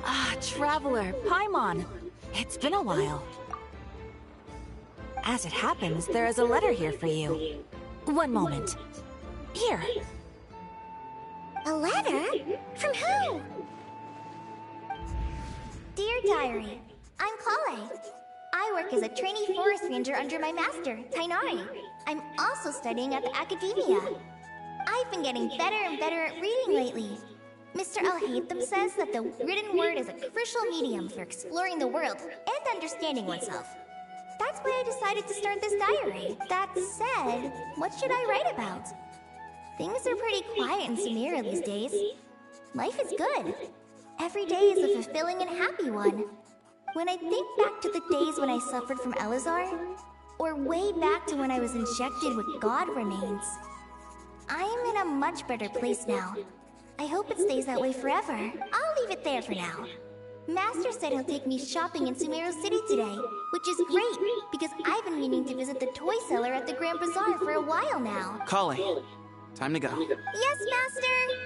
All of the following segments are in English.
Ah, Traveler, Paimon. It's been a while. As it happens, there is a letter here for you. One moment. Here. A letter? From who? Dear Diary, I'm Kale. I work as a trainee forest ranger under my master, Tighnari. I'm also studying at the academia. I've been getting better and better at reading lately. Mr. Al-Haytham says that the written word is a crucial medium for exploring the world and understanding oneself. That's why I decided to start this diary. That said, what should I write about? Things are pretty quiet in Samira these days. Life is good. Every day is a fulfilling and happy one. When I think back to the days when I suffered from Elazar, or way back to when I was injected with God remains, I am in a much better place now. I hope it stays that way forever. I'll leave it there for now. Master said he'll take me shopping in Sumeru City today, which is great, because I've been meaning to visit the toy seller at the Grand Bazaar for a while now. Kale, time to go. Yes, Master!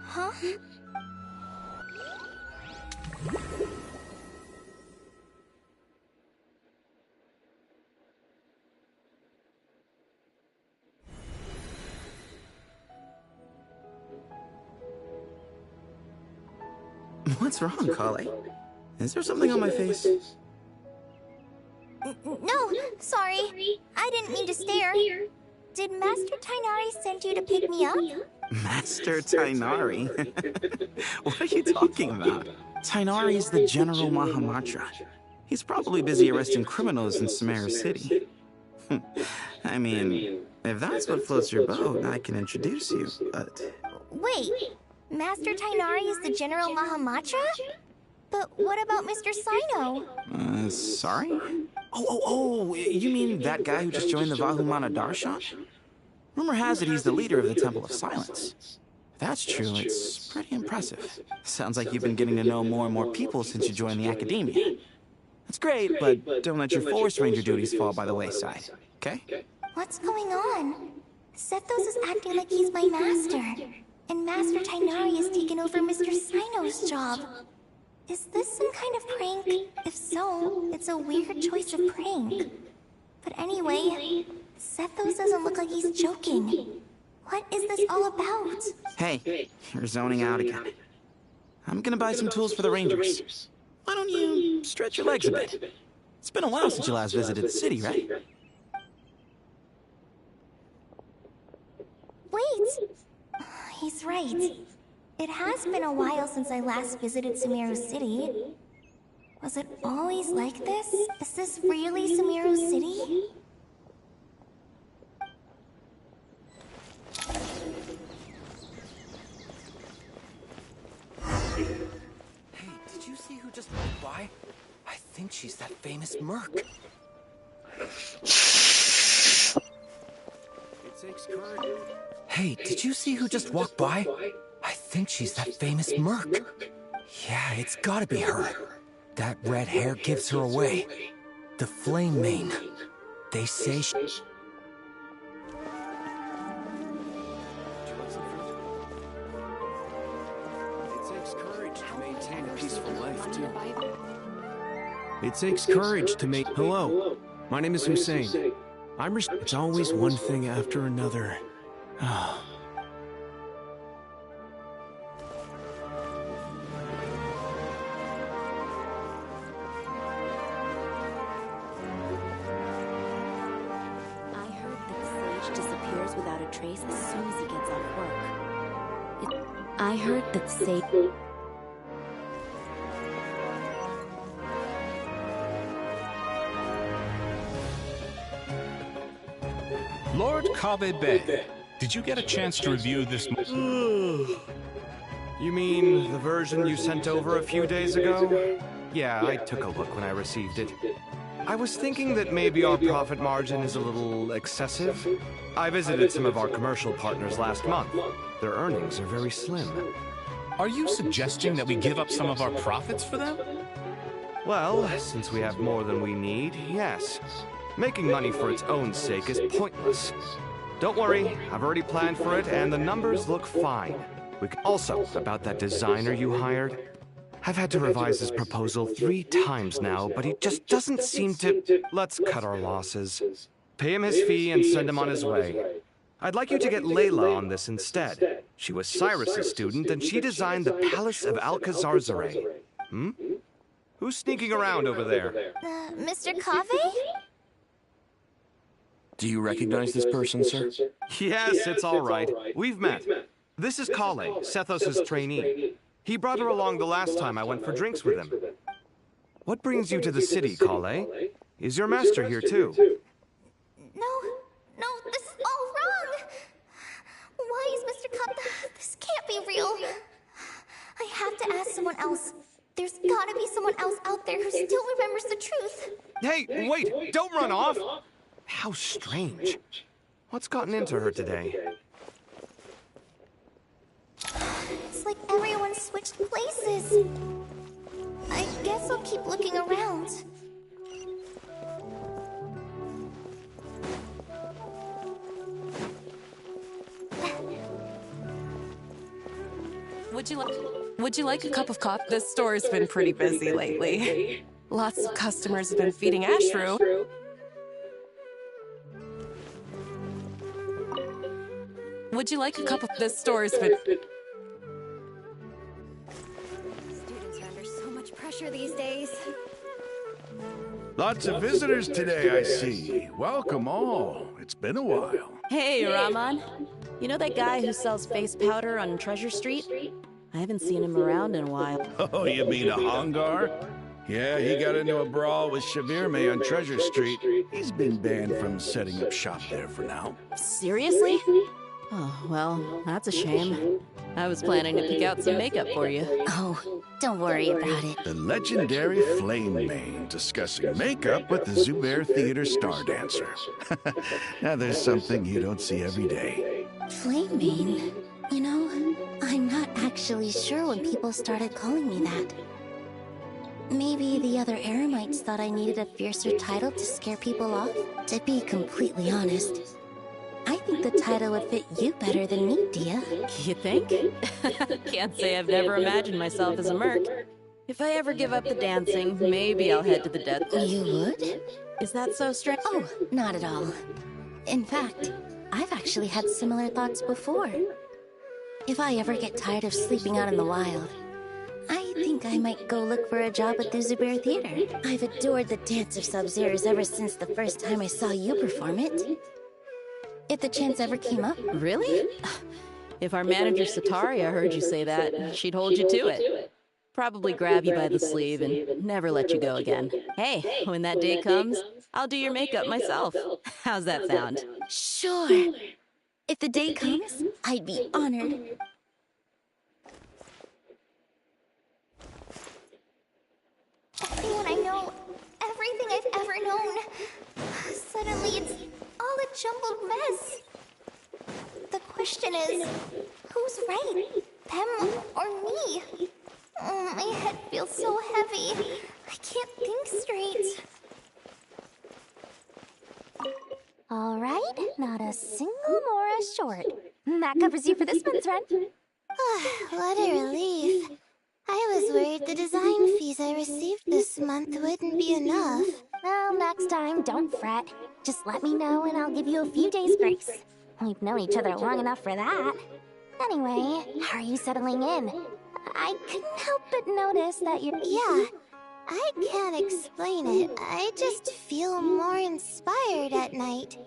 Huh? What's wrong, Kale? Is there something on my face? No, sorry. I didn't mean to stare. Did Master Tighnari send you to pick me up? Master Tighnari? What are you talking about? Tighnari is the General Mahamatra. He's probably busy arresting criminals in Sumeru City. I mean, if that's what floats your boat, I can introduce you, but... Wait, Master Tighnari is the General Mahamatra? But what about Mr. Cyno? Sorry? Oh, you mean that guy who just joined the Vahumana Darshan? Rumor has it he's the leader of the Temple of Silence. If that's true, it's pretty impressive. Sounds like you've been getting to know more and more people since you joined the Academia. That's great, but don't let your Forest Ranger duties fall by the wayside, okay? What's going on? Sethos is acting like he's my master, and Master Tighnari has taken over Mr. Cyno's job. Is this some kind of prank? If so, it's a weird choice of prank. But anyway, Sethos doesn't look like he's joking. What is this all about? Hey, you're zoning out again. I'm gonna buy some tools for the Rangers. Why don't you stretch your legs a bit? It's been a while since you last visited the city, right? Wait! He's right. It has been a while since I last visited Sumeru City. Was it always like this? Is this really Sumeru City? Hey, did you see who just walked by? I think she's that famous Merc. Hey, did you see who just walked by? I think she's that famous Merc. Yeah, it's gotta be her. That red hair gives her away. The Flame Mane. They say she... It takes courage to make... Hello, my name is Hussein. It's always one thing after another. Ah. I heard that Sage disappears without a trace as soon as he gets off work. I heard that Sage... Lord Kaveh Bey, did you get a chance to review this? You mean the version you sent over a few days ago? Yeah, I took a look when I received it. I was thinking that maybe our profit margin is a little excessive. I visited some of our commercial partners last month. Their earnings are very slim. Are you suggesting that we give up some of our profits for them? Well, since we have more than we need, yes. Making money for its own sake is pointless. Don't worry, I've already planned for it, and the numbers look fine. Also, about that designer you hired. I've had to revise his proposal 3 times now, but he just doesn't seem to... Let's cut our losses. Pay him his fee and send him on his way. I'd like you to get Layla on this instead. She was Cyrus's student, and she designed the Palace of Alcazarzare. Hmm? Who's sneaking around over there? Mr. Kaveh? Do you recognize this person, sir? Yes, it's all right. We've met. This is Kale, Sethos' trainee. He brought her along the last time I went for drinks with him. What brings you to the city, Kale? Is your master here too? No, this is all wrong. Why is Mr. Kaveh? This can't be real. I have to ask someone else. There's gotta be someone else out there who still remembers the truth. Hey, wait! Don't run off! How strange. What's gotten into her today? It's like everyone switched places. I guess I'll keep looking around. Would you like a cup of coffee? This store's been pretty busy lately. Lots of customers have been feeding Ashru. Would you like a cup of this store's been... Students are under so much pressure these days. Lots of visitors today, I see. Welcome all. It's been a while. Hey, Rahman. You know that guy who sells face powder on Treasure Street? I haven't seen him around in a while. Oh, you mean a Hongar? Yeah, he got into a brawl with Shavirme on Treasure Street. He's been banned from setting up shop there for now. Seriously? Oh, well, that's a shame. I was planning to pick out some makeup for you. Oh, don't worry about it. The legendary Flame Mane discussing makeup with the Zubair Theater star dancer. Now there's something you don't see every day. Flame Mane? You know, I'm not actually sure when people started calling me that. Maybe the other Eremites thought I needed a fiercer title to scare people off. To be completely honest, I think the title would fit you better than me, Dia. You think? Can't say I've never imagined myself as a merc. If I ever give up the dancing, maybe I'll head to the Death Pit. You would? Is that so strange? Oh, not at all. In fact, I've actually had similar thoughts before. If I ever get tired of sleeping out in the wild, I think I might go look for a job at the Zubair Theater. I've adored the dance of Sub-Zeros ever since the first time I saw you perform it. If the chance ever came up. Really? If our manager Sataria heard you say that, she'd hold you to it. Probably grab you by the sleeve and never let you go again. Hey, when that day comes, I'll do your makeup myself. How's that sound? Sure. If the day comes, I'd be honored. Everyone I know, everything I've ever known. Suddenly it's all a jumbled mess. The question is, who's right? Them or me? Oh, my head feels so heavy. I can't think straight. All right, not a single Mora short. That covers you for this month's rent. What a relief. I was worried the design fees I received this month wouldn't be enough. Well, next time, don't fret. Just let me know and I'll give you a few days grace. We've known each other long enough for that. Anyway, how are you settling in? I couldn't help but notice that you're... Yeah, I can't explain it. I just feel more inspired at night.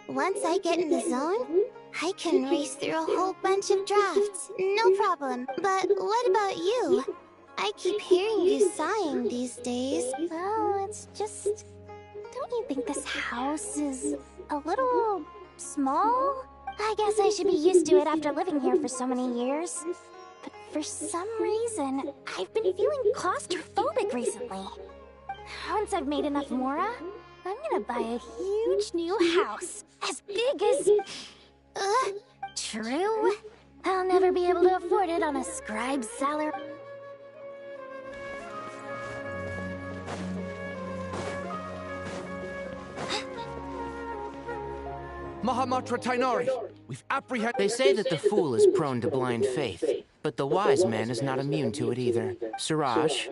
Once I get in the zone, I can race through a whole bunch of drafts, no problem. But what about you? I keep hearing you sighing these days. Well, it's just... Don't you think this house is a little small? I guess I should be used to it after living here for so many years. But for some reason, I've been feeling claustrophobic recently. Once I've made enough Mora, I'm gonna buy a huge new house. As big as... True. I'll never be able to afford it on a scribe's salary. Mahamatra Tainari, We've apprehended... They say that the fool is prone to blind faith, but the wise man is not immune to it either. Siraj,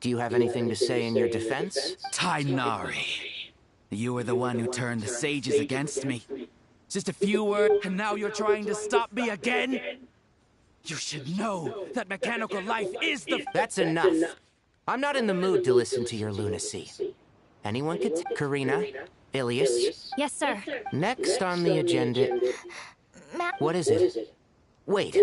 do you have anything to say in your defense? Tighnari, you were the one who turned the sages against me. Just a few words, and now you're trying to stop me again? You should know that mechanical life is the... That's enough. I'm not in the mood to listen to your lunacy. Anyone could... Karina? Ilias? Yes, sir. Next on the agenda... What is it? Wait.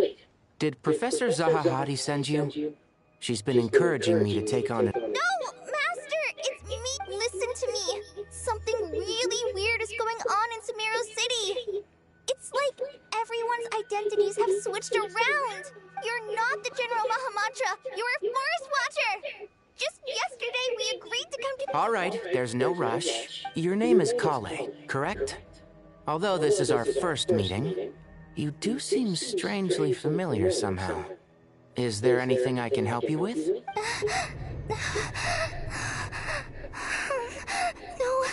Did Professor Zahahati send you? She's been encouraging me to take on it. No, Master! It's me! Listen to me! Something really weird is going on in Sumeru City! It's like everyone's identities have switched around! You're not the General Mahamatra! You're a Forest Watcher! Just yesterday we agreed to come to— All right, there's no rush. Your name is Kale, correct? Although this is our first meeting, you do seem strangely familiar somehow. Is there anything I can help you with? No.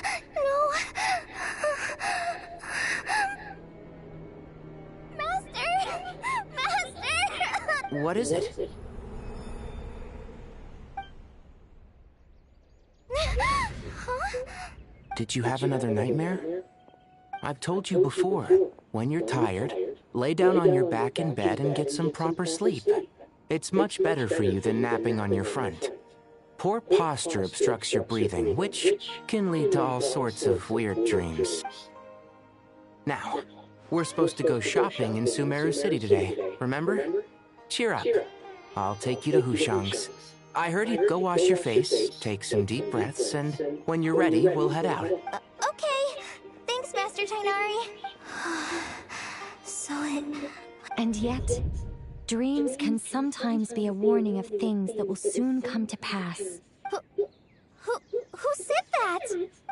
Master! What is it? Huh? Did you have another nightmare? I've told you before, when you're tired, lay down on your back in bed and get some proper sleep. It's much better for you than napping on your front. Poor posture obstructs your breathing, which can lead to all sorts of weird dreams. Now, we're supposed to go shopping in Sumeru City today, remember? Cheer up. I'll take you to Hushang's. I heard you'd go wash your face, take some deep breaths, and when you're ready, we'll head out. Okay. Thanks, Master Tighnari. And yet, dreams can sometimes be a warning of things that will soon come to pass. Who said that?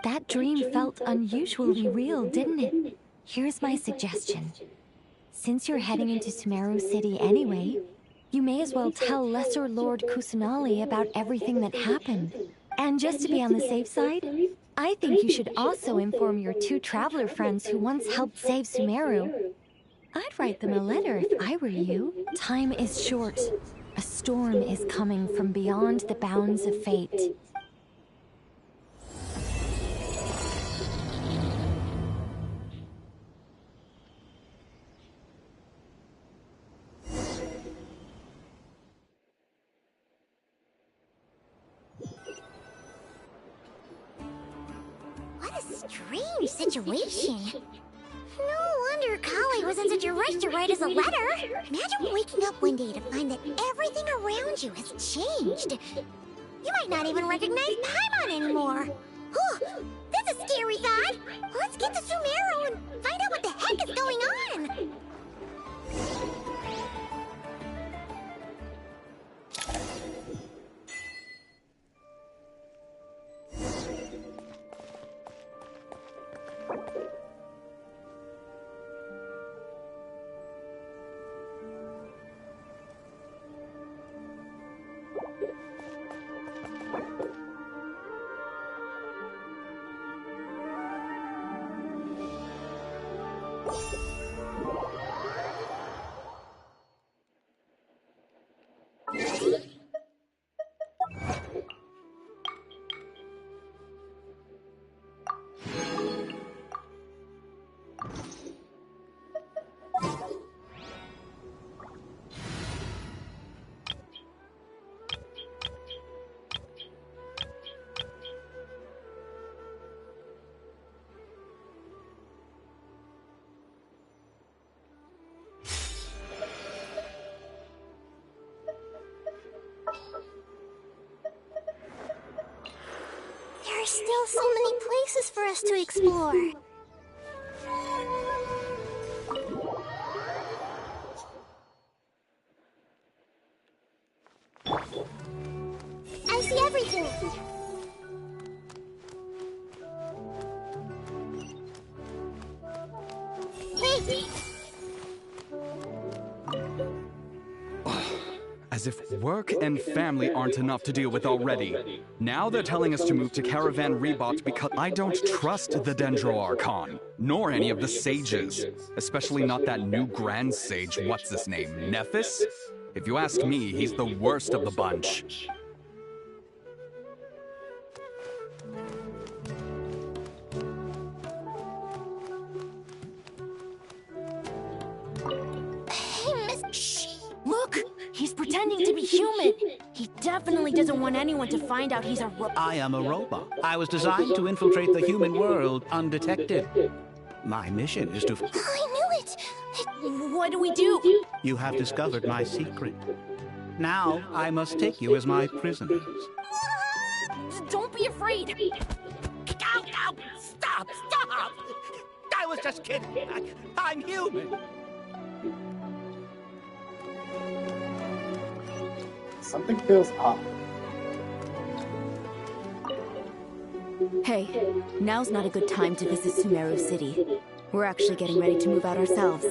That dream felt unusually real, didn't it? Here's my suggestion. Since you're heading into Sumeru City anyway, you may as well tell Lesser Lord Kusanali about everything that happened. And just to be on the safe side, I think you should also inform your 2 traveler friends who once helped save Sumeru. I'd write them a letter if I were you. Time is short. A storm is coming from beyond the bounds of fate. What a strange situation. No wonder Kale was in such a rush to write us a letter. Imagine waking up one day to find that everything around you has changed. You might not even recognize Paimon anymore. That's a scary thought. Let's get to Sumeru and find out what the heck is going on. There are still so many places for us to explore. I see everything. Hey! As if work and family aren't enough to deal with already. Now they're telling us to move to Caravan Rebot because I don't trust the Dendro Archon, nor any of the sages. Especially not that new Grand Sage, what's his name, Nephis? If you ask me, he's the worst of the bunch. Look! He's pretending to be human! He definitely doesn't want anyone to find out he's a I am a robot. I was designed to infiltrate the human world undetected. My mission is to... I knew it! What do we do? You have discovered my secret. Now, I must take you as my prisoners. Don't be afraid! Ow, ow! Stop! Stop! I was just kidding. I'm human. Something feels off. Hey, now's not a good time to visit Sumeru City. We're actually getting ready to move out ourselves.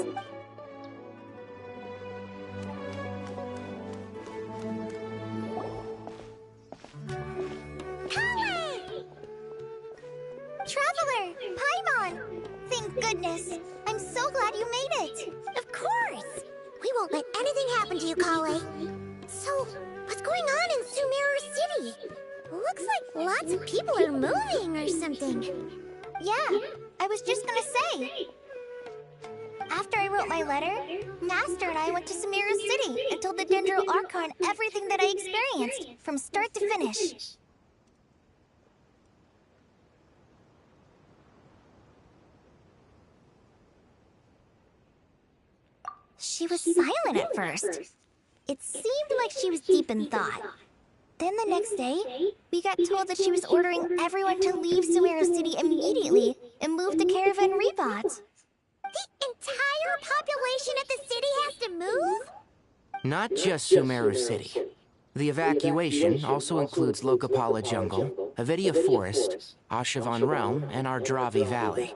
Traveler! Paimon! Thank goodness. I'm so glad you made it. Of course! We won't let anything happen to you, Kale. So, what's going on in Sumeru City? Looks like lots of people are moving or something. Yeah, I was just gonna say. After I wrote my letter, Master and I went to Sumeru City and told the Dendro Archon everything that I experienced, from start to finish. She was silent at first. It seemed like she was deep in thought. Then the next day, we got told that she was ordering everyone to leave Sumeru City immediately and move to Caravan Rebot. The entire population of the city has to move? Not just Sumeru City. The evacuation also includes Lokapala Jungle, Avidia Forest, Ashavan Realm, and Ardravi Valley.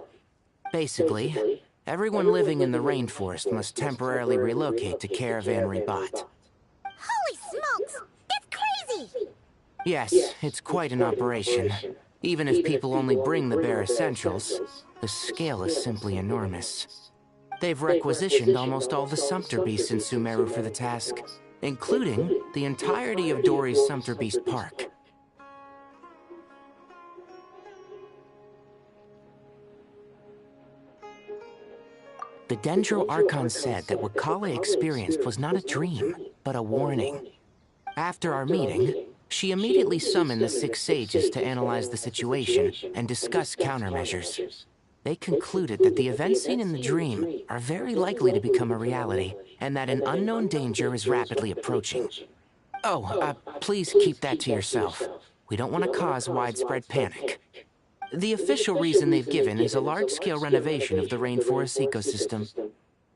Basically, everyone living in the rainforest must temporarily relocate to Caravan Rebot. Holy smokes! That's crazy! Yes, it's quite an operation. Even if people only bring the bare essentials, the scale is simply enormous. They've requisitioned almost all the Sumpter Beasts in Sumeru for the task, including the entirety of Dori's Sumpter Beast Park. The Dendro Archon said that what Kale experienced was not a dream, but a warning. After our meeting, she immediately summoned the 6 sages to analyze the situation and discuss countermeasures. They concluded that the events seen in the dream are very likely to become a reality, and that an unknown danger is rapidly approaching. Oh, please keep that to yourself. We don't want to cause widespread panic. The official reason they've given is a large-scale renovation of the rainforest ecosystem.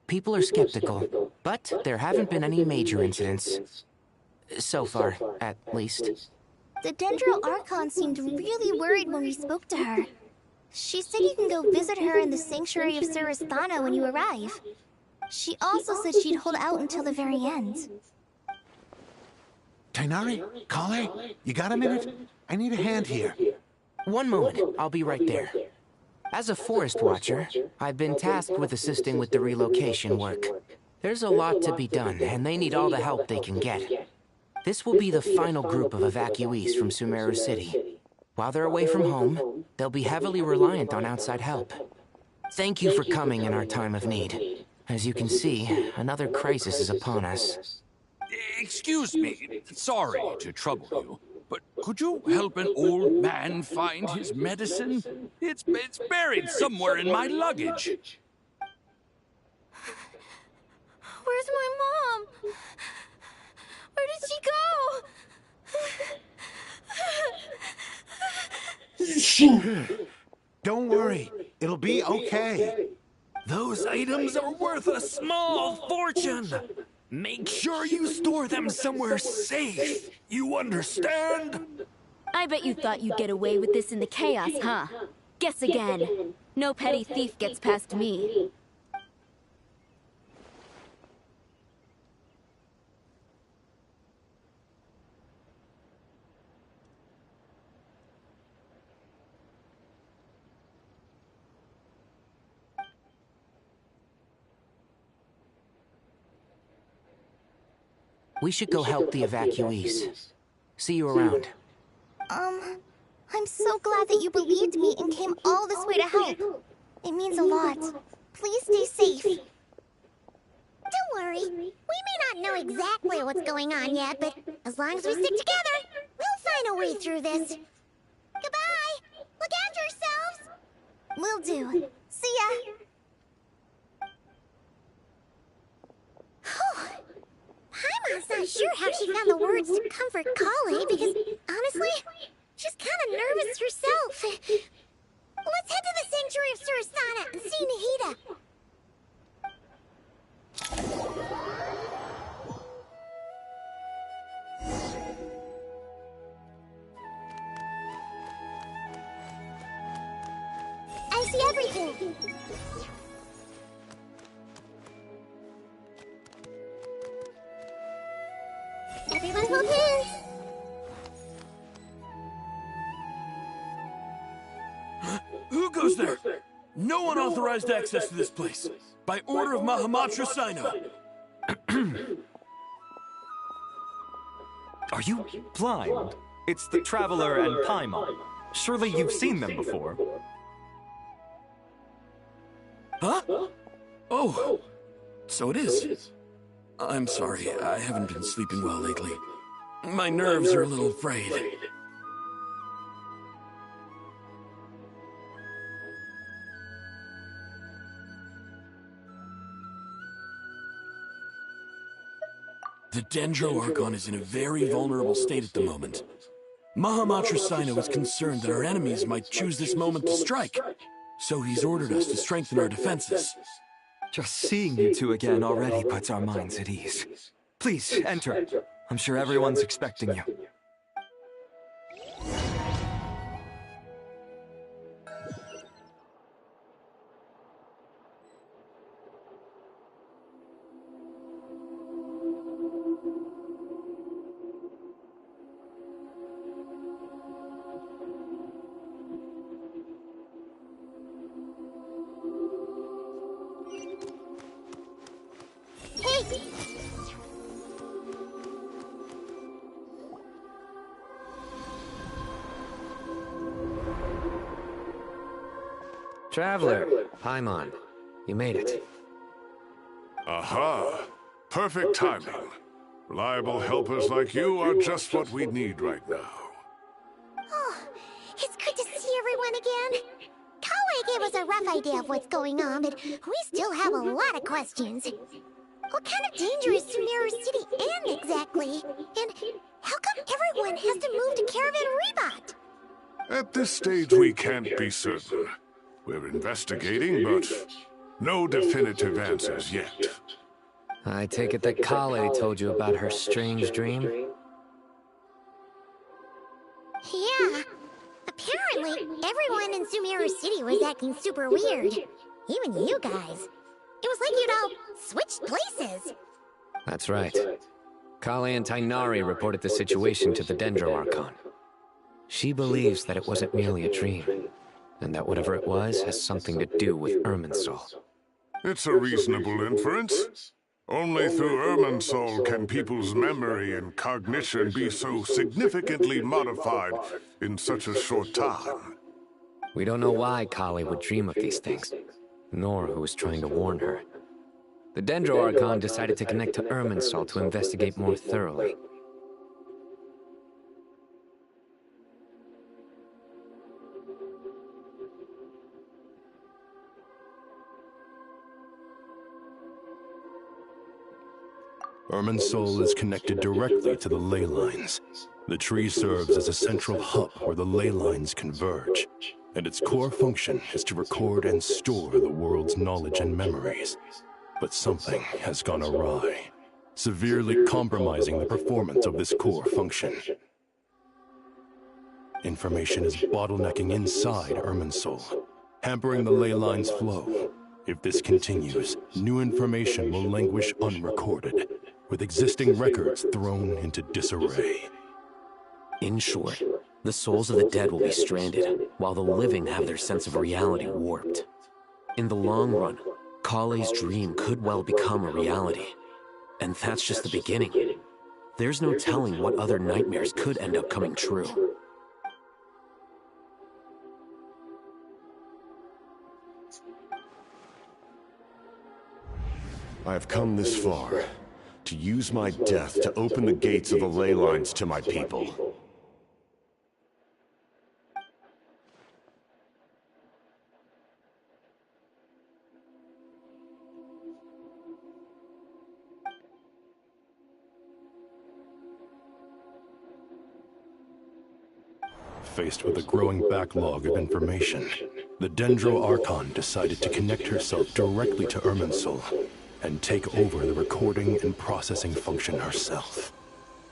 People are skeptical, but there haven't been any major incidents. So far, at least. The Dendro Archon seemed really worried when we spoke to her. She said you can go visit her in the Sanctuary of Surasthana when you arrive. She also said she'd hold out until the very end. Tighnari? Kale? You got a minute? I need a hand here. One moment, I'll be right there. As a forest watcher, I've been tasked with assisting with the relocation work. There's a lot to be done, and they need all the help they can get. This will be the final group of evacuees from Sumeru City. While they're away from home, they'll be heavily reliant on outside help. Thank you for coming in our time of need. As you can see, another crisis is upon us. Excuse me, sorry to trouble you, but could you help an old man find his medicine? It's buried somewhere in my luggage. Where's my mom? Where did she go? Don't worry, it'll be okay. Those items are worth a small fortune. Make sure you store them somewhere safe. You understand? I bet you thought you'd get away with this in the chaos, huh? Guess again. No petty thief gets past me. We should go help the evacuees. See you around. I'm so glad that you believed me and came all this way to help. It means a lot. Please stay safe. Don't worry. We may not know exactly what's going on yet, but as long as we stick together, we'll find a way through this. Goodbye! Look after yourselves! Will do. See ya! Paimon's not sure how she found the words to comfort Collei because, honestly, she's kind of nervous herself. Let's head to the sanctuary of Surasana and see Nahida. I see everything. Everyone hold hands. Who goes there? No one authorized access to this place. By order of Mahamatra Sino. Are you blind? It's the Traveler and Paimon. Surely you've seen them before. Huh? Oh, so it is. I'm sorry, I haven't been sleeping well lately. My nerves are a little frayed. The Dendro Archon is in a very vulnerable state at the moment. Mahamatra Sino is concerned that our enemies might choose this moment to strike, so he's ordered us to strengthen our defenses. Just seeing you two again already puts our minds at ease. Please, enter. I'm sure everyone's expecting you. Traveler, Paimon, you made it. Aha! Perfect timing. Reliable helpers like you are just what we need right now. Oh, it's good to see everyone again. Collei gave us a rough idea of what's going on, but we still have a lot of questions. What kind of danger is Sumeru City in exactly? And how come everyone has to move to Caravan Rebot? At this stage, we can't be certain. We're investigating, but no definitive answers yet. I take it that Collei told you about her strange dream? Yeah. Apparently, everyone in Sumeru City was acting super weird. Even you guys. It was like you'd all switched places. That's right. Collei and Tighnari reported the situation to the Dendro Archon. She believes that it wasn't merely a dream, and that whatever it was has something to do with Irminsul. It's a reasonable inference. Only through Irminsul can people's memory and cognition be so significantly modified in such a short time. We don't know why Collei would dream of these things, nor who was trying to warn her. The Dendro Archon decided to connect to Irminsul to investigate more thoroughly. Irminsul is connected directly to the ley lines. The tree serves as a central hub where the ley lines converge, and its core function is to record and store the world's knowledge and memories. But something has gone awry, severely compromising the performance of this core function. Information is bottlenecking inside Irminsul, hampering the ley lines' flow. If this continues, new information will languish unrecorded, with existing records thrown into disarray. In short, the souls of the dead will be stranded, while the living have their sense of reality warped. In the long run, Collei's dream could well become a reality. And that's just the beginning. There's no telling what other nightmares could end up coming true. I have come this far to use my death to open the gates of the ley lines to my people. Faced with a growing backlog of information, the Dendro Archon decided to connect herself directly to Irminsul and take over the recording and processing function herself.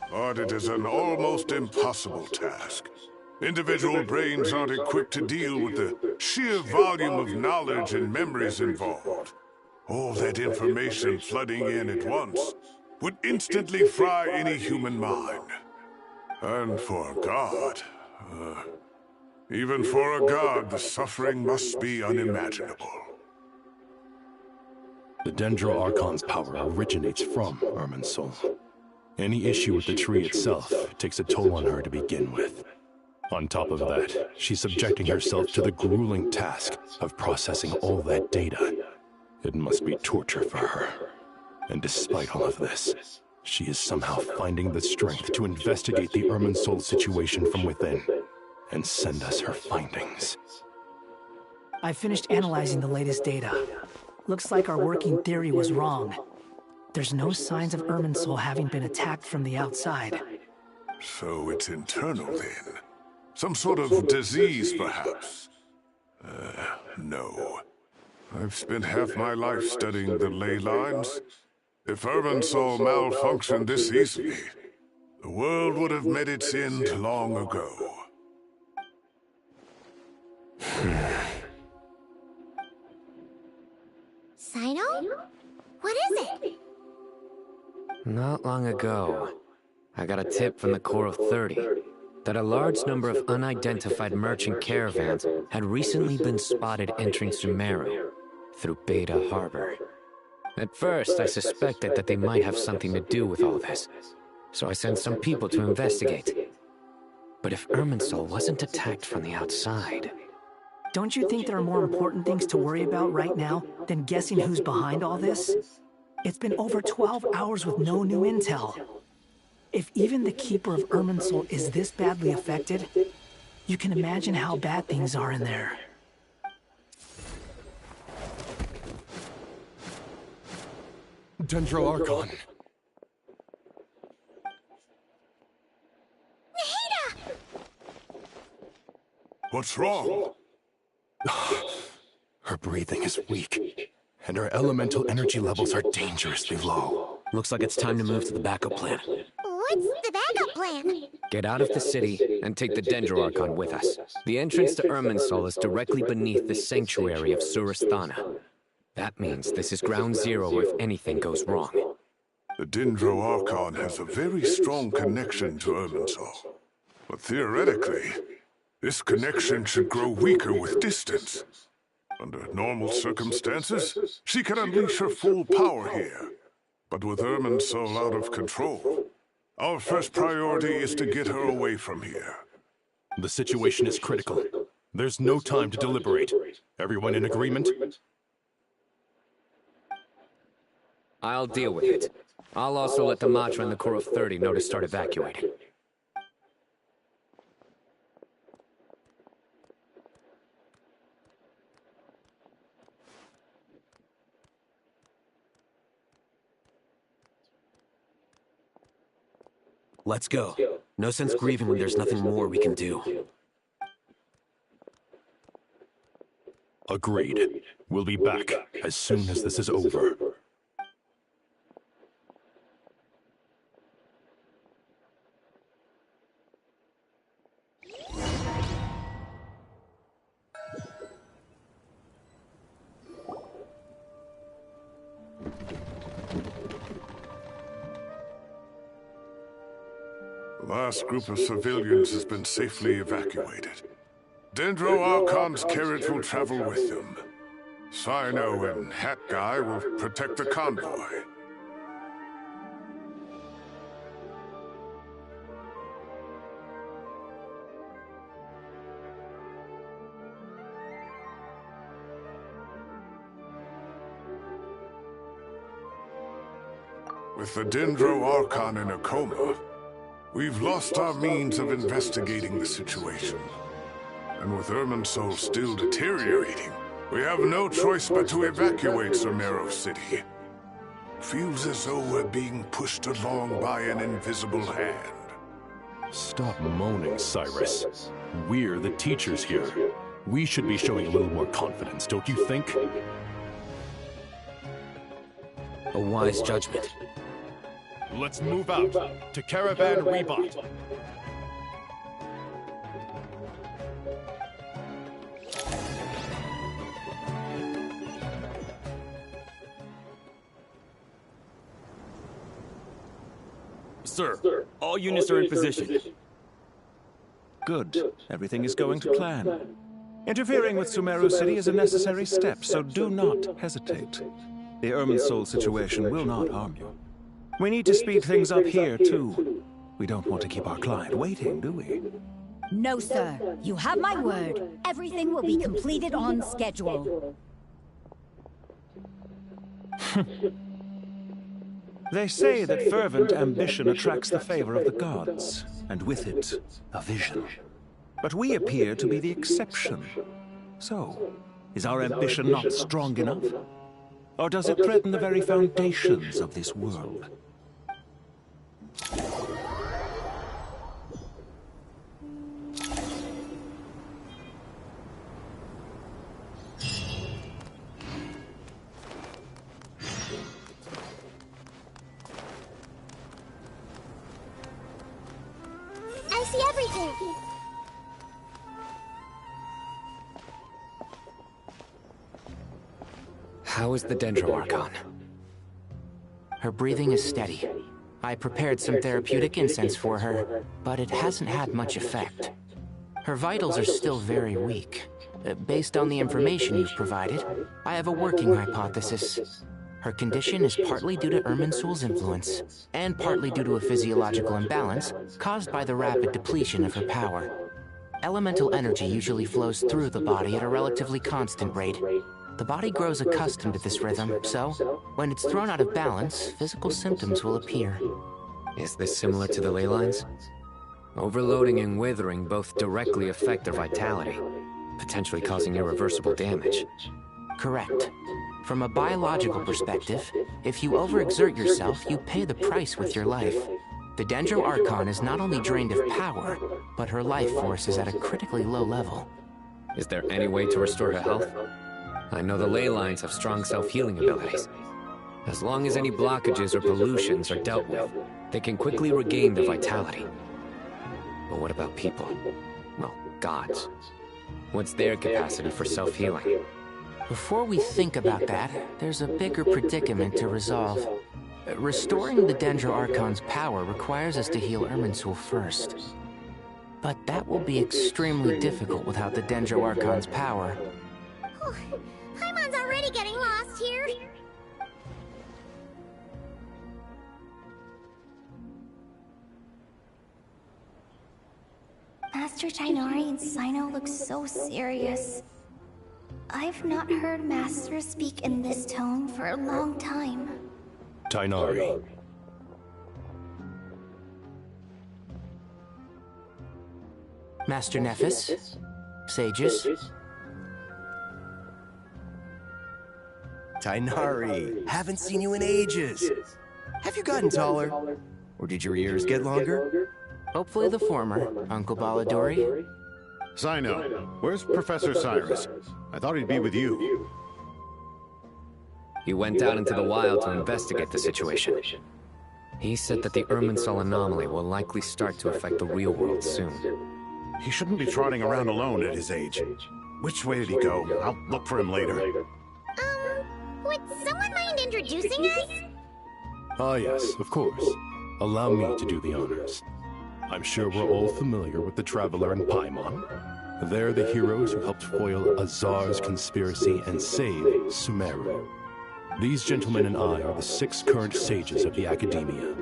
But it is an almost impossible task. Individual brains aren't equipped to deal with the sheer volume of knowledge and memories involved. All that information flooding in at once would instantly fry any human mind. And for God, even for a god, the suffering must be unimaginable. The Dendro Archon's power originates from Irminsul. Any issue with the tree itself takes a toll on her to begin with. On top of that, she's subjecting herself to the grueling task of processing all that data. It must be torture for her. And despite all of this, she is somehow finding the strength to investigate the Irminsul situation from within and send us her findings. I finished analyzing the latest data. Looks like our working theory was wrong. There's no signs of Irminsul having been attacked from the outside. So it's internal then? Some sort of disease, perhaps? No. I've spent half my life studying the ley lines. If Irminsul malfunctioned this easily, the world would have met its end long ago. Sino? What is it? Not long ago, I got a tip from the Core of 30 that a large number of unidentified merchant caravans had recently been spotted entering Sumeru through Beta Harbor. At first, I suspected that they might have something to do with all this, so I sent some people to investigate. But if Irminsul wasn't attacked from the outside... Don't you think there are more important things to worry about right now than guessing who's behind all this? It's been over 12 hours with no new intel. If even the Keeper of Irminsul is this badly affected, you can imagine how bad things are in there. Dendro Archon. Nahida! What's wrong? Her breathing is weak, and her elemental energy levels are dangerously low. Looks like it's time to move to the backup plan. What's the backup plan? Get out of the city and take the Dendro Archon with us. The entrance to Irminsul is directly beneath the sanctuary of Surasthana. That means this is ground zero if anything goes wrong. The Dendro Archon has a very strong connection to Irminsul. But theoretically, this connection should grow weaker with distance. Under normal circumstances, she can unleash her full power here. But with Irminsul out of control, our first priority is to get her away from here. The situation is critical. There's no time to deliberate. Everyone in agreement? I'll deal with it. I'll also let the Matra and the Core of 30 know to start evacuating. Let's go. No sense grieving when there's nothing more we can do. Agreed. We'll be back as soon as this is over. The last group of civilians has been safely evacuated. Dendro Archon's carriage will travel with them. Sino and Hat Guy will protect the convoy. With the Dendro Archon in a coma, we've lost our means of investigating the situation. And with Irminsul still deteriorating, we have no choice but to evacuate Sumeru City. Feels as though we're being pushed along by an invisible hand. Stop moaning, Cyrus. We're the teachers here. We should be showing a little more confidence, don't you think? A wise judgment. Let's move out to Caravan Rebot. Sir, all units are in position. Good. Everything is going to plan. Interfering with Sumeru City is a necessary step, so do not hesitate. The Irminsul situation will not harm you. We need to speed things up here, too. We don't want to keep our client waiting, do we? No, sir. You have my word. Everything will be completed on schedule. They say that fervent ambition attracts the favor of the gods, and with it, a vision. But we appear to be the exception. So, is our ambition not strong enough? Or does it threaten the very foundations of this world? I see everything. How is the Dendro Archon? Her breathing is steady. I prepared some therapeutic incense for her, but it hasn't had much effect. Her vitals are still very weak. Based on the information you've provided, I have a working hypothesis. Her condition is partly due to Irminsul's influence, and partly due to a physiological imbalance caused by the rapid depletion of her power. Elemental energy usually flows through the body at a relatively constant rate. The body grows accustomed to this rhythm, so when it's thrown out of balance, physical symptoms will appear. Is this similar to the ley lines? Overloading and withering both directly affect their vitality, potentially causing irreversible damage. Correct. From a biological perspective, if you overexert yourself, you pay the price with your life. The Dendro Archon is not only drained of power, but her life force is at a critically low level. Is there any way to restore her health? I know the ley lines have strong self-healing abilities. As long as any blockages or pollutions are dealt with, they can quickly regain their vitality. But what about people? Well, gods. What's their capacity for self-healing? Before we think about that, there's a bigger predicament to resolve. Restoring the Dendro Archon's power requires us to heal Irminsul first. But that will be extremely difficult without the Dendro Archon's power. Paimon's already getting lost here. Master Tighnari and Cyno look so serious. I've not heard Master speak in this tone for a long time. Tighnari. Master Nephis? Sages? Tighnari, haven't seen you in ages. Have you gotten taller? Or did your ears get longer? Hopefully the former, Uncle Baladori. Cyno, where's Professor Cyrus? I thought he'd be with you. He went out into the wild to investigate the situation. He said that the Irminsul anomaly will likely start to affect the real world soon. He shouldn't be trotting around alone at his age. Which way did he go? I'll look for him later. Would someone mind introducing us? Ah yes, of course. Allow me to do the honors. I'm sure we're all familiar with the Traveler and Paimon. They're the heroes who helped foil Azar's conspiracy and save Sumeru. These gentlemen and I are the 6 current sages of the Academia.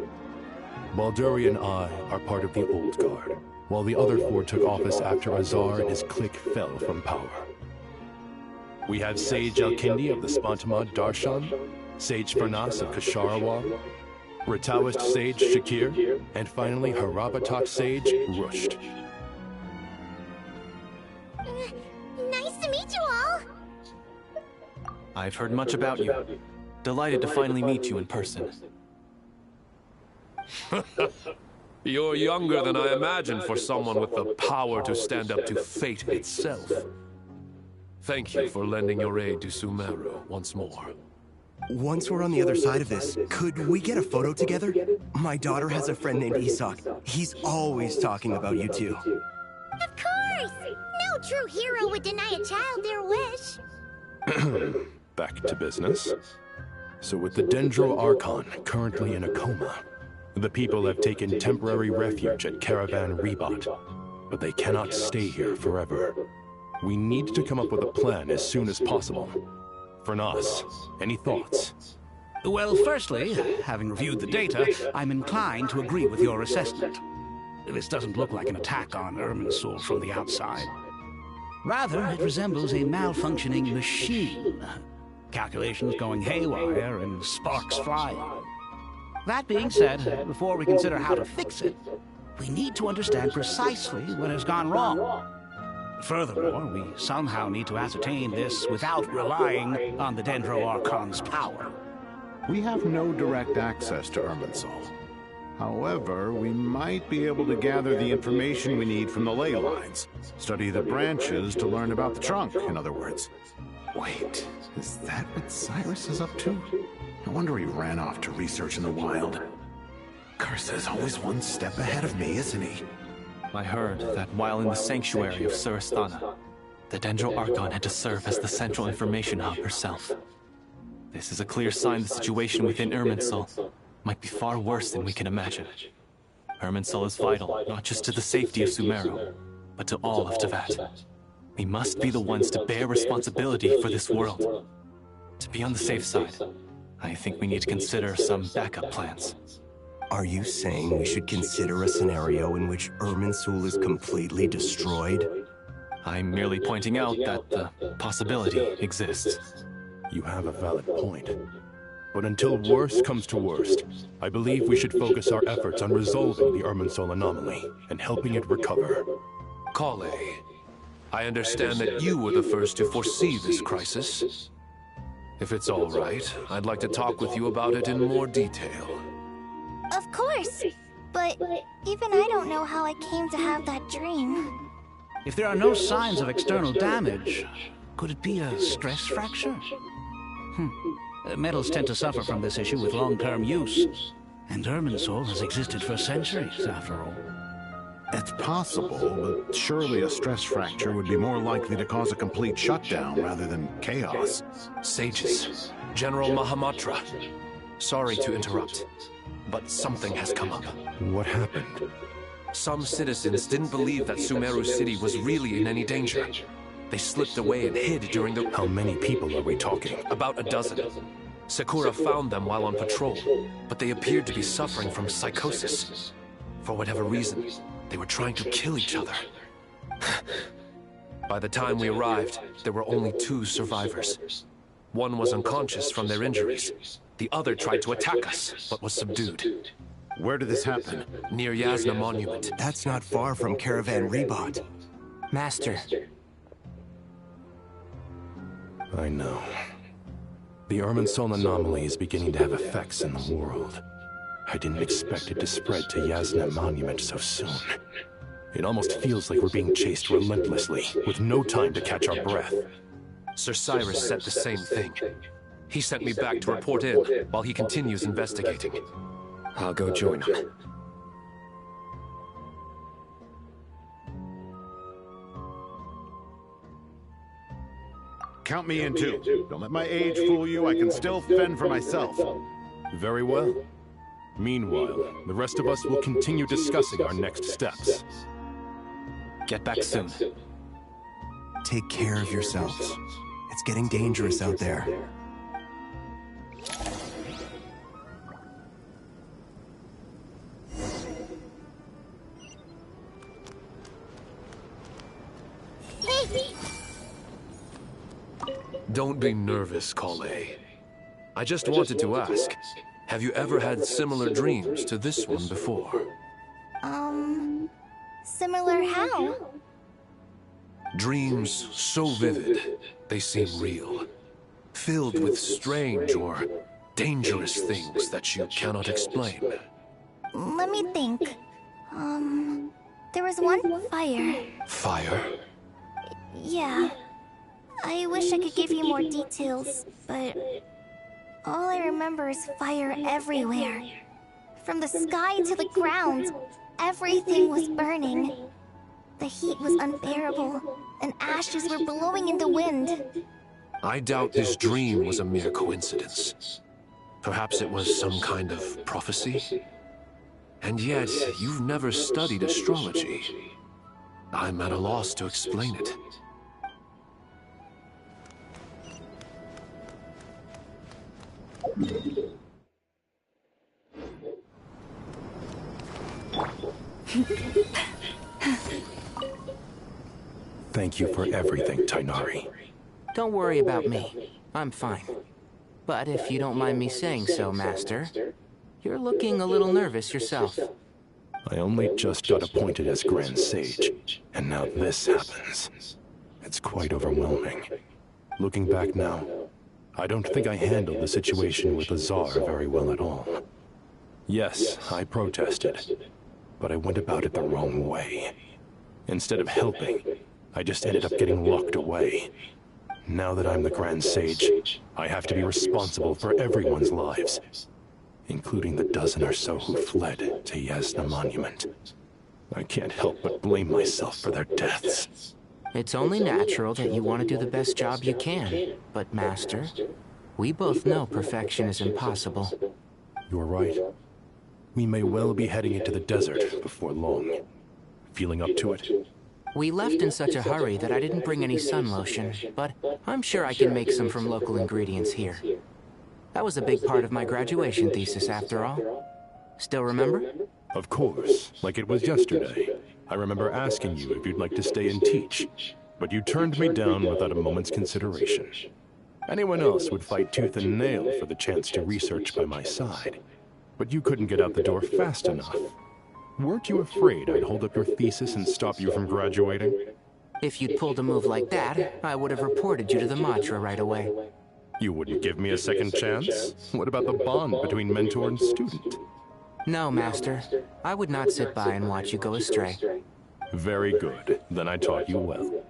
Balduri and I are part of the Old Guard, while the other 4 took office after Azar and his clique fell from power. We have Sage Alkindi of the Spantamad Darshan, Sage Furnas of Kasharawar, Rataoist sage Shakir, and finally Harabatot sage Rusht. Nice to meet you all. I've heard much about you. Delighted to finally meet you in person. You're younger than I imagined for someone with the power to stand up to fate itself. Thank you for lending your aid to Sumeru once more. Once we're on the other side of this, could we get a photo together? My daughter has a friend named Isak. He's always talking about you two. Of course! No true hero would deny a child their wish. Back to business. So with the Dendro Archon currently in a coma, the people have taken temporary refuge at Caravan Rebot, but they cannot stay here forever. We need to come up with a plan as soon as possible. Fernas, any thoughts? Well, firstly, having reviewed the data, I'm inclined to agree with your assessment. This doesn't look like an attack on Irminsul from the outside. Rather, it resembles a malfunctioning machine. Calculations going haywire and sparks flying. That being said, before we consider how to fix it, we need to understand precisely what has gone wrong. Furthermore, we somehow need to ascertain this without relying on the Dendro Archon's power. We have no direct access to Irminsul. However, we might be able to gather the information we need from the ley lines. Study the branches to learn about the trunk, in other words. Wait, is that what Cyrus is up to? No wonder he ran off to research in the wild. Curse's always one step ahead of me, isn't he? I heard that while in the sanctuary of Surasthana, the Dendro Archon had to serve as the central information hub herself. This is a clear sign the situation within Irminsul might be far worse than we can imagine. Irminsul is vital, not just to the safety of Sumeru, but to all of Teyvat. We must be the ones to bear responsibility for this world. To be on the safe side, I think we need to consider some backup plans. Are you saying we should consider a scenario in which Irminsul is completely destroyed? I'm merely pointing out that the possibility exists. You have a valid point. But until worst comes to worst, I believe we should focus our efforts on resolving the Irminsul anomaly and helping it recover. Kale, I understand that you were the first to foresee this crisis. If it's all right, I'd like to talk with you about it in more detail. Of course, but even I don't know how I came to have that dream. If there are no signs of external damage, could it be a stress fracture? Metals tend to suffer from this issue with long-term use, and Irminsul has existed for centuries, after all. It's possible, but surely a stress fracture would be more likely to cause a complete shutdown rather than chaos. Sages, General Mahamatra, sorry to interrupt, but something has come up. What happened? Some citizens didn't believe that Sumeru City was really in any danger. They slipped away and hid during the... How many people are we talking? About a dozen. Sakura found them while on patrol, but they appeared to be suffering from psychosis. For whatever reason, they were trying to kill each other. By the time we arrived, there were only 2 survivors. One was unconscious from their injuries. The other tried to attack us, but was subdued. Where did this happen? Near Yasna Monument. That's not far from Caravan Rebot. Master. I know. The Irminsul anomaly is beginning to have effects in the world. I didn't expect it to spread to Yasna Monument so soon. It almost feels like we're being chased relentlessly, with no time to catch our breath. Sir Cyrus said the same thing. He sent me back to report in, while he continues investigating. I'll go join him. Count me in too. Don't let my age fool you, I can still fend for myself. Very well. Meanwhile, the rest of us will continue discussing our next steps. Get back soon. Take care of yourselves. It's getting dangerous out there. Don't be nervous, Kale. I just wanted to ask, Have you ever had similar dreams to this one before? Similar how? Dreams so vivid, they seem real. Filled with strange or dangerous things that you cannot explain. Let me think. There was one fire. Fire? Yeah. I wish I could give you more details, but all I remember is fire everywhere. From the sky to the ground, everything was burning. The heat was unbearable, and ashes were blowing in the wind. I doubt this dream was a mere coincidence. Perhaps it was some kind of prophecy? And yet, you've never studied astrology. I'm at a loss to explain it. Thank you for everything, Tighnari. Don't worry about me. I'm fine. But if you don't mind me saying so, Master, you're looking a little nervous yourself. I only just got appointed as Grand Sage, and now this happens. It's quite overwhelming. Looking back now, I don't think I handled the situation with the Tsar very well at all. Yes, I protested, but I went about it the wrong way. Instead of helping, I just ended up getting locked away. Now that I'm the Grand Sage, I have to be responsible for everyone's lives, including the dozen or so who fled to Yasna Monument. I can't help but blame myself for their deaths. It's only natural that you want to do the best job you can, but Master, we both know perfection is impossible. You're right. We may well be heading into the desert before long. Feeling up to it? We left in such a hurry that I didn't bring any sun lotion, but I'm sure I can make some from local ingredients here. That was a big part of my graduation thesis, after all. Still remember? Of course, like it was yesterday. I remember asking you if you'd like to stay and teach, but you turned me down without a moment's consideration. Anyone else would fight tooth and nail for the chance to research by my side, but you couldn't get out the door fast enough. Weren't you afraid I'd hold up your thesis and stop you from graduating? If you'd pulled a move like that, I would have reported you to the Matra right away. You wouldn't give me a second chance? What about the bond between mentor and student? No, Master. I would not sit by and watch you go astray. Very good. Then I taught you well.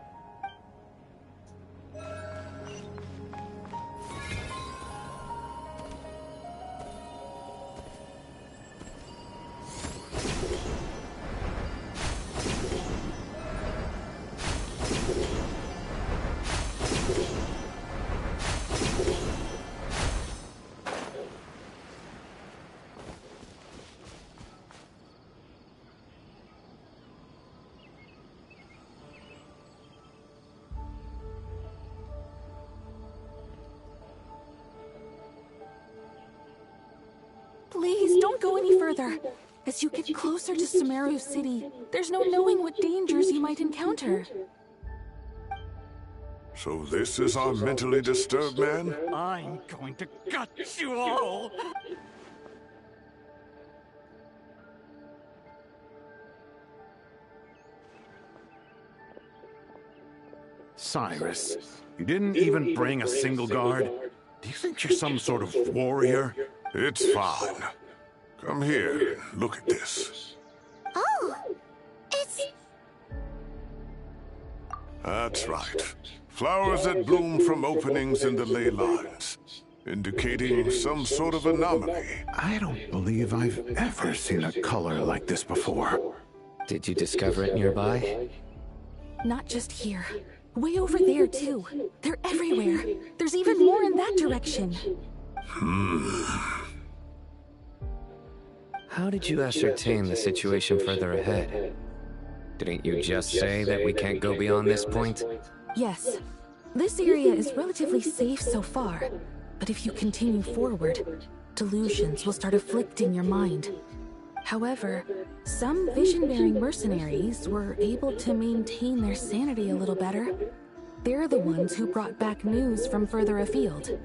Please, don't go any further. As you get closer to Sumeru City, there's no knowing what dangers you might encounter. So this is our mentally disturbed man? I'm going to gut you all! Cyrus, you didn't even bring a single guard? Do you think you're some sort of warrior? It's fine. Come here and look at this. Oh, it's... That's right. Flowers that bloom from openings in the ley lines, indicating some sort of anomaly. I don't believe I've ever seen a color like this before. Did you discover it nearby? Not just here. Way over there, too. They're everywhere. There's even more in that direction. How did you ascertain the situation further ahead? Didn't you just say that we can't go beyond this point? Yes. This area is relatively safe so far, but if you continue forward, delusions will start afflicting your mind. However, some vision-bearing mercenaries were able to maintain their sanity a little better. They're the ones who brought back news from further afield.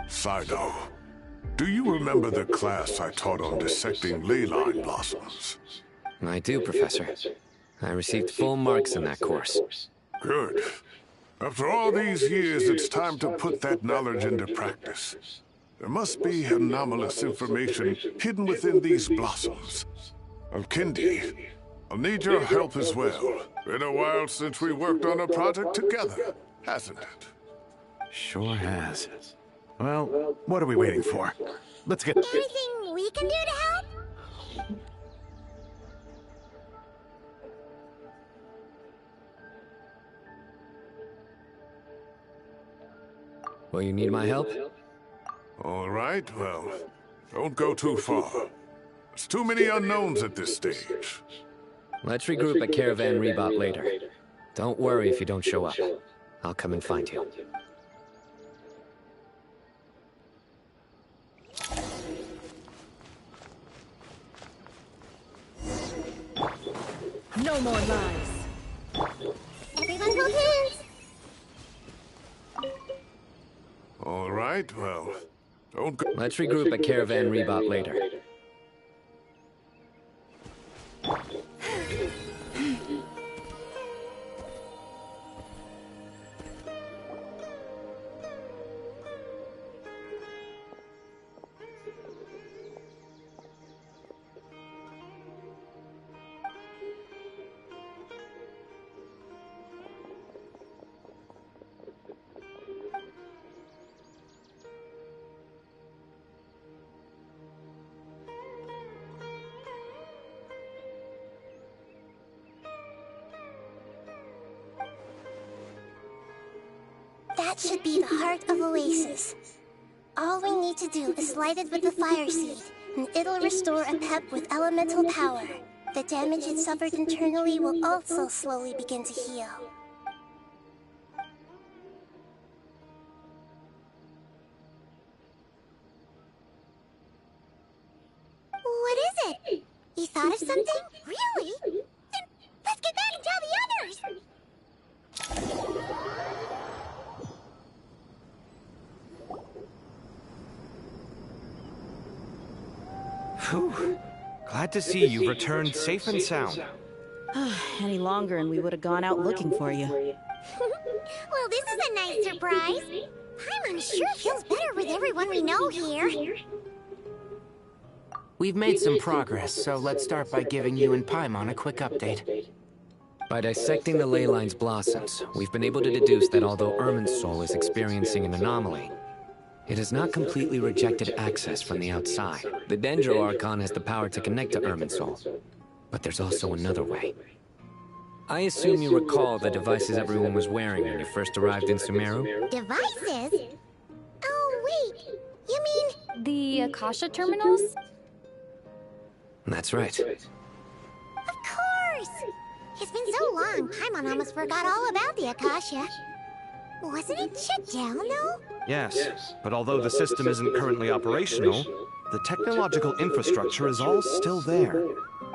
Cyno, do you remember the class I taught on dissecting ley line blossoms? I do, Professor. I received full marks in that course. Good. After all these years, it's time to put that knowledge into practice. There must be anomalous information hidden within these blossoms. Alkindi, I'll need your help as well. Been a while since we worked on a project together, hasn't it? Sure has. Well, what are we waiting for? Let's get... Anything we can do to help? Will you need my help? All right, well, don't go too far. There's too many unknowns at this stage. Let's regroup at Caravan Rebot later. Don't worry if you don't show up. I'll come and find you. No more lies. Everyone hold hands. All right, well, don't go... Let's regroup at Caravan Rebot later. That should be the heart of Oasis. All we need to do is light it with the fire seed, and it'll restore a pep with elemental power. The damage it suffered internally will also slowly begin to heal. What is it? You thought of something? Really? Then let's get back and tell the others! Whew. Glad to see you returned safe and sound. Any longer and we would have gone out looking for you. Well, this is a nice surprise. Paimon sure feels better with everyone we know here. We've made some progress, so let's start by giving you and Paimon a quick update. By dissecting the ley line's blossoms, we've been able to deduce that although Irminsul is experiencing an anomaly, it has not completely rejected access from the outside. The Dendro Archon has the power to connect to Irminsul, but there's also another way. I assume you recall the devices everyone was wearing when you first arrived in Sumeru? Devices? Oh, wait. You mean... The Akasha terminals? That's right. Of course! It's been so long, Paimon almost forgot all about the Akasha. Wasn't it shut down, though? Yes, but although the system isn't currently operational, the technological infrastructure is all still there.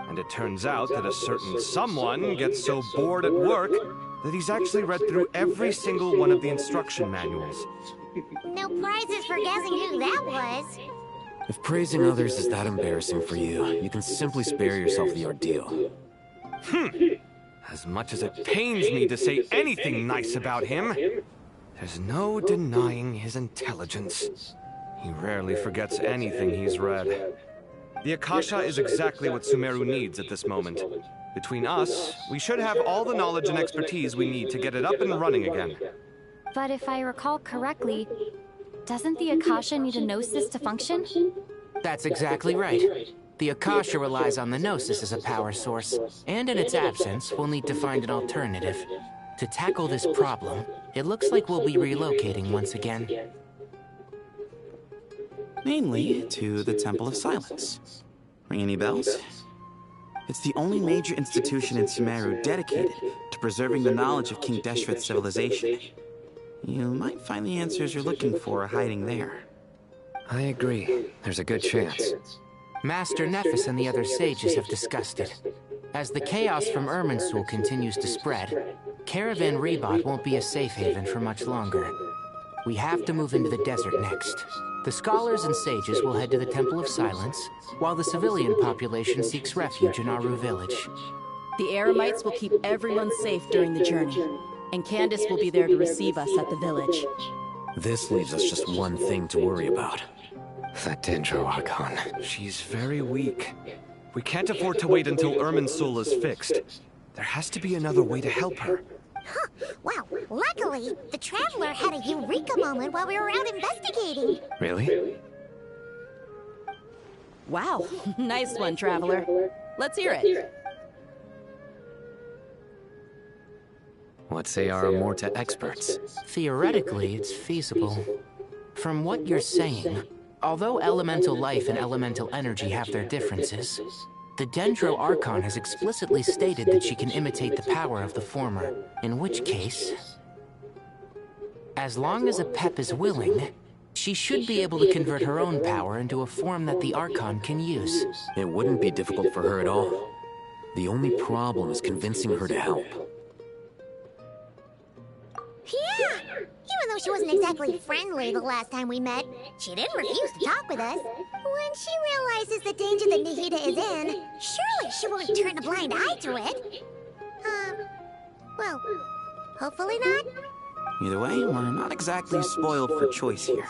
And it turns out that a certain someone gets so bored at work that he's actually read through every single one of the instruction manuals. No prizes for guessing who that was. If praising others is that embarrassing for you, you can simply spare yourself the ordeal. As much as it pains me to say anything nice about him, there's no denying his intelligence. He rarely forgets anything he's read. The Akasha is exactly what Sumeru needs at this moment. Between us, we should have all the knowledge and expertise we need to get it up and running again. But if I recall correctly, doesn't the Akasha need a Gnosis to function? That's exactly right. The Akasha relies on the Gnosis as a power source, and in its absence, we'll need to find an alternative. To tackle this problem, it looks like we'll be relocating once again. Namely, to the Temple of Silence. Ring any bells? It's the only major institution in Sumeru dedicated to preserving the knowledge of King Deshret's civilization. You might find the answers you're looking for hiding there. I agree. There's a good chance. Master Nephis and the other sages have discussed it. As the chaos from Irminsul continues to spread, Caravan Rebot won't be a safe haven for much longer. We have to move into the desert next. The scholars and sages will head to the Temple of Silence, while the civilian population seeks refuge in Aru Village. The Eremites will keep everyone safe during the journey, and Candace will be there to receive us at the village. This leaves us just one thing to worry about. That Dendro Archon. She's very weak. We can't afford to wait until Irminsul is fixed. There has to be another way to help her. Huh. Wow, luckily, the Traveler had a eureka moment while we were out investigating. Really? Wow, nice one, Traveler. Let's hear it. What say our Amorta experts? Theoretically, it's feasible. From what you're saying, although elemental life and elemental energy have their differences, the Dendro Archon has explicitly stated that she can imitate the power of the former, in which case, as long as Apep is willing, she should be able to convert her own power into a form that the Archon can use. It wouldn't be difficult for her at all. The only problem is convincing her to help. Yeah! Even though she wasn't exactly friendly the last time we met, she didn't refuse to talk with us. When she realizes the danger that Nahida is in, surely she won't turn a blind eye to it. Well, hopefully not. Either way, we're not exactly spoiled for choice here.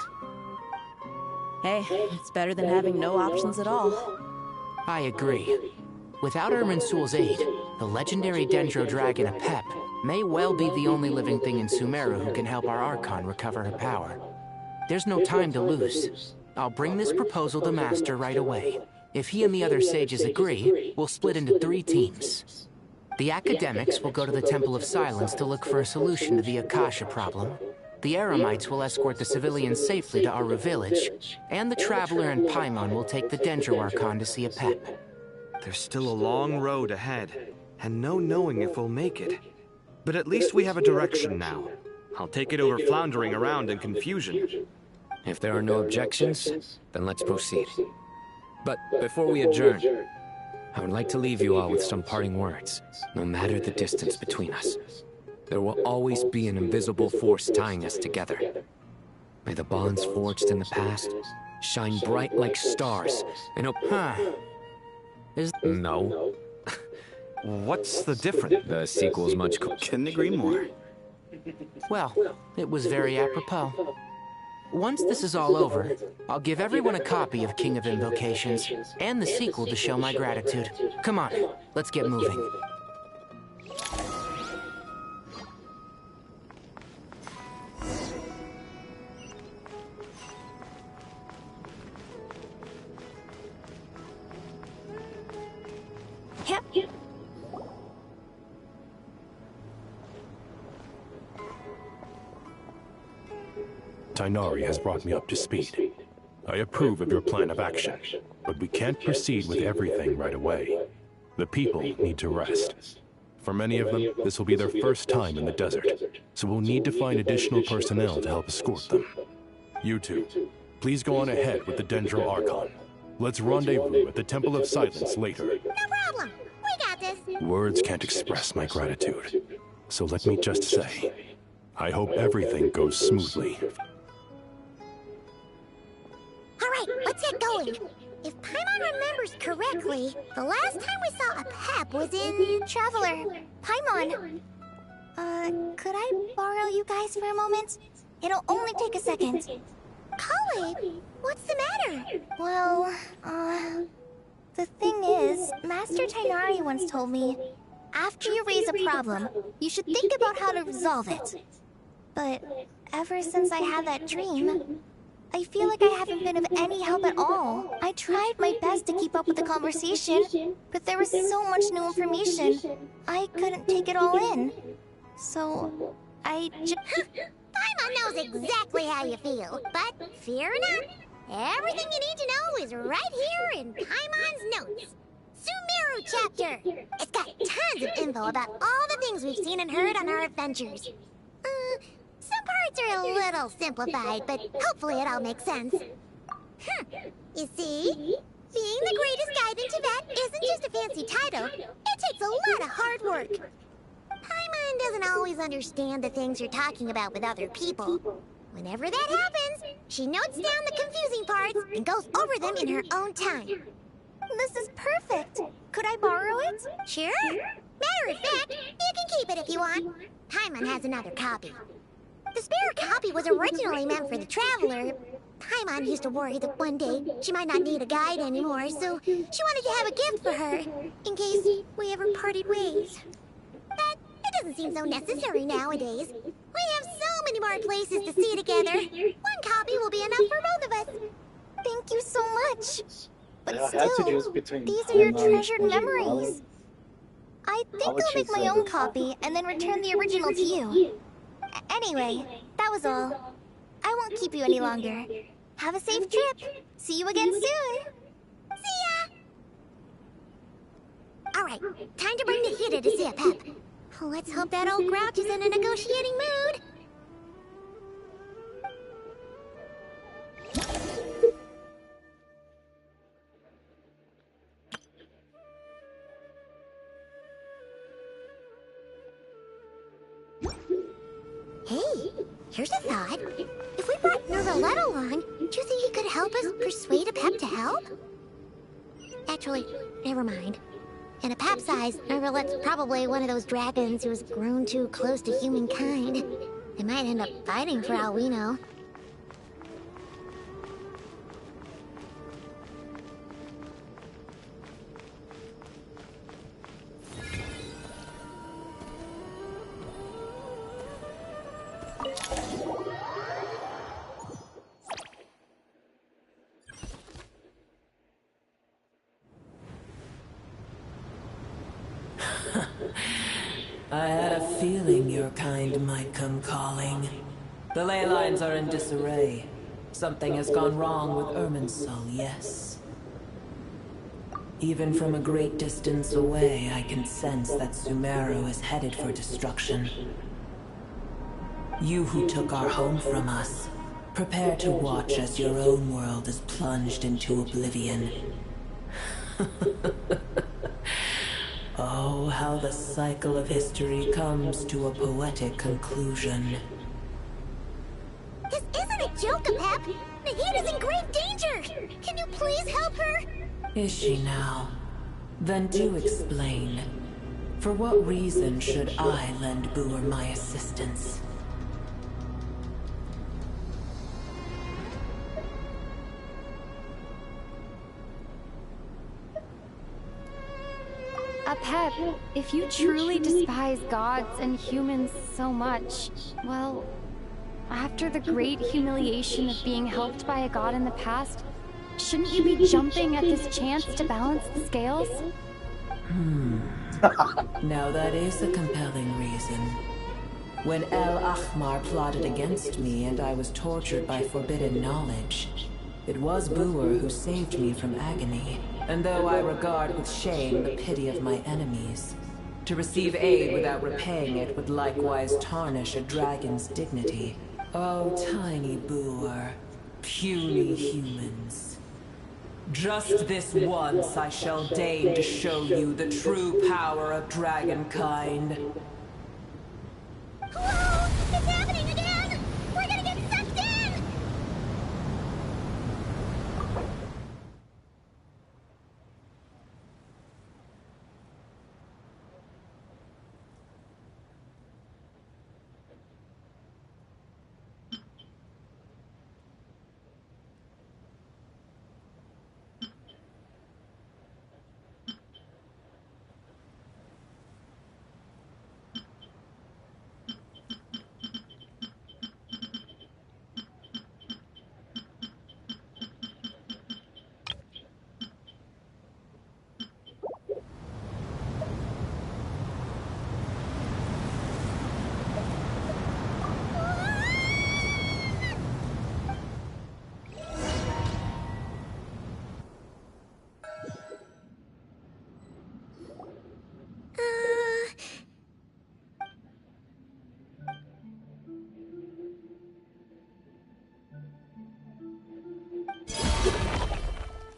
Hey, it's better than having no options at all. I agree. Without Irminsul's aid, the legendary Dendro Dragon Apep may well be the only living thing in Sumeru who can help our Archon recover her power. There's no time to lose. I'll bring this proposal to Master right away. If he and the other sages agree, we'll split into 3 teams. The academics will go to the Temple of Silence to look for a solution to the Akasha problem. The Eremites will escort the civilians safely to Aru Village, and the Traveler and Paimon will take the Dendro Archon to see Apep. There's still a long road ahead, and no knowing if we'll make it. But at least we have a direction now. I'll take it over floundering around in confusion. If there are no objections, then let's proceed. But before we adjourn, I would like to leave you all with some parting words. No matter the distance between us, there will always be an invisible force tying us together. May the bonds forged in the past shine bright like stars and No. What's the difference? The sequel's much cooler. Couldn't agree more. Well, it was very apropos. Once this is all over, I'll give everyone a copy of King of Invocations and the sequel to show my gratitude. Come on, let's get moving. Tighnari has brought me up to speed. I approve of your plan of action, but we can't proceed with everything right away. The people need to rest. For many of them, this will be their first time in the desert, so we'll need to find additional personnel to help escort them. You two, please go on ahead with the Dendro Archon. Let's rendezvous at the Temple of Silence later. No problem. We got this. Words can't express my gratitude, so let me just say, I hope everything goes smoothly. Alright, let's get going. If Paimon remembers correctly, the last time we saw Apep was in... Traveler, Paimon. Could I borrow you guys for a moment? It'll only take a second. Kale, what's the matter? Well, the thing is, Master Tighnari once told me, after you raise a problem, you should think about how to resolve it. But ever since I had that dream, I feel like I haven't been of any help at all. I tried my best to keep up with the conversation, but there was so much new information. I couldn't take it all in. So, I just... Paimon knows exactly how you feel, but fear not. Everything you need to know is right here in Paimon's notes. Sumeru chapter! It's got tons of info about all the things we've seen and heard on our adventures. Some parts are a little simplified, but hopefully it all makes sense. You see? Being the greatest guide in Tibet isn't just a fancy title. It takes a lot of hard work. Paimon doesn't always understand the things you're talking about with other people. Whenever that happens, she notes down the confusing parts and goes over them in her own time. This is perfect. Could I borrow it? Sure. Matter of fact, you can keep it if you want. Paimon has another copy. The spare copy was originally meant for the Traveler. Paimon used to worry that one day she might not need a guide anymore, so she wanted to have a gift for her, in case we ever parted ways. But it doesn't seem so necessary nowadays. We have so many more places to see together. One copy will be enough for both of us. Thank you so much. But I had to still, choose between these are your Paimon treasured and memories. I think would I'll make choose my Zelda. own copy and then return the original to you. Anyway, that was all. I won't keep you any longer. Have a safe trip. See you again soon. See ya! Alright, time to bring the hitter to see a pep. Let's hope that old grouch is in a negotiating mood. Hey, here's a thought. If we brought Nervalette along, do you think he could help us persuade a pep to help? Actually, never mind. In a pep size, Nervalette's probably one of those dragons who has grown too close to humankind. They might end up fighting for all we know. I had a feeling your kind might come calling. The ley lines are in disarray. Something has gone wrong with Irminsul, yes. Even from a great distance away, I can sense that Sumeru is headed for destruction. You who took our home from us, prepare to watch as your own world is plunged into oblivion. Oh, how the cycle of history comes to a poetic conclusion. This isn't a joke, Pep! Nahida's in grave danger! Can you please help her? Is she now? Then do explain. For what reason should I lend Boor my assistance? Pep, if you truly despise gods and humans so much, well, after the great humiliation of being helped by a god in the past, shouldn't you be jumping at this chance to balance the scales? Now that is a compelling reason. When El Ahmar plotted against me and I was tortured by forbidden knowledge, it was Boor who saved me from agony. And though I regard with shame the pity of my enemies, to receive aid without repaying it would likewise tarnish a dragon's dignity. Oh, tiny Boor, puny humans. Just this once I shall deign to show you the true power of dragonkind. Whoa! It's happening again! We're gonna get sucked in!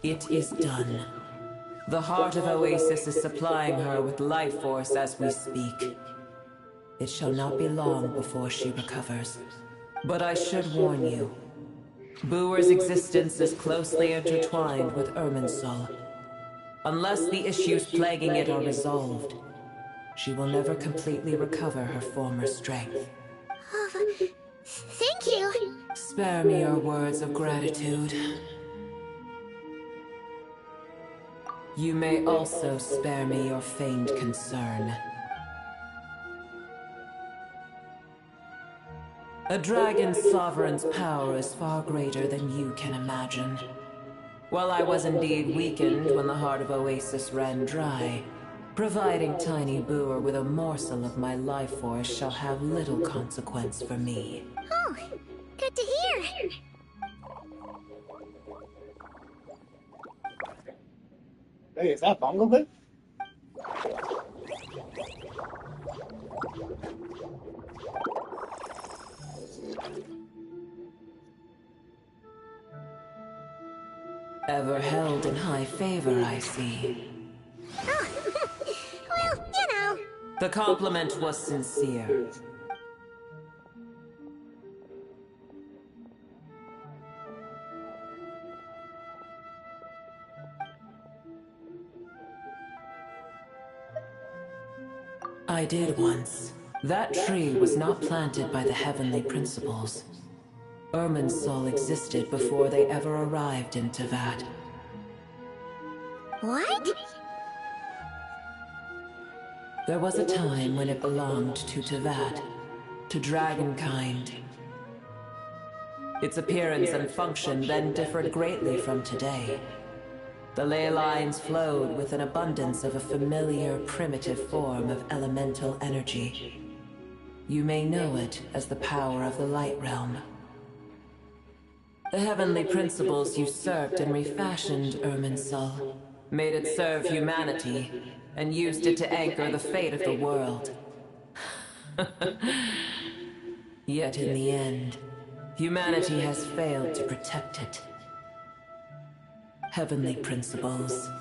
It is done. The heart of Oasis is supplying her with life force as we speak. It shall not be long before she recovers. But I should warn you. Buer's existence is closely intertwined with Irminsul. Unless the issues plaguing it are resolved, she will never completely recover her former strength. Thank you. Spare me your words of gratitude. You may also spare me your feigned concern. A dragon's sovereign's power is far greater than you can imagine. While I was indeed weakened when the heart of Oasis ran dry, providing Tiny Buer with a morsel of my life force shall have little consequence for me. Oh, good to hear. Hey, is that Bumblebee? Ever held in high favor, I see. Oh, well, you know. The compliment was sincere. I did once. That tree was not planted by the heavenly principles. Irminsul existed before they ever arrived in Teyvat. What? There was a time when it belonged to Teyvat, to dragonkind. Its appearance and function then differed greatly from today. The ley lines flowed with an abundance of a familiar, primitive form of elemental energy. You may know it as the power of the Light Realm. The heavenly principles usurped and refashioned Irminsul, made it serve humanity, and used it to anchor the fate of the world. Yet in the end, humanity has failed to protect it. Heavenly principles,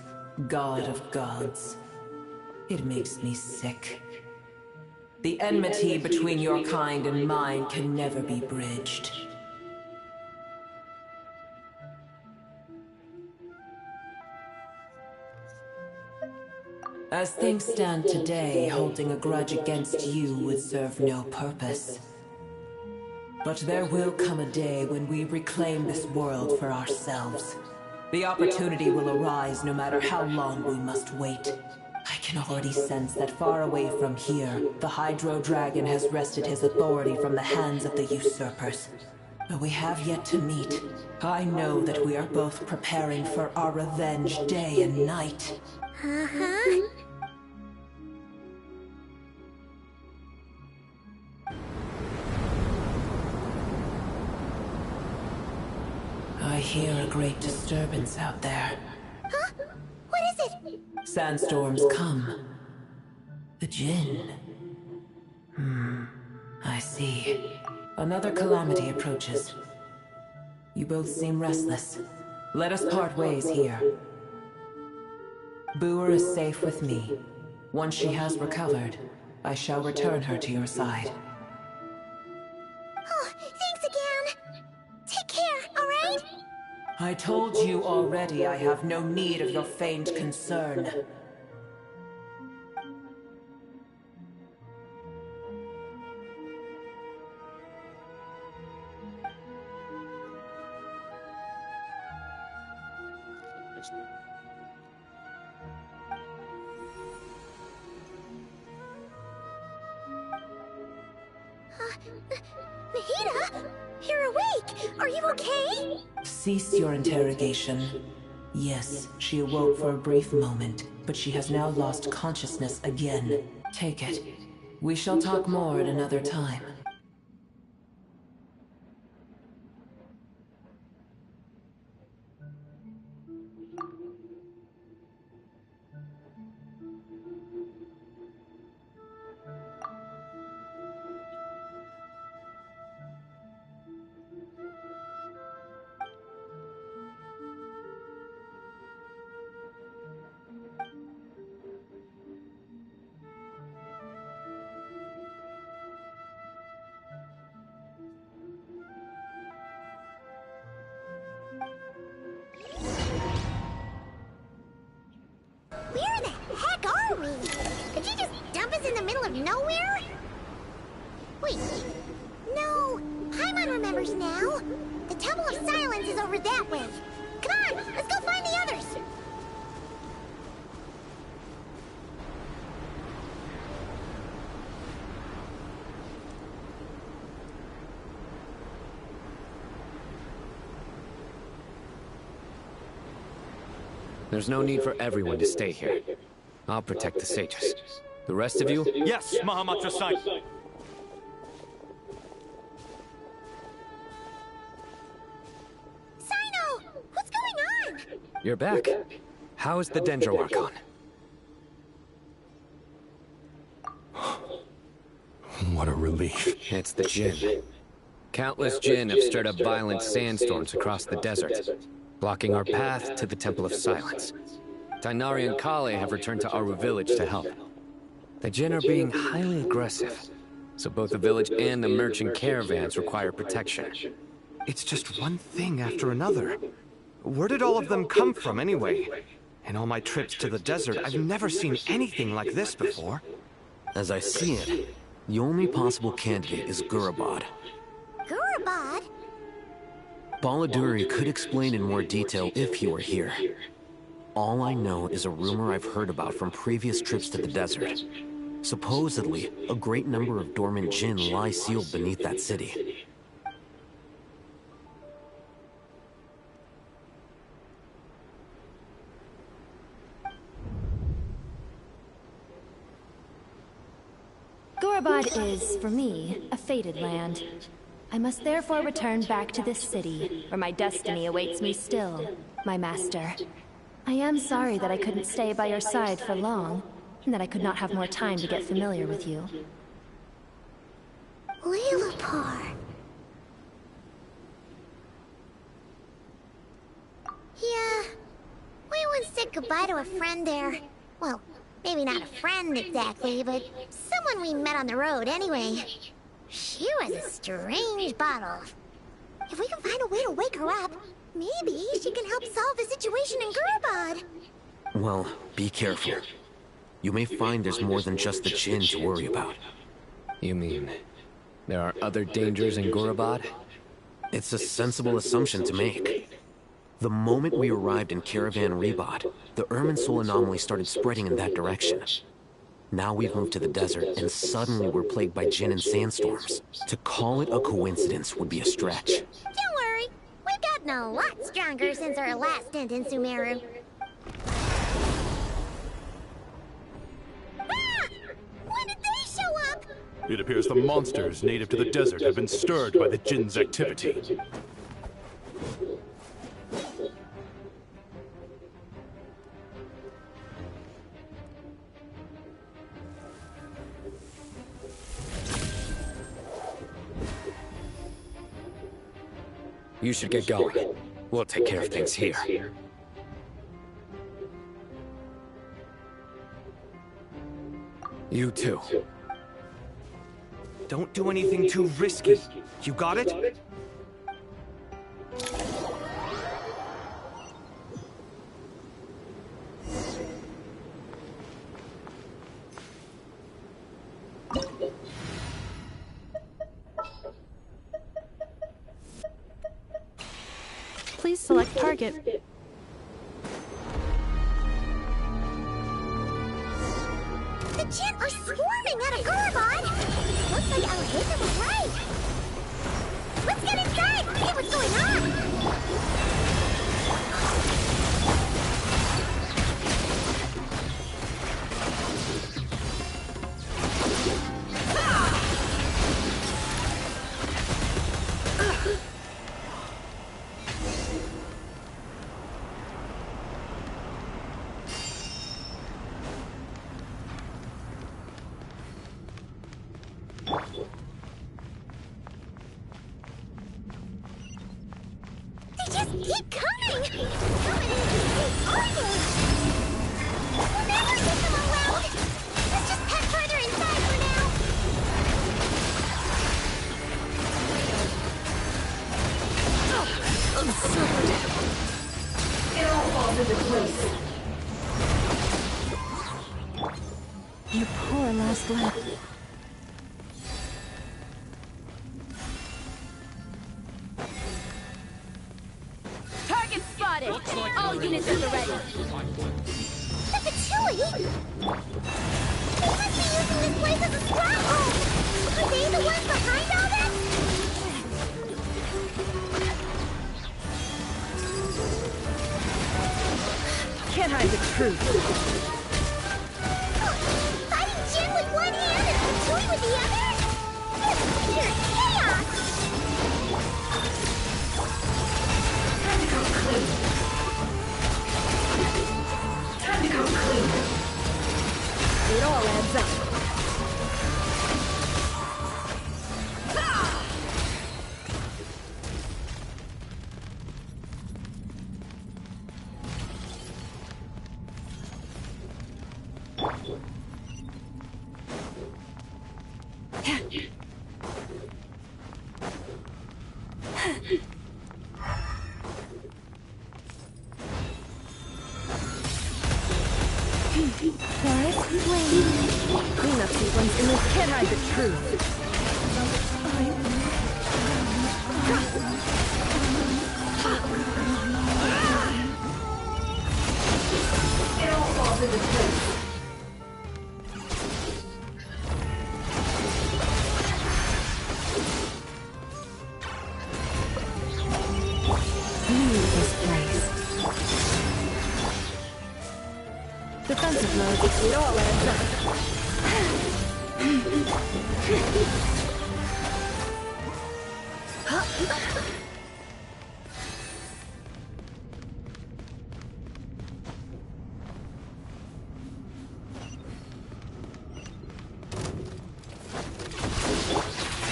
God of gods. It makes me sick. The enmity between your kind and mine can never be bridged. As things stand today, holding a grudge against you would serve no purpose. But there will come a day when we reclaim this world for ourselves. The opportunity will arise no matter how long we must wait. I can already sense that far away from here, the Hydro Dragon has wrested his authority from the hands of the usurpers. But we have yet to meet. I know that we are both preparing for our revenge day and night. Uh-huh. I hear a great disturbance out there. Huh? What is it? Sandstorms come. The Jinn. I see. Another calamity approaches. You both seem restless. Let us part ways here. Buer is safe with me. Once she has recovered, I shall return her to your side. Oh, thanks again. Take care, alright? I told you already I have no need of your feigned concern. Nahida? You're awake! Are you okay? Cease your interrogation. Yes, she awoke for a brief moment, but she has now lost consciousness again. Take it. We shall talk more at another time. Did you just dump us in the middle of nowhere? Wait. No, Paimon remembers now. The Temple of Silence is over that way. Come on, let's go find the others. There's no need for everyone to stay here. I'll protect the sages. The rest of you? Yes, Mahamatra-san. Sino! What's going on? You're back. How's the Dendro Archon? What a relief. It's the Jinn. Countless Jinn have stirred up violent sandstorms across the desert, blocking our path to the Temple of Silence. Tighnari and Kale have returned to Aru village to help. The Jinn are being highly aggressive, so both the village and the merchant caravans require protection. It's just one thing after another. Where did all of them come from anyway? In all my trips to the desert, I've never seen anything like this before. As I see it, the only possible candidate is Gurabad. Gurabad? Baladuri could explain in more detail if he were here. All I know is a rumor I've heard about from previous trips to the desert. Supposedly, a great number of dormant Jinn lie sealed beneath that city. Gurabad is, for me, a fated land. I must therefore return back to this city, where my destiny awaits me still, my master. I am sorry that I couldn't stay by your side for long, and that I could not have more time to get familiar with you. Lilipar. Yeah, we once said goodbye to a friend there. Well, maybe not a friend exactly, but someone we met on the road anyway. She was a strange bottle. If we can find a way to wake her up, maybe she can help solve the situation in Gurabad. Well, be careful. You may find there's more than just the Jinn to worry about. You mean, there are other dangers in Gurabad? It's a sensible assumption to make. The moment we arrived in Caravan Rebot, the Irminsul anomaly started spreading in that direction. Now we've moved to the desert, and suddenly we're plagued by Jinn and sandstorms. To call it a coincidence would be a stretch. Don't worry, we've gotten a lot stronger since our last stint in Sumeru. Ah! When did they show up? It appears the monsters native to the desert have been stirred by the Jinn's activity. You should get going. We'll take care of things here. You too. Don't do anything too risky. You got it? Please select target. The Jinn are swarming out of Gurabad! Looks like Alhazen was right! Let's get inside and see what's going on! They just The Chili! They must be using this place as a stronghold! Are they the ones behind all this? Can't hide the truth. Fighting Jin with one hand and Chewie with the other? This is pure chaos! Time to go clean. Time to go clean. It all adds up. Cleanup sequence in this can't hide the truth. It all falls into place. Leave this place. Defensive mode, it all adds up.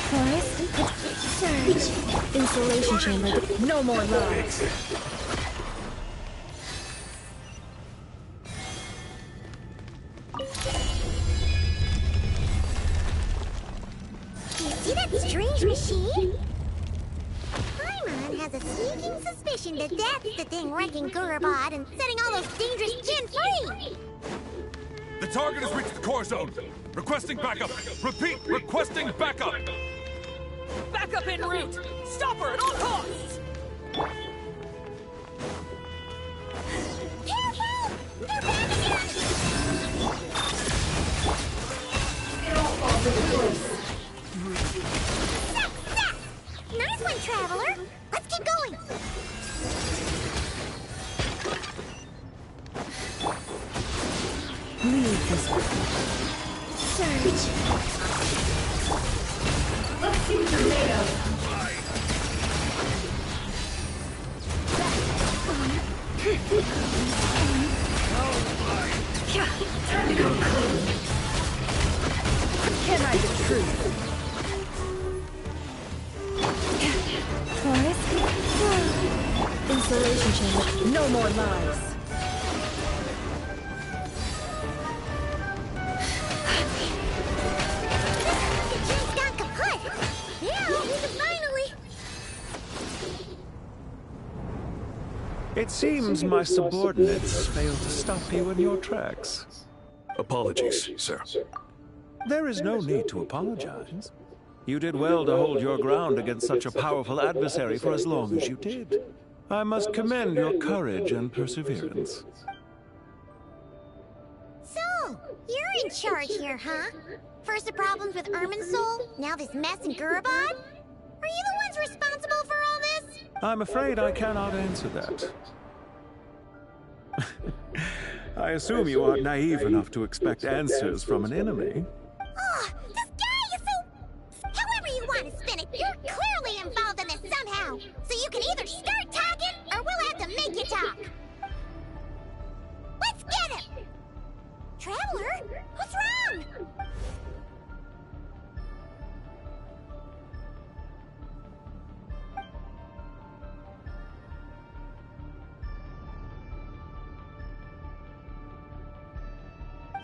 Forest? Surge. Insulation chamber. No more lies. You see that strange machine? Paimon has a sneaking suspicion that that's the thing wrecking Gurubad and setting all those dangerous Jin free! The target has reached the core zone. Requesting backup. Repeat, requesting backup. Backup en route! Stop her at all costs! Careful! They're back again! It all falls into place. Nice one, Traveler! Let's keep going! Leave this place. Surge. Let's see what you're made of. Time to go clean. Can't hide the truth. Forest? Insulation chamber. No more lies. The Jin's gone kaput! Yeah, we can finally... It seems my subordinates failed to stop you in your tracks. Apologies, sir. There is no need to apologize. You did well to hold your ground against such a powerful adversary for as long as you did. I must commend your courage and perseverance. So, you're in charge here, huh? First the problems with Irminsul, now this mess in Gurubad? Are you the ones responsible for all this? I'm afraid I cannot answer that. I assume you aren't naive enough to expect answers from an enemy. Oh, this guy is so... However you want to spin it, you're clearly involved in this somehow. So you can either start talking, or we'll have to make you talk. Let's get him! Traveler, what's wrong?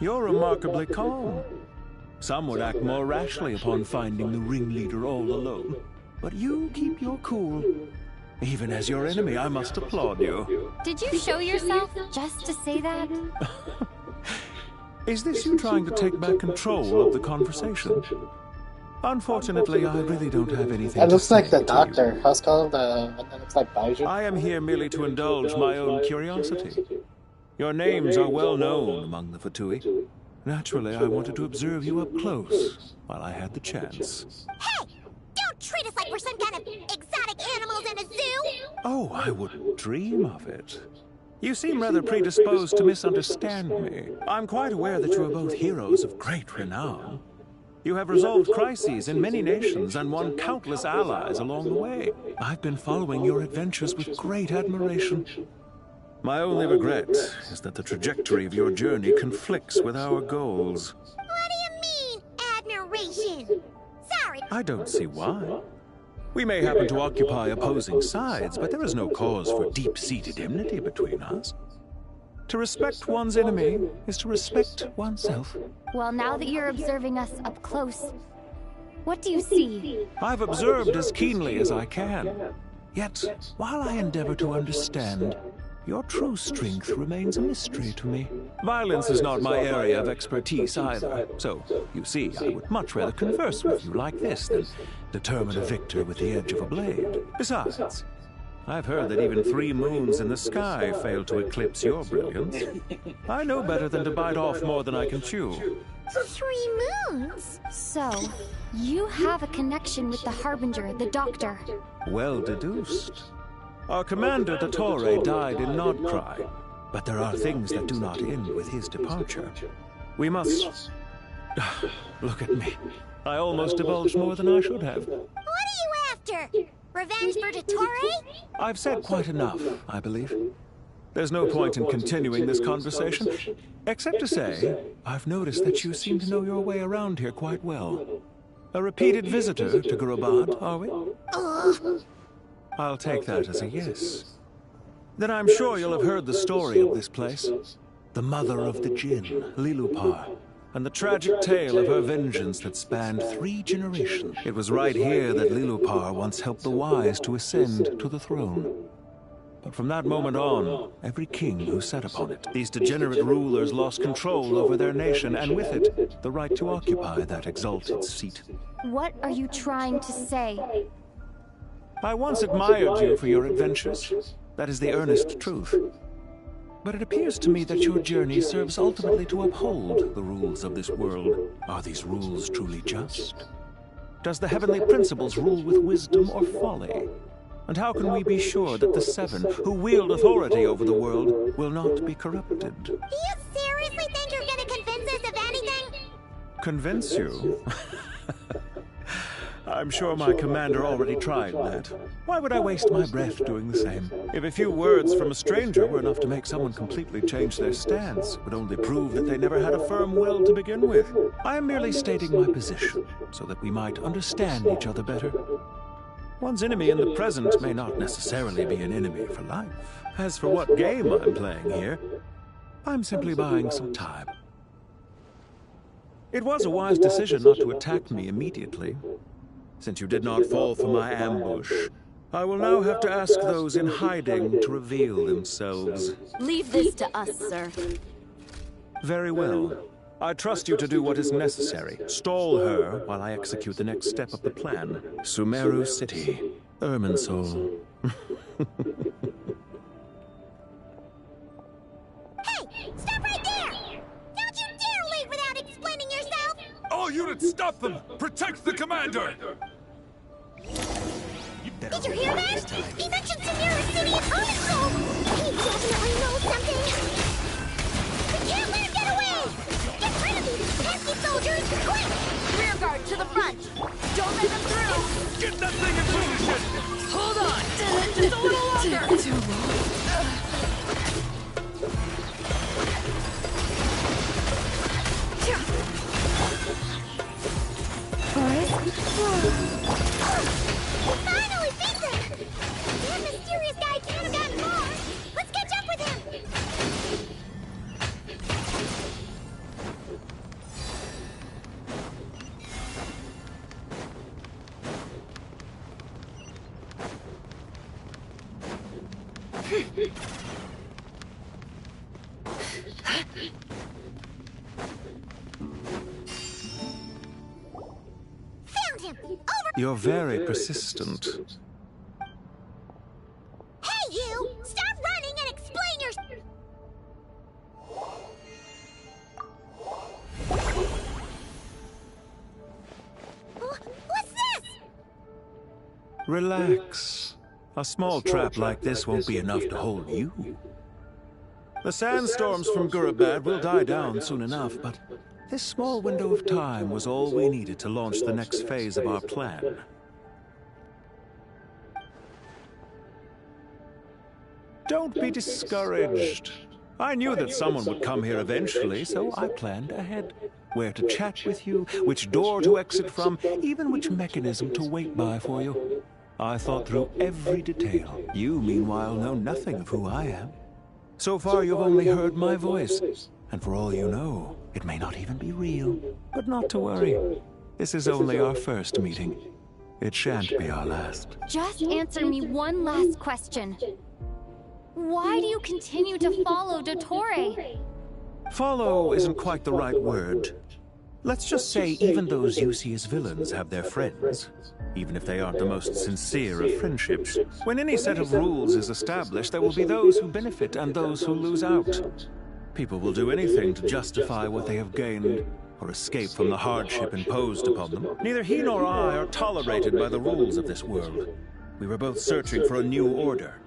You're remarkably calm. Some would act more rashly upon finding the ringleader all alone. But you keep your cool. Even as your enemy, I must applaud you. Did you show yourself just to say that? Is this you trying to take back control of the conversation? Unfortunately, I really don't have anything It to looks like say the doctor. How's called? It looks like Baiju. I am here merely to indulge my own curiosity. Your names are well known among the Fatui. Naturally, I wanted to observe you up close while I had the chance. Hey! Don't treat us like we're some kind of exotic animals in a zoo! Oh, I wouldn't dream of it. You seem rather predisposed to misunderstand me. I'm quite aware that you are both heroes of great renown. You have resolved crises in many nations and won countless allies along the way. I've been following your adventures with great admiration. My only regret is that the trajectory of your journey conflicts with our goals. What do you mean, admiration? Sorry. I don't see why. We may happen to occupy opposing sides, but there is no cause for deep-seated enmity between us. To respect one's enemy is to respect oneself. Well, now that you're observing us up close, what do you see? I've observed as keenly as I can. Yet, while I endeavor to understand, your true strength remains a mystery to me. Violence is not my area of expertise either, so, you see, I would much rather converse with you like this than determine a victor with the edge of a blade. Besides, I've heard that even 3 moons in the sky fail to eclipse your brilliance. I know better than to bite off more than I can chew. 3 moons? So, you have a connection with the Harbinger, the Doctor. Well deduced. Our commander, the Torre, died in Nodcry, but there are things that do not end with his departure. We must... Look at me. I almost divulged more than I should have. What are you after? Revenge for the Torre? I've said quite enough, I believe. There's no point in continuing this conversation, except to say, I've noticed that you seem to know your way around here quite well. A repeated visitor to Gurubad, are we? I'll take that as a yes. Then I'm sure you'll have heard the story of this place. The mother of the Jinn, Lilupar, and the tragic tale of her vengeance that spanned 3 generations. It was right here that Lilupar once helped the wise to ascend to the throne. But from that moment on, every king who sat upon it, these degenerate rulers lost control over their nation, and with it, the right to occupy that exalted seat. What are you trying to say? I once admired you for your adventures. That is the earnest truth. But it appears to me that your journey serves ultimately to uphold the rules of this world. Are these rules truly just? Does the heavenly principles rule with wisdom or folly? And how can we be sure that the 7 who wield authority over the world will not be corrupted? Do you seriously think you're gonna convince us of anything? Convince you? I'm sure my commander already tried that. Why would I waste my breath doing the same? If a few words from a stranger were enough to make someone completely change their stance, it would only prove that they never had a firm will to begin with. I am merely stating my position, so that we might understand each other better. One's enemy in the present may not necessarily be an enemy for life. As for what game I'm playing here, I'm simply buying some time. It was a wise decision not to attack me immediately. Since you did not fall for my ambush, I will now have to ask those in hiding to reveal themselves. Leave this to us, sir. Very well. I trust you to do what is necessary. Stall her while I execute the next step of the plan. Sumeru City, Irminsul. Hey! Stop right there! Don't you dare leave without explaining yourself! All units, stop them! Protect the commander! Did you hear that? He mentioned Sumeru City and Irminsul! He definitely knows something! We can't let him get away! Get rid of these pesky soldiers, quick! Rear guard to the front! Don't let them through! Get that thing in position! Hold on! Just a little longer! Too long. Finally beat them! That mysterious guy can't have gotten more! Let's catch up with him! Found him! Over! You're very persistent. Hey, you! Stop running and explain your... Relax. A small trap like this won't be enough to hold you. The sandstorms from Gurabad will die down soon enough, but this small window of time was all we needed to launch the next phase of our plan. Don't be discouraged. I knew that someone would come here eventually, so I planned ahead. Where to chat with you, which door to exit from, even which mechanism to wait by for you. I thought through every detail. You, meanwhile, know nothing of who I am. So far, you've only heard my voice. And for all you know, it may not even be real. But not to worry. This is only our first meeting. It shan't be our last. Just answer me one last question. Why do you continue to follow Dottore? Follow isn't quite the right word. Let's just say even those you see as villains have their friends, even if they aren't the most sincere of friendships. When any set of rules is established, there will be those who benefit and those who lose out. People will do anything to justify what they have gained, or escape from the hardship imposed upon them. Neither he nor I are tolerated by the rules of this world. We were both searching for a new order.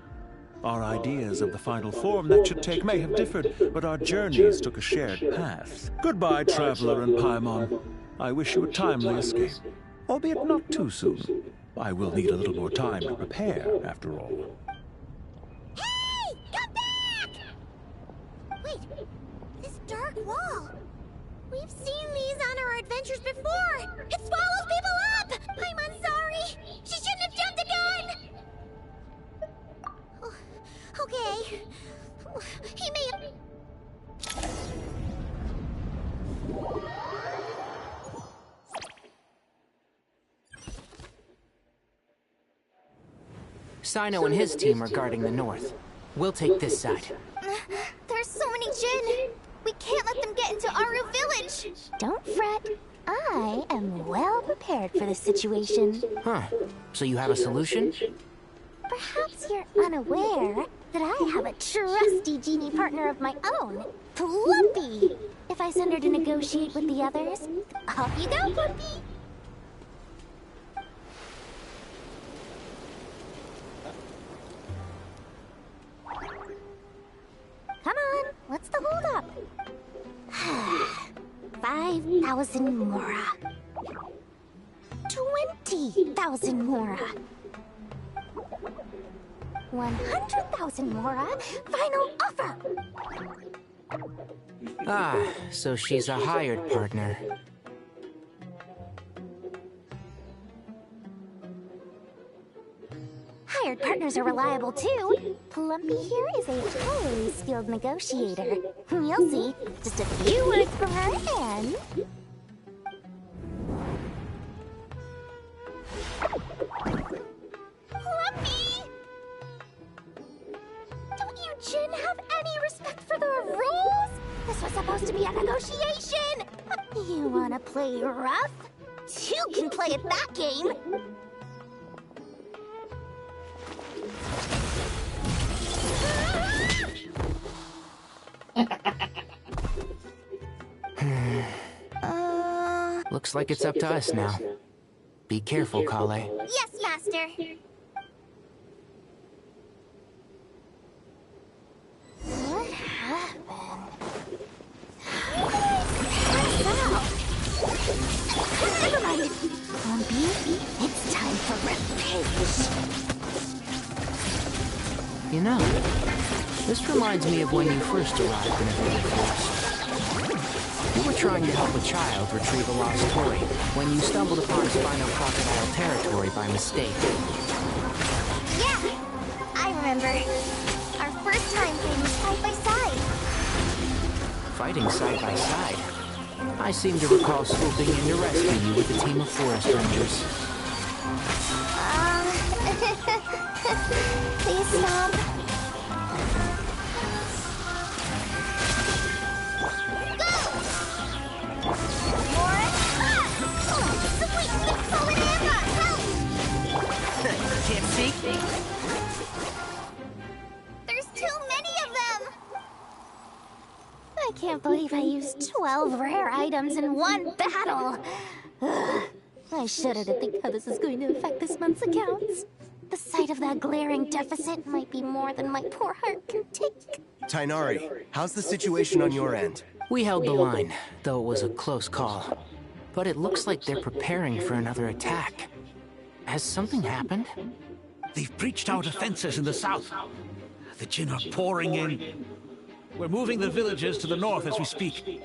Our ideas of the final form that should take may have differed, but our journeys took a shared path. Goodbye, Traveler and Paimon. I wish you a timely escape, albeit not too soon. I will need a little more time to prepare, after all. Hey! Come back! Wait, this dark wall. We've seen these on our adventures before. It swallows people up! I'm sorry. She shouldn't have jumped the gun! Okay. He may have... Sino and his team are guarding the north. We'll take this side. There's so many Jin. We can't let them get into Aru Village. Don't fret. I am well prepared for this situation. Huh. So you have a solution? Perhaps you're unaware that I have a trusty genie partner of my own, Plumpy. If I send her to negotiate with the others, off you go, Plumpy. Come on, what's the holdup? 5,000 Mora. 20,000 Mora. 100,000 Mora. Final offer. Ah, so she's a hired partner. Hired partners are reliable too. Plumpy here is a highly skilled negotiator. You'll see. Just a few words from her and... Plumpy! Don't you Jin have any respect for the rules? This was supposed to be a negotiation! You wanna play rough? Two can play at that game! Looks like it's up to us now. Be careful, Kale. Yes, Master. What happened? Never mind. Plumpy, it's time for revenge. You know, this reminds me of when you first arrived in Evil Force. You were trying to help a child retrieve a lost toy when you stumbled upon Spino Crocodile territory by mistake. Yeah, I remember. Our first time playing side by side. Fighting side by side? I seem to recall swooping in to rescue you with a team of forest rangers. Please stop. Can't see? There's too many of them! I can't believe I used 12 rare items in one battle. Ugh. I shudder to think how this is going to affect this month's accounts. The sight of that glaring deficit might be more than my poor heart can take. Tighnari, how's the situation on your end? We held the line, though it was a close call. But it looks like they're preparing for another attack. Has something happened? They've breached our defenses in the south. The Jinn are pouring in. We're moving the villagers to the north as we speak.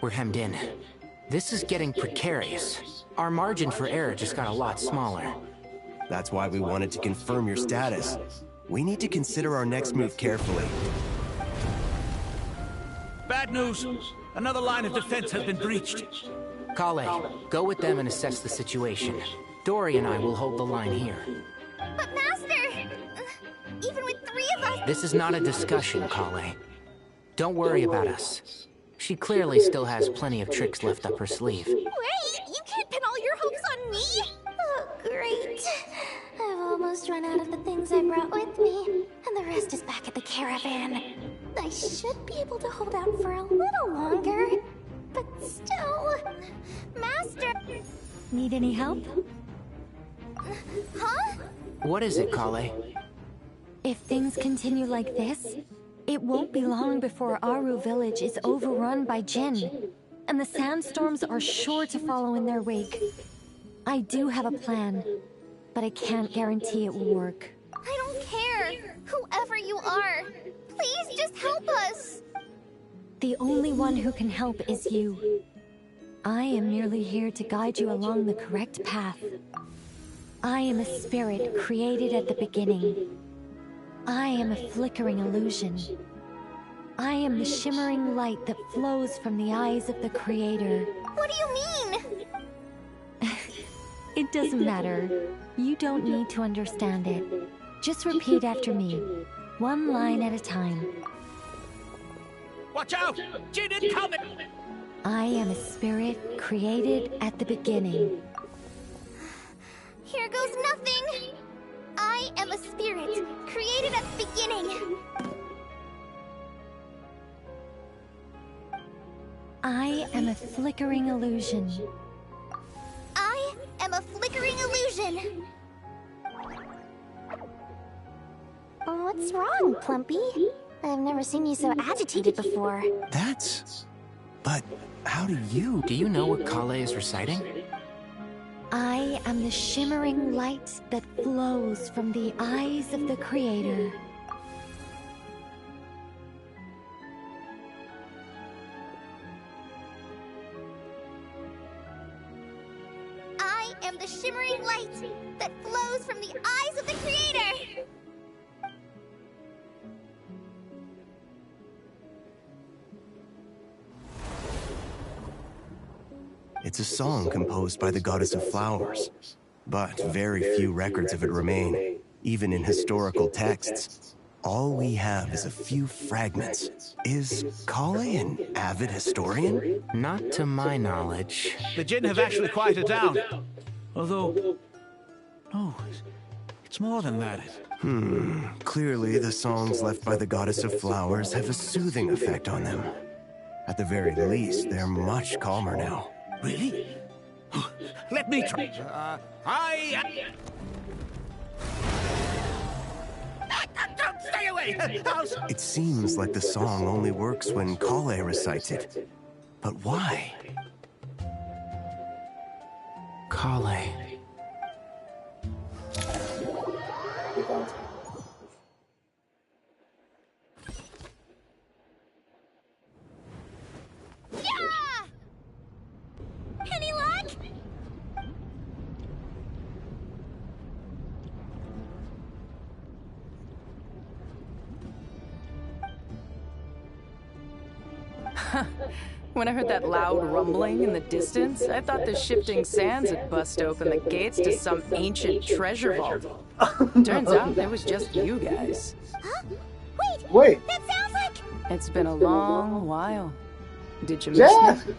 We're hemmed in. This is getting precarious. Our margin for error just got a lot smaller. That's why we wanted to confirm your status. We need to consider our next move carefully. Bad news! Another line of defense has been breached. Kale, go with them and assess the situation. Dory and I will hold the line here. But Master! Even with 3 of us... This is not a discussion, Kale. Don't worry about us. She clearly still has plenty of tricks left up her sleeve. Wait! You can't pin all your hopes on me! Oh, great. I've almost run out of the things I brought with me, and the rest is back at the caravan. I should be able to hold out for a little longer, but still... Master! Need any help? Huh? What is it, Kale? If things continue like this, it won't be long before Aru village is overrun by Jinn, and the sandstorms are sure to follow in their wake. I do have a plan, but I can't guarantee it will work. I don't care! Whoever you are! Please just help us! The only one who can help is you. I am merely here to guide you along the correct path. I am a spirit created at the beginning. I am a flickering illusion. I am the shimmering light that flows from the eyes of the Creator. What do you mean? It doesn't matter. You don't need to understand it. Just repeat after me, one line at a time. Watch out! Jinn incoming! I am a spirit created at the beginning. Here goes nothing! I am a spirit created at the beginning. I am a flickering illusion. I am a flickering illusion. What's wrong, Plumpy? I've never seen you so agitated before. But how do you... Do you know what Kale is reciting? I am the shimmering light that flows from the eyes of the Creator. I am the shimmering light that flows from the eyes of the Creator! It's a song composed by the Goddess of Flowers, but very few records of it remain, even in historical texts. All we have is a few fragments. Is Kale an avid historian? Not to my knowledge. The Jinn have actually quieted down. Although... no, it's more than that. Clearly the songs left by the Goddess of Flowers have a soothing effect on them. At the very least, they're much calmer now. Really? Let me try. Don't stay away! It seems like the song only works when Kale recites it. But why? Kale. Any luck? When I heard that loud rumbling in the distance, I thought the shifting sands had bust open the gates to some ancient treasure vault. Turns out it was just you guys. Huh? Wait. That sounds like... It's been a long while. Did you miss Jet! me?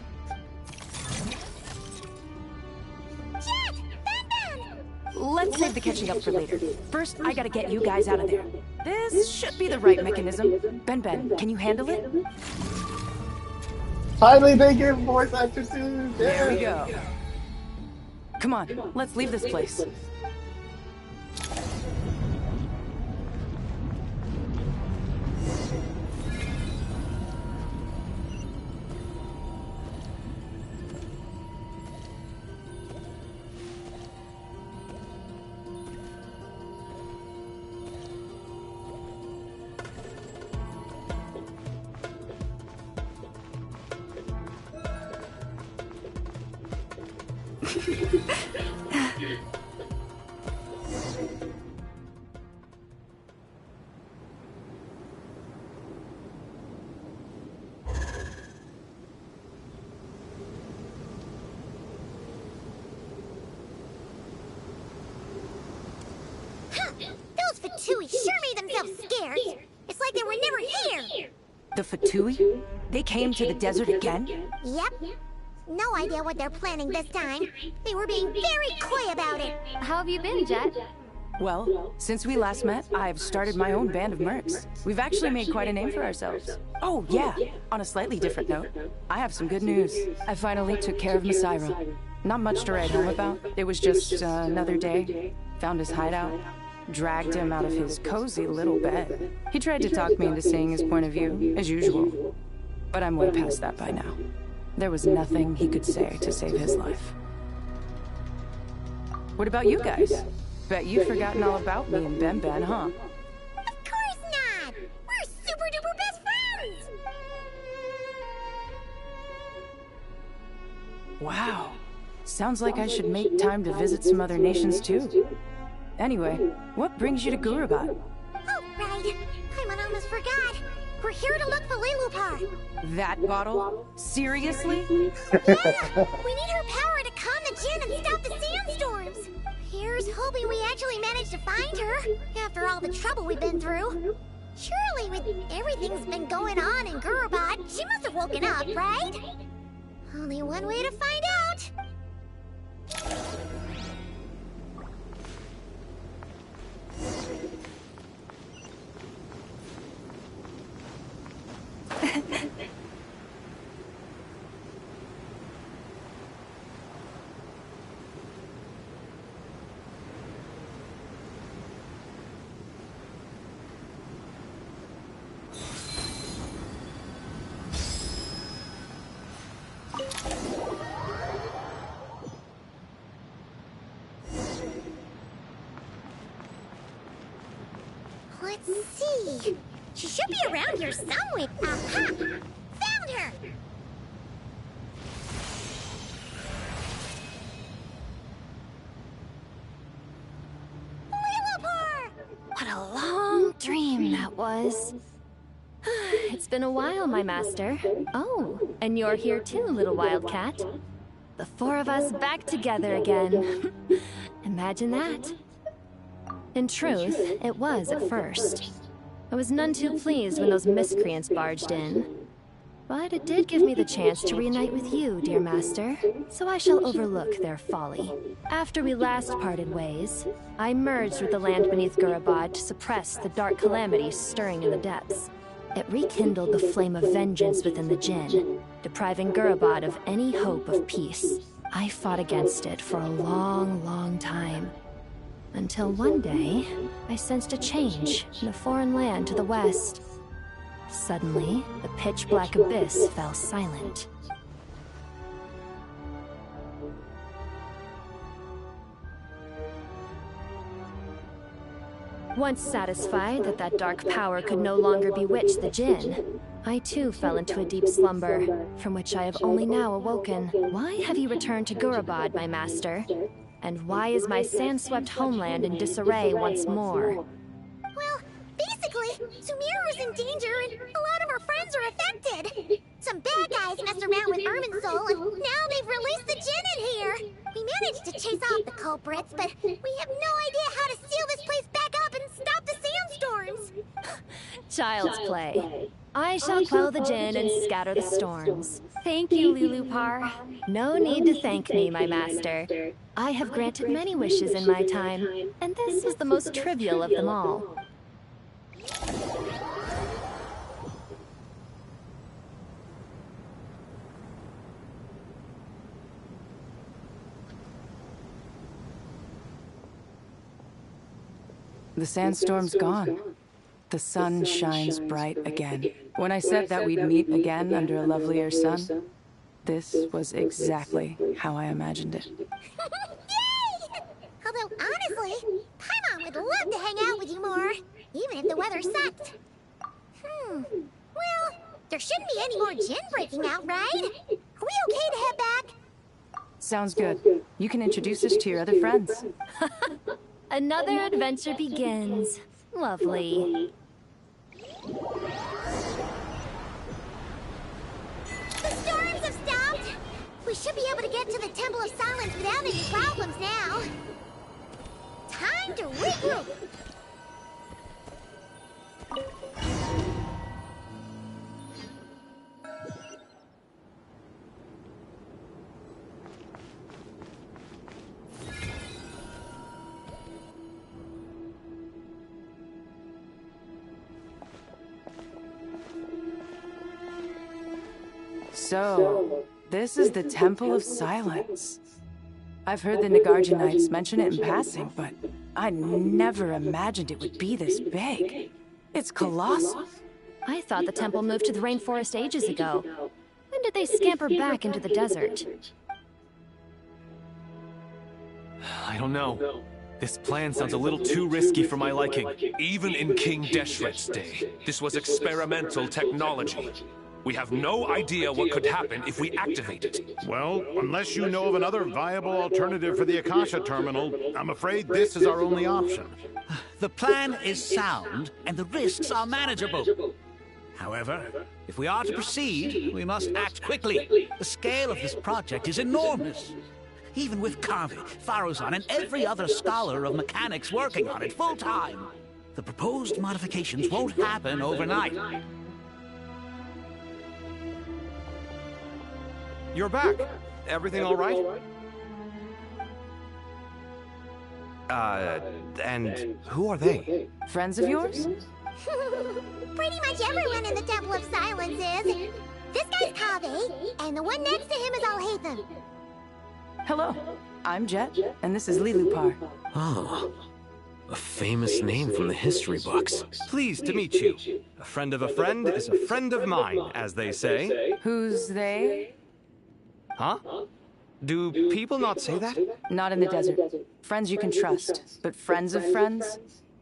Jet! Ben! Let's save the catching up for later. First, I gotta get you guys out of there. This should be the right mechanism. Ben, can you handle it? Finally, they give voice actors to... There we go. Come on, let's leave this place. Those Fatui sure made themselves scarce. It's like they were never here. The Fatui? They came to the desert again? Yep. No idea what they're planning this time. They were being very coy about it. How have you been, Jet? Well, since we last met, I've started my own band of mercs. We've actually made quite a name for ourselves. Oh, yeah. On a slightly different note, I have some good news. I finally took care of Masairo. Not much to write home about. It was just another day. Found his hideout. Dragged him out of his cozy little bed. He tried to talk me into seeing his point of view, as usual. But I'm way past that by now. There was nothing he could say to save his life. What about you guys? Bet you've forgotten all about me and Ben, huh? Of course not! We're super duper best friends! Wow. Sounds like I should make time to visit some other nations too. Anyway, what brings you to Gurabat? Oh, right. I almost forgot. We're here to look for Lilupar. That bottle? Seriously? Yeah! We need her power to calm the Jinn and stop the sandstorms. Here's hoping we actually manage to find her, after all the trouble we've been through. Surely, with everything's been going on in Gurabat, she must have woken up, right? Only one way to find out. Let's see. She should be around here somewhere. Aha! Found her! Lilupar! What a long dream that was. It's been a while, my master. Oh, and you're here too, little wildcat. The four of us back together again. Imagine that. In truth, it was at first. I was none too pleased when those miscreants barged in. But it did give me the chance to reunite with you, dear master, so I shall overlook their folly. After we last parted ways, I merged with the land beneath Gurabad to suppress the dark calamity stirring in the depths. It rekindled the flame of vengeance within the Jinn, depriving Gurabad of any hope of peace. I fought against it for a long, long time. Until one day, I sensed a change in a foreign land to the west. Suddenly, the pitch-black abyss fell silent. Once satisfied that that dark power could no longer bewitch the Jinn, I too fell into a deep slumber, from which I have only now awoken. Why have you returned to Gurabad, my master? And why is my sand-swept homeland in disarray once more? Well, basically, Sumeru's in danger and a lot of our friends are affected. Some bad guys messed around with Irminsul and now they've released the Jinn in here. We managed to chase off the culprits, but we have no idea how to seal this place back up and stop the sandstorms. Child's play. I shall quell the Jinn and scatter the storms. Thank you, Lilupar. No need to thank me, my master. I have granted many wishes in my time, and this is the most trivial of them all. The sandstorm's gone. The sun shines bright again. When I said that we'd meet again under a lovelier sun, this was exactly how I imagined it. Yay! Although, honestly, Paimon would love to hang out with you more, even if the weather sucked. Well, there shouldn't be any more gin breaking out, right? Are we okay to head back? Sounds good. You can introduce us to your other friends. Another adventure begins. Lovely. The storms have stopped! We should be able to get to the Temple of Silence without any problems now. Time to regroup! So, this is the Temple of Silence. I've heard the Nagarjanites mention it in passing, but I never imagined it would be this big. It's colossal. I thought the temple moved to the rainforest ages ago. When did they scamper back into the desert? I don't know. This plan sounds a little too risky for my liking. Even in King Deshret's day, this was experimental technology. We have no idea what could happen if we activate it. Well, unless you know of another viable alternative for the Akasha terminal, I'm afraid this is our only option. The plan is sound, and the risks are manageable. However, if we are to proceed, we must act quickly. The scale of this project is enormous. Even with Carvey, Faruzan, and every other scholar of mechanics working on it full-time, the proposed modifications won't happen overnight. You're back. Everything all right? And who are they? Friends of yours? Pretty much everyone in the Temple of Silence is. This guy's Kaveh, and the one next to him is Alhaitham. Hello, I'm Jet, and this is Lilupar. Oh, a famous name from the history books. Pleased to meet you. A friend of a friend is a friend of mine, as they say. Who's they? Huh? Do people not say that? Not in the desert. Friends you can trust, but friends of friends?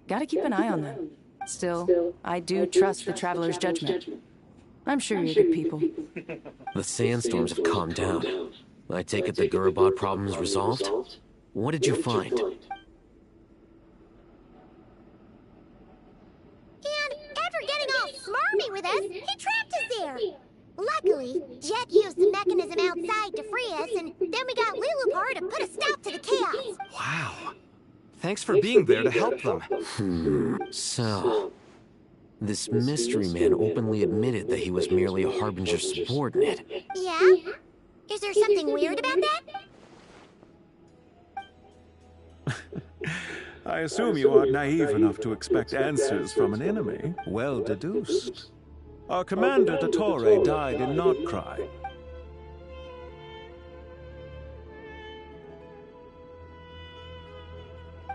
Gotta keep an eye on them. Still, I do trust the Traveler's judgment. I'm sure you're good people. The sandstorms have calmed down. I take it the Gurubad problem is resolved? What did you find? And after getting all smarmy with us, he trapped us there. Luckily, Jet used the mechanism outside to free us, and then we got Lilupar to put a stop to the chaos. Wow. Thanks for being there to help them. So... this mystery man openly admitted that he was merely a Harbinger subordinate. Yeah? Is there something weird about that? I assume you are naive enough to expect answers from an enemy. Well deduced. Our commander, Dottore, died in Notcry.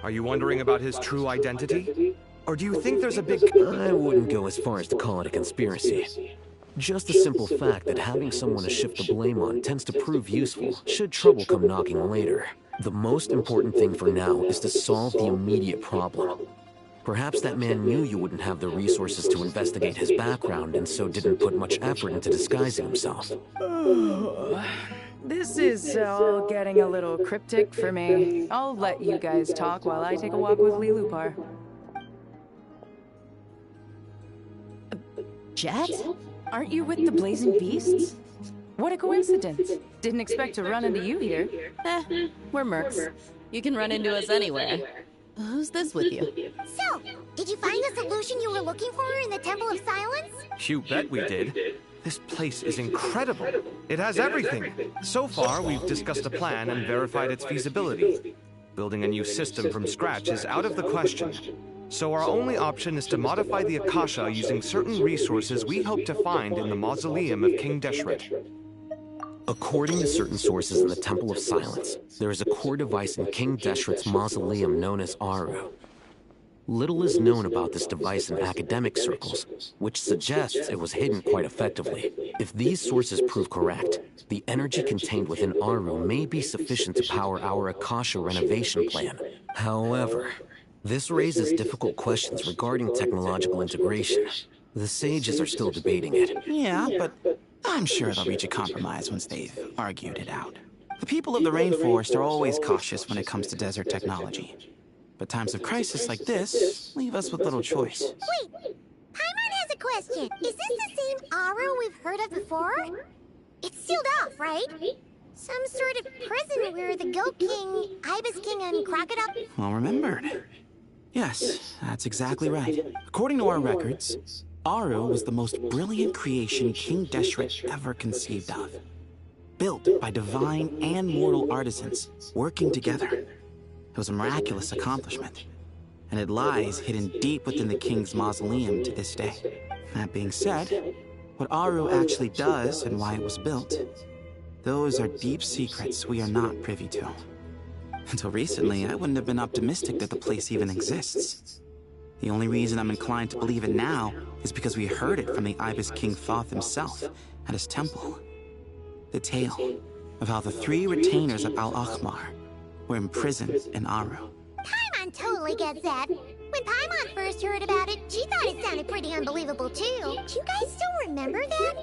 Are you wondering about his true identity? Or do you think there's a big... I wouldn't go as far as to call it a conspiracy. Just the simple fact that having someone to shift the blame on tends to prove useful, should trouble come knocking later. The most important thing for now is to solve the immediate problem. Perhaps that man knew you wouldn't have the resources to investigate his background and so didn't put much effort into disguising himself. This is all getting a little cryptic for me. I'll let you guys talk while I take a walk with Lilupar. Jet? Aren't you with the Blazing Beasts? What a coincidence. Didn't expect to run into you here. We're mercs. You can run into us anywhere. Who's this with you? So, did you find the solution you were looking for in the Temple of Silence? You bet we did. This place is incredible. It has everything. So far, we've discussed a plan and verified its feasibility. Building a new system from scratch is out of the question. So our only option is to modify the Akasha using certain resources we hope to find in the mausoleum of King Deshret. According to certain sources in the Temple of Silence, there is a core device in King Deshret's mausoleum known as Aru. Little is known about this device in academic circles, which suggests it was hidden quite effectively. If these sources prove correct, the energy contained within Aru may be sufficient to power our Akasha renovation plan. However, this raises difficult questions regarding technological integration. The sages are still debating it. Yeah, but I'm sure they'll reach a compromise once they've argued it out. The people of the rainforest are always cautious when it comes to desert technology. But times of crisis like this leave us with little choice. Wait, Paimon has a question. Is this the same Aru we've heard of before? It's sealed off, right? Some sort of prison where the Goat King, Ibis King, and Crocodile... Well remembered. Yes, that's exactly right. According to our records, Aru was the most brilliant creation King Deshret ever conceived of. Built by divine and mortal artisans working together. It was a miraculous accomplishment, and it lies hidden deep within the king's mausoleum to this day. That being said, what Aru actually does and why it was built, those are deep secrets we are not privy to. Until recently, I wouldn't have been optimistic that the place even exists. The only reason I'm inclined to believe it now is because we heard it from the Ibis King Thoth himself at his temple. The tale of how the 3 retainers of Al-Akhmar were imprisoned in Aru. Paimon totally gets that. When Paimon first heard about it, she thought it sounded pretty unbelievable too. Do you guys still remember that?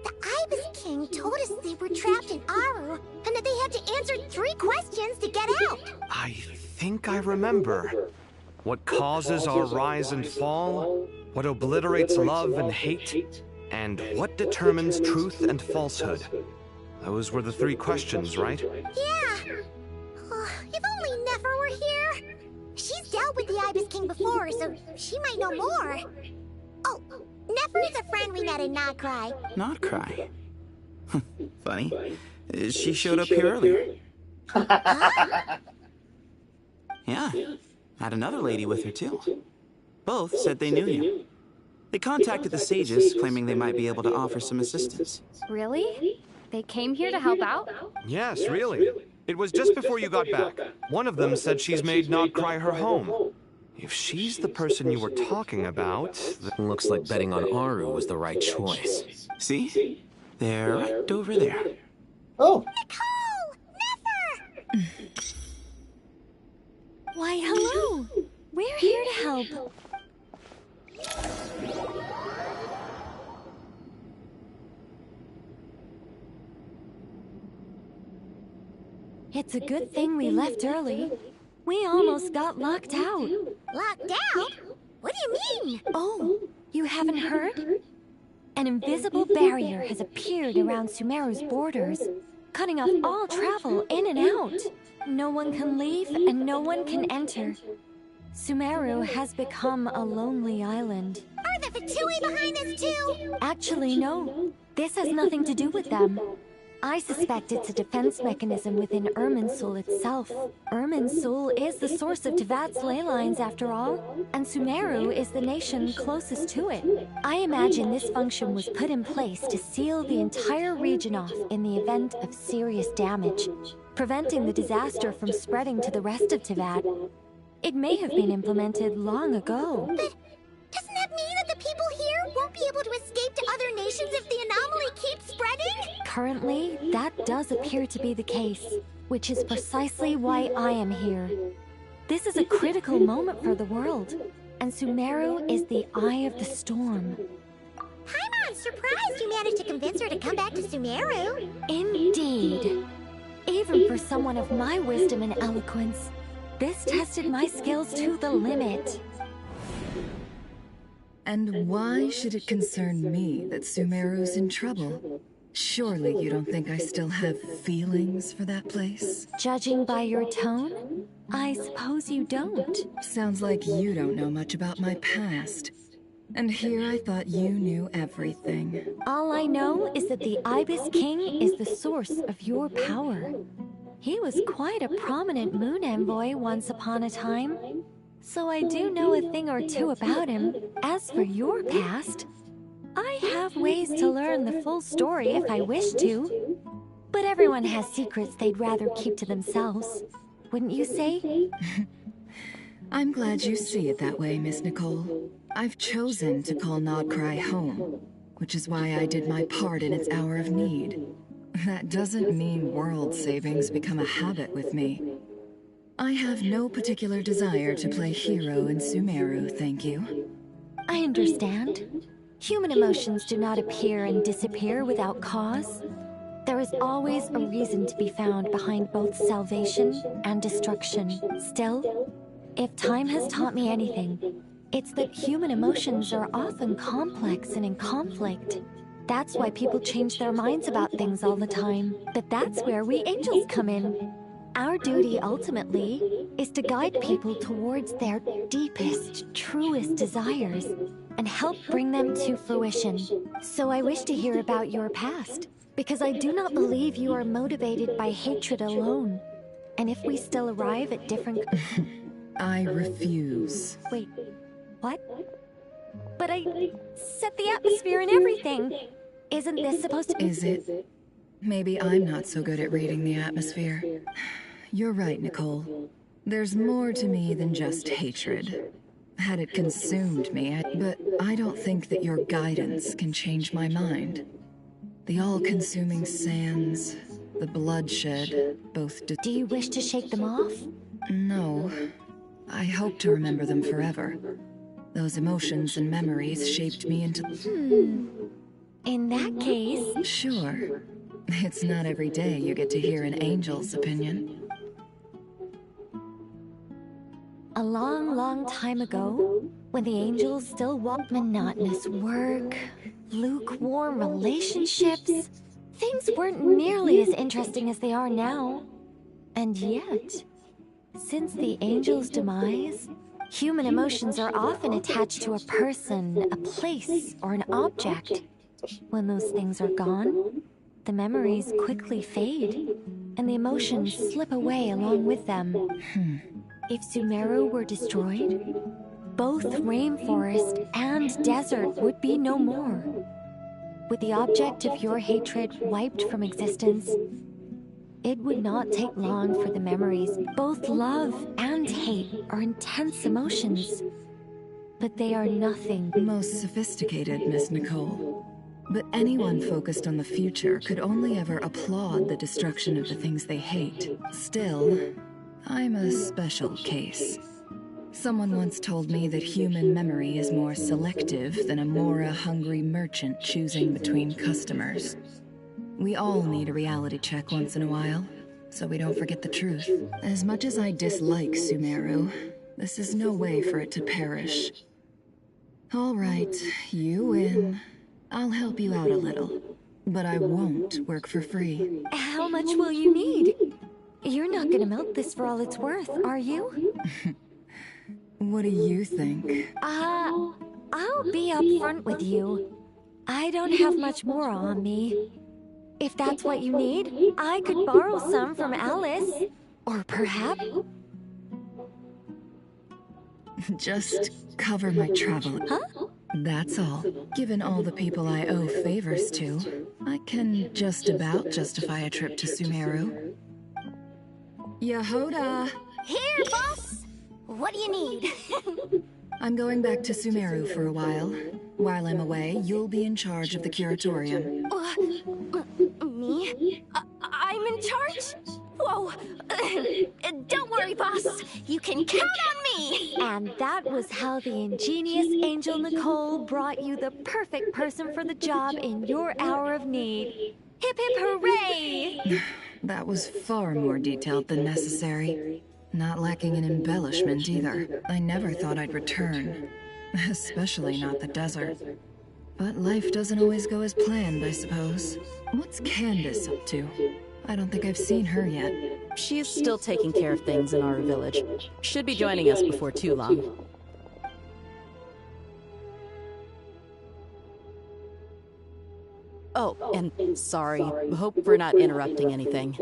The Ibis King told us they were trapped in Aru, and that they had to answer 3 questions to get out. I think I remember. What causes our rise and fall? What obliterates love and hate? And what determines truth and falsehood? Those were the 3 questions, right? Yeah. If only Nefer were here. She's dealt with the Ibis King before, so she might know more. Oh, Nefer is a friend we met in Notcry. Notcry? Funny. She showed up here earlier. Yeah. Had another lady with her, too. Both said they knew you. They contacted the sages, claiming they might be able to offer some assistance. Really? They came here to help out? Yes, really. It was just before you got back. One of them said she's made Notcry her home. If she's the person you were talking about... Looks like betting on Aru was the right choice. See? They're right over there. Oh! Nicole! Nefer! Why, hello! We're here to help. It's a good thing we left early. We almost got locked out. Locked out? What do you mean? Oh, you haven't heard? An invisible barrier has appeared around Sumeru's borders, cutting off all travel in and out. No one can leave and no one can enter. Sumeru has become a lonely island. Are the Fatui behind this too? Actually, no. This has nothing to do with them. I suspect it's a defense mechanism within Irminsul itself. Irminsul is the source of Teyvat's ley lines, after all, and Sumeru is the nation closest to it. I imagine this function was put in place to seal the entire region off in the event of serious damage, preventing the disaster from spreading to the rest of Teyvat. It may have been implemented long ago. But doesn't that mean that the people here won't be able to escape to other nations if the anomaly keeps spreading? Currently, that does appear to be the case, which is precisely why I am here. This is a critical moment for the world, and Sumeru is the eye of the storm. Paimon's surprised you managed to convince her to come back to Sumeru. Indeed. Even for someone of my wisdom and eloquence, this tested my skills to the limit. And why should it concern me that Sumeru's in trouble? Surely you don't think I still have feelings for that place? Judging by your tone, I suppose you don't. Sounds like you don't know much about my past. And here I thought you knew everything. All I know is that the Ibis King is the source of your power. He was quite a prominent moon envoy once upon a time. So I do know a thing or two about him. As for your past, I have ways to learn the full story if I wish to. But everyone has secrets they'd rather keep to themselves. Wouldn't you say? I'm glad you see it that way, Miss Nicole. I've chosen to call Nodcry home, which is why I did my part in its hour of need. That doesn't mean world savings become a habit with me. I have no particular desire to play hero in Sumeru, thank you. I understand. Human emotions do not appear and disappear without cause. There is always a reason to be found behind both salvation and destruction. Still, if time has taught me anything, it's that human emotions are often complex and in conflict. That's why people change their minds about things all the time. But that's where we angels come in. Our duty, ultimately, is to guide people towards their deepest, truest desires and help bring them to fruition. So I wish to hear about your past, because I do not believe you are motivated by hatred alone. And if we still arrive at different... I refuse. Wait, what? But I set the atmosphere and everything. Isn't this supposed to... Is it? Maybe I'm not so good at reading the atmosphere. You're right, Nicole. There's more to me than just hatred. Had it consumed me, but I don't think that your guidance can change my mind. The all-consuming sands, the bloodshed, both... Do you wish to shake them off? No. I hope to remember them forever. Those emotions and memories shaped me into... In that case... Sure. It's not every day you get to hear an angel's opinion. A long, long time ago, when the angels still walked monotonous work, lukewarm relationships, things weren't nearly as interesting as they are now. And yet, since the angels' demise, human emotions are often attached to a person, a place, or an object. When those things are gone, the memories quickly fade, and the emotions slip away along with them. If Sumeru were destroyed, both rainforest and desert would be no more. With the object of your hatred wiped from existence, it would not take long for the memories. Both love and hate are intense emotions, but they are nothing. Most sophisticated, Miss Nicole. But anyone focused on the future could only ever applaud the destruction of the things they hate. Still, I'm a special case. Someone once told me that human memory is more selective than a Mora-hungry merchant choosing between customers. We all need a reality check once in a while, so we don't forget the truth. As much as I dislike Sumeru, this is no way for it to perish. All right, you win. I'll help you out a little, but I won't work for free. How much will you need? You're not gonna milk this for all it's worth, are you? What do you think? I'll be upfront with you. I don't have much more on me. If that's what you need, I could borrow some from Alice. Or perhaps... Just cover my travel. Huh? That's all. Given all the people I owe favors to, I can just about justify a trip to Sumeru. Yehoda! Here, boss! What do you need? I'm going back to Sumeru for a while. While I'm away, you'll be in charge of the curatorium. Me? I'm in charge? Whoa! Don't worry, boss. You can count on me! And that was how the ingenious Angel Nicole brought you the perfect person for the job in your hour of need. Hip hip hooray! That was far more detailed than necessary. Not lacking in embellishment either. I never thought I'd return. Especially not the desert. But life doesn't always go as planned, I suppose. What's Candace up to? I don't think I've seen her yet. She's still taking care of things in our village. Should be joining us before too long. Oh, and sorry. Hope we're not interrupting anything.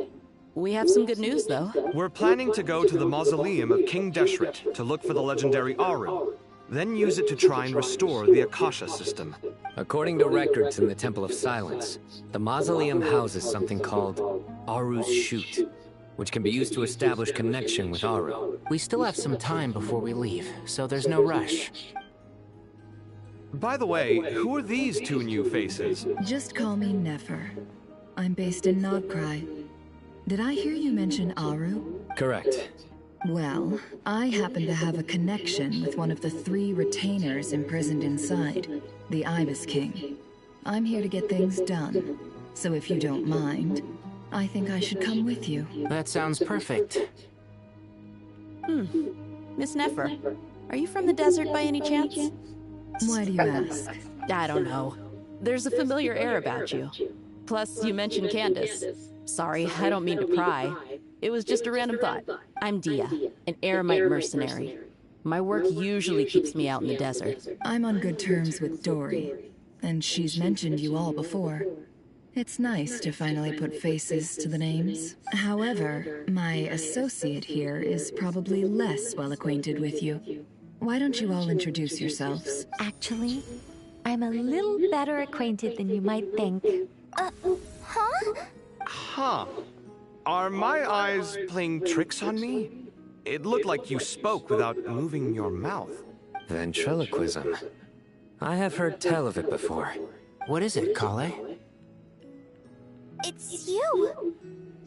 We have some good news, though. We're planning to go to the mausoleum of King Deshret to look for the legendary Aru, then use it to try and restore the Akasha system. According to records in the Temple of Silence, the mausoleum houses something called Aru's Chute. which can be used to establish connection with Aru. We still have some time before we leave, so there's no rush. By the way, who are these two new faces? Just call me Nefer. I'm based in Nodcry. Did I hear you mention Aru? Correct. Well, I happen to have a connection with one of the 3 retainers imprisoned inside, the Ibis King. I'm here to get things done, so if you don't mind, I think I should come with you. That sounds perfect. Miss Nefer, are you from the desert by any chance? Why do you ask? I don't know. There's a familiar air about you. Plus, you mentioned Candace. Sorry, I don't mean to pry. It was just a random thought. I'm Dia, an Eremite mercenary. My work usually keeps me out in the desert. I'm on good terms with Dory, and she's mentioned you all before. It's nice to finally put faces to the names. However, my associate here is probably less well acquainted with you. Why don't you all introduce yourselves? Actually, I'm a little better acquainted than you might think. Huh? Huh. Are my eyes playing tricks on me? It looked like you spoke without moving your mouth. Ventriloquism. I have heard tell of it before. What is it, Kale? It's you!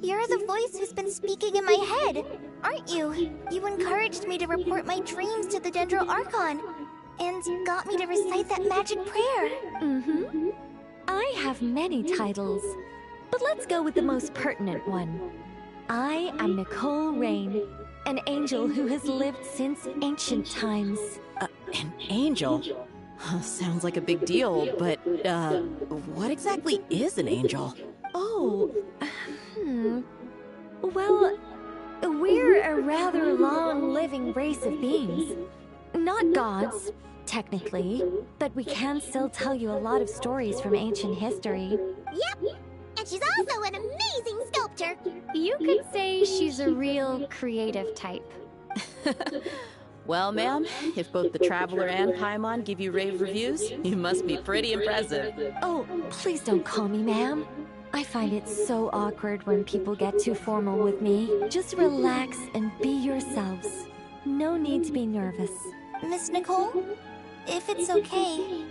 You're the voice who's been speaking in my head, aren't you? You encouraged me to report my dreams to the Dendro Archon, and got me to recite that magic prayer. Mm-hmm. I have many titles, but let's go with the most pertinent one. I am Nicole Rain, an angel who has lived since ancient times. An angel? Sounds like a big deal, but, what exactly is an angel? Oh, Well, we're a rather long-living race of beings. Not gods, technically, but we can still tell you a lot of stories from ancient history. Yep, and she's also an amazing sculptor. You could say she's a real creative type. Well, ma'am, if both the Traveler and Paimon give you rave reviews, you must be pretty impressive. Oh, please don't call me ma'am. I find it so awkward when people get too formal with me. Just relax and be yourselves. No need to be nervous. Miss Nicole, if it's okay,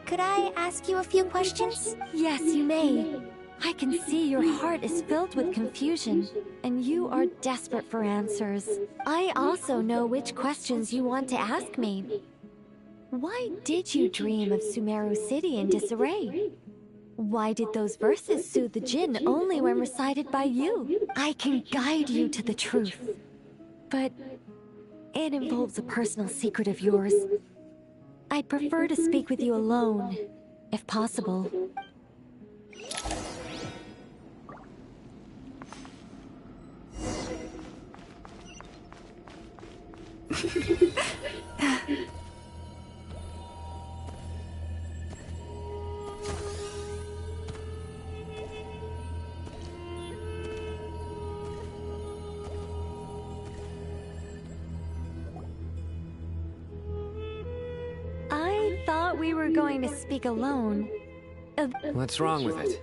could I ask you a few questions? Yes, you may. I can see your heart is filled with confusion, and you are desperate for answers. I also know which questions you want to ask me. Why did you dream of Sumeru City in disarray? Why did those verses soothe the Jinn only when recited by you? I can guide you to the truth, but it involves a personal secret of yours. I'd prefer to speak with you alone, if possible. I thought we were going to speak alone. What's wrong with it?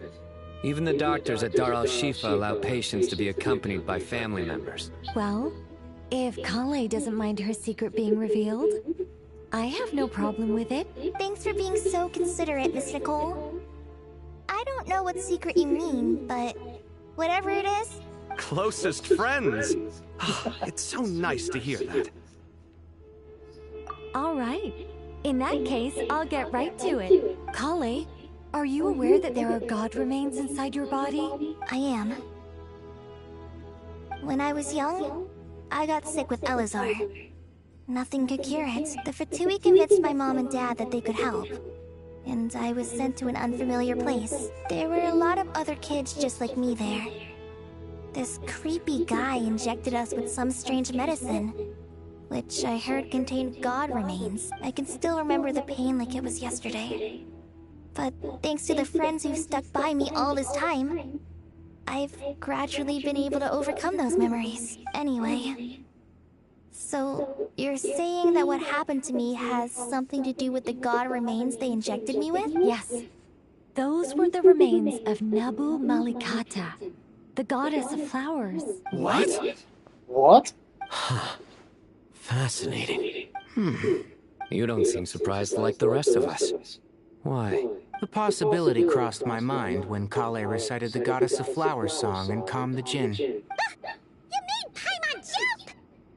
Even the doctors at Dar al-Shifa allow patients to be accompanied by family members. Well, if Kale doesn't mind her secret being revealed, I have no problem with it. Thanks for being so considerate, Miss Nicole. I don't know what secret you mean, but whatever it is... Closest friends! It's so nice to hear that. All right. In that case, I'll get right to it. Kale, are you aware that there are god remains inside your body? I am. When I was young, I got sick with Elazar. Nothing could cure it. The Fatui convinced my mom and dad that they could help, and I was sent to an unfamiliar place. There were a lot of other kids just like me there. This creepy guy injected us with some strange medicine, which I heard contained god remains. I can still remember the pain like it was yesterday. But thanks to the friends who've stuck by me all this time, I've gradually been able to overcome those memories. Anyway, so you're saying that what happened to me has something to do with the god remains they injected me with? Yes. Those were the remains of Nabu Malikata, the goddess of flowers. What? What? Fascinating. You don't seem surprised like the rest of us. Why? The possibility crossed my mind when Kale recited the Goddess of Flowers song and calmed the djinn. You made Paimon jump!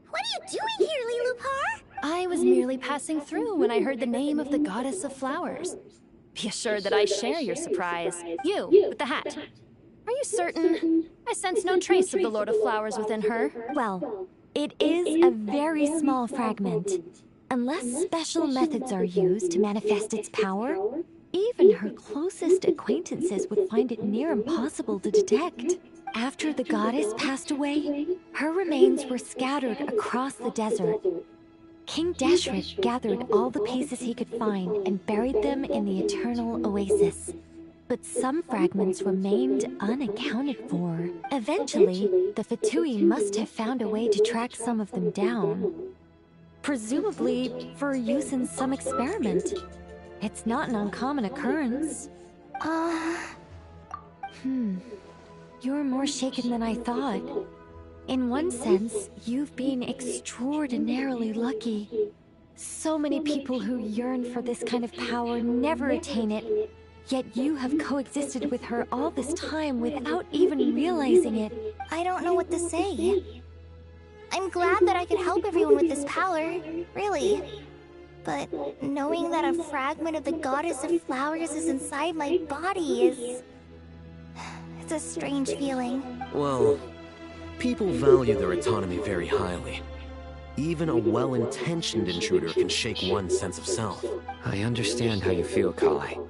What are you doing here, Lilupar? I was merely passing through when I heard the name of the Goddess of Flowers. Be assured that I share your surprise. You, with the hat. Are you certain? I sense no trace of the Lord of Flowers within her. Well, it is a very small fragment. Unless special methods are used to manifest its power, even her closest acquaintances would find it near impossible to detect. After the goddess passed away, her remains were scattered across the desert. King Deshret gathered all the pieces he could find and buried them in the Eternal Oasis. But some fragments remained unaccounted for. Eventually, the Fatui must have found a way to track some of them down. Presumably for use in some experiment. It's not an uncommon occurrence. You're more shaken than I thought. In one sense, you've been extraordinarily lucky. So many people who yearn for this kind of power never attain it, yet you have coexisted with her all this time without even realizing it. I don't know what to say. I'm glad that I could help everyone with this power, really. But knowing that a fragment of the Goddess of Flowers is inside my body is... it's a strange feeling. Well, people value their autonomy very highly. Even a well-intentioned intruder can shake one's sense of self. I understand how you feel, Kale.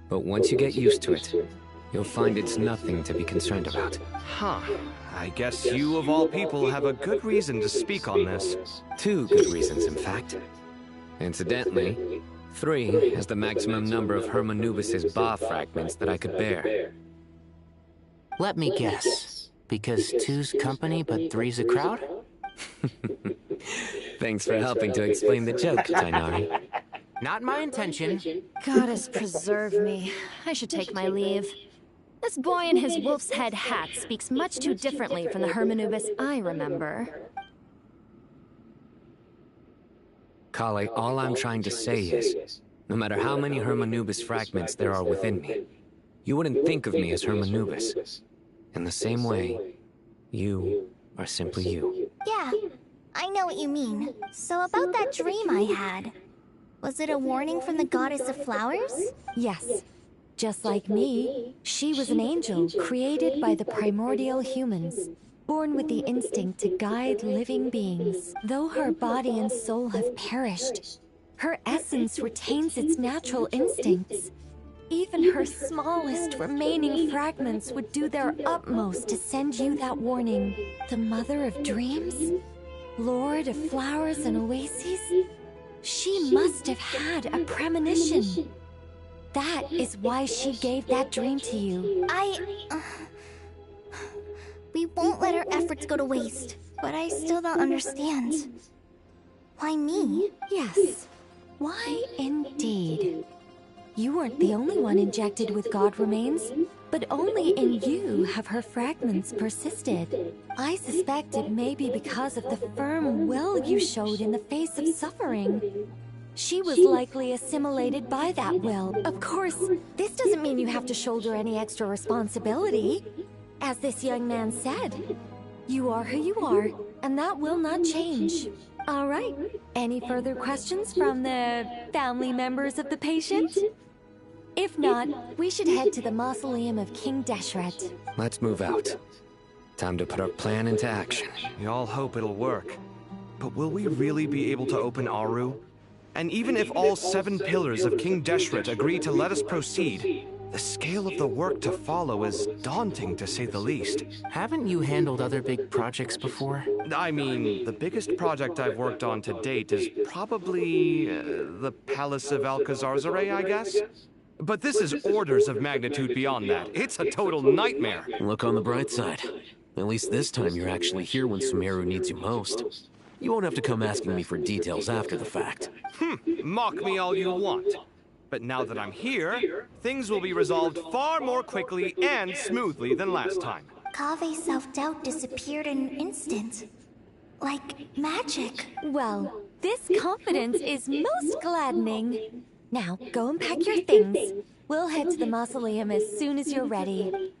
But once you get used to it, you'll find it's nothing to be concerned about. Huh. I guess you, of all people, have a good reason to speak on this. 2 good reasons, in fact. Incidentally, 3 is the maximum number of Hermanubis' Ba fragments that I could bear. Let me guess. Because 2's company, but 3's a crowd? Thanks for helping to explain the joke, Tighnari. Not my intention. Goddess preserve me. I should take my leave. This boy in his wolf's head hat speaks much too differently from the Hermanubis I remember. Kale, all I'm trying to say is, no matter how many Hermanubis fragments there are within me, you wouldn't think of me as Hermanubis. In the same way, you are simply you. Yeah, I know what you mean. So about that dream I had, was it a warning from the Goddess of Flowers? Yes. Just like me, she was an angel created by the primordial humans, born with the instinct to guide living beings. Though her body and soul have perished, her essence retains its natural instincts. Even her smallest remaining fragments would do their utmost to send you that warning. The Mother of Dreams? Lord of Flowers and Oases? She must have had a premonition. That is why she gave that dream to you. We won't let our efforts go to waste, but I still don't understand. Why me? Yes. Why indeed? You weren't the only one injected with God remains, but only in you have her fragments persisted. I suspect it may be because of the firm will you showed in the face of suffering. She was likely assimilated by that will. Of course, this doesn't mean you have to shoulder any extra responsibility. As this young man said, you are who you are, and that will not change. All right. Any further questions from the family members of the patient? If not, we should head to the mausoleum of King Deshret. Let's move out. Time to put our plan into action. We all hope it'll work. But will we really be able to open Aru? And even if all 7 pillars of King Deshret agree to let us proceed, the scale of the work to follow is daunting, to say the least. Haven't you handled other big projects before? I mean, the biggest project I've worked on to date is probably the Palace of Alcazarzaray, I guess? But this is orders of magnitude beyond that. It's a total nightmare. Look on the bright side. At least this time you're actually here when Sumeru needs you most. You won't have to come asking me for details after the fact. Mock me all you want. But now that I'm here, things will be resolved far more quickly and smoothly than last time. Kave's self-doubt disappeared in an instant. Like magic. Well, this confidence is most gladdening. Now, go and pack your things. We'll head to the mausoleum as soon as you're ready.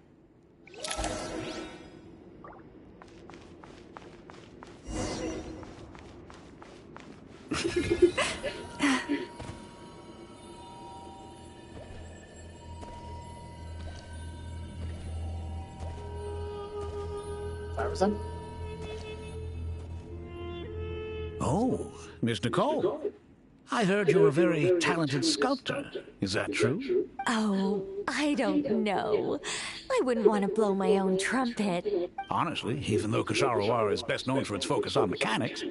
Iverson? Oh, Miss Nicole. I heard you're a very talented sculptor. Is that true? Oh, I don't know. I wouldn't want to blow my own trumpet. Honestly, even though Ksharowa is best known for its focus on mechanics,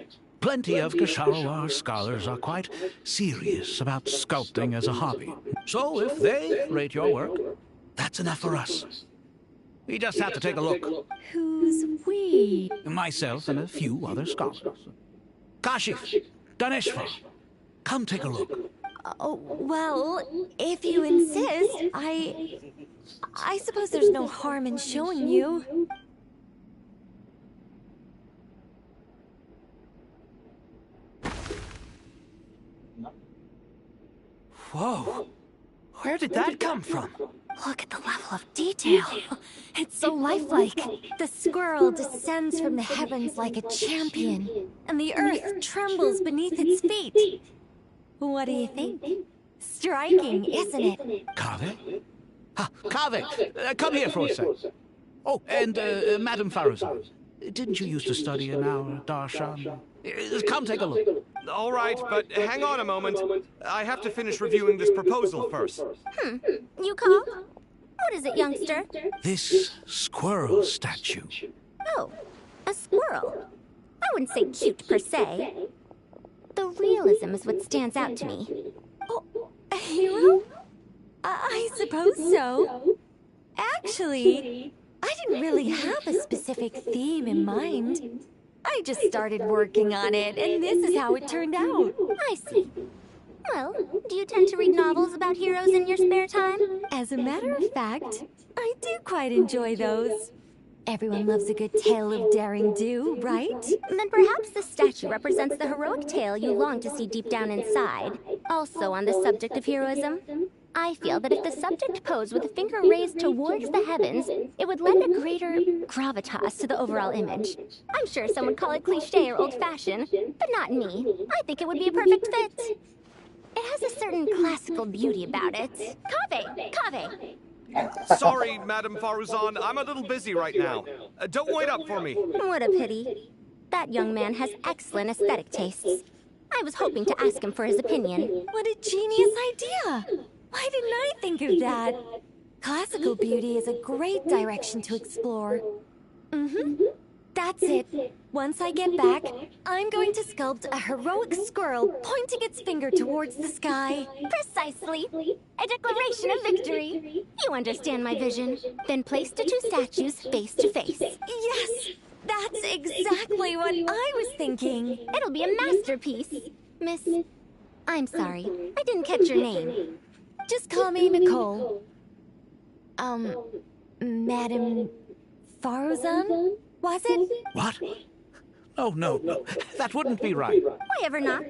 plenty of Ksharowa scholars are quite serious about sculpting as a hobby. So if they rate your work, that's enough for us. We just have to take a look. Who's we? Myself and a few other scholars. Kashif, Daneshvar, come take a look. Oh, well, if you insist, I suppose there's no harm in showing you. Whoa! Where did that come from? Look at the level of detail. It's so lifelike. The squirrel descends from the heavens like a champion, and the earth trembles beneath its feet. What do you think? Striking, isn't it? Kaveh? Ah, Kaveh, come here for a sec. Oh, and Madame Faruzan, didn't you used to study in our darshan? Come take a look. All right, but hang on a moment. I have to finish reviewing this proposal first. You call? What is it, youngster? This squirrel statue. Oh, a squirrel. I wouldn't say cute per se. The realism is what stands out to me. Oh, a hero? I suppose so. Actually, I didn't really have a specific theme in mind. I just started working on it, and this is how it turned out. I see. Well, do you tend to read novels about heroes in your spare time? As a matter of fact, I do quite enjoy those. Everyone loves a good tale of daring do, right? Then perhaps the statue represents the heroic tale you long to see deep down inside. Also on the subject of heroism, I feel that if the subject posed with a finger raised towards the heavens, it would lend a greater gravitas to the overall image. I'm sure some would call it cliché or old-fashioned, but not me. I think it would be a perfect fit. It has a certain classical beauty about it. Kaveh! Sorry, Madame Faruzan, I'm a little busy right now. Don't wait up for me. What a pity. That young man has excellent aesthetic tastes. I was hoping to ask him for his opinion. What a genius idea! Why didn't I think of that? Classical beauty is a great direction to explore. That's it. Once I get back, I'm going to sculpt a heroic squirrel pointing its finger towards the sky. Precisely. A declaration of victory. You understand my vision. Then place the two statues face to face. Yes! That's exactly what I was thinking. It'll be a masterpiece. Miss... I'm sorry. I didn't catch your name. Just call me Nicole. Madame Faruzan? Was it? What? Oh, no. That wouldn't be right. Why ever not?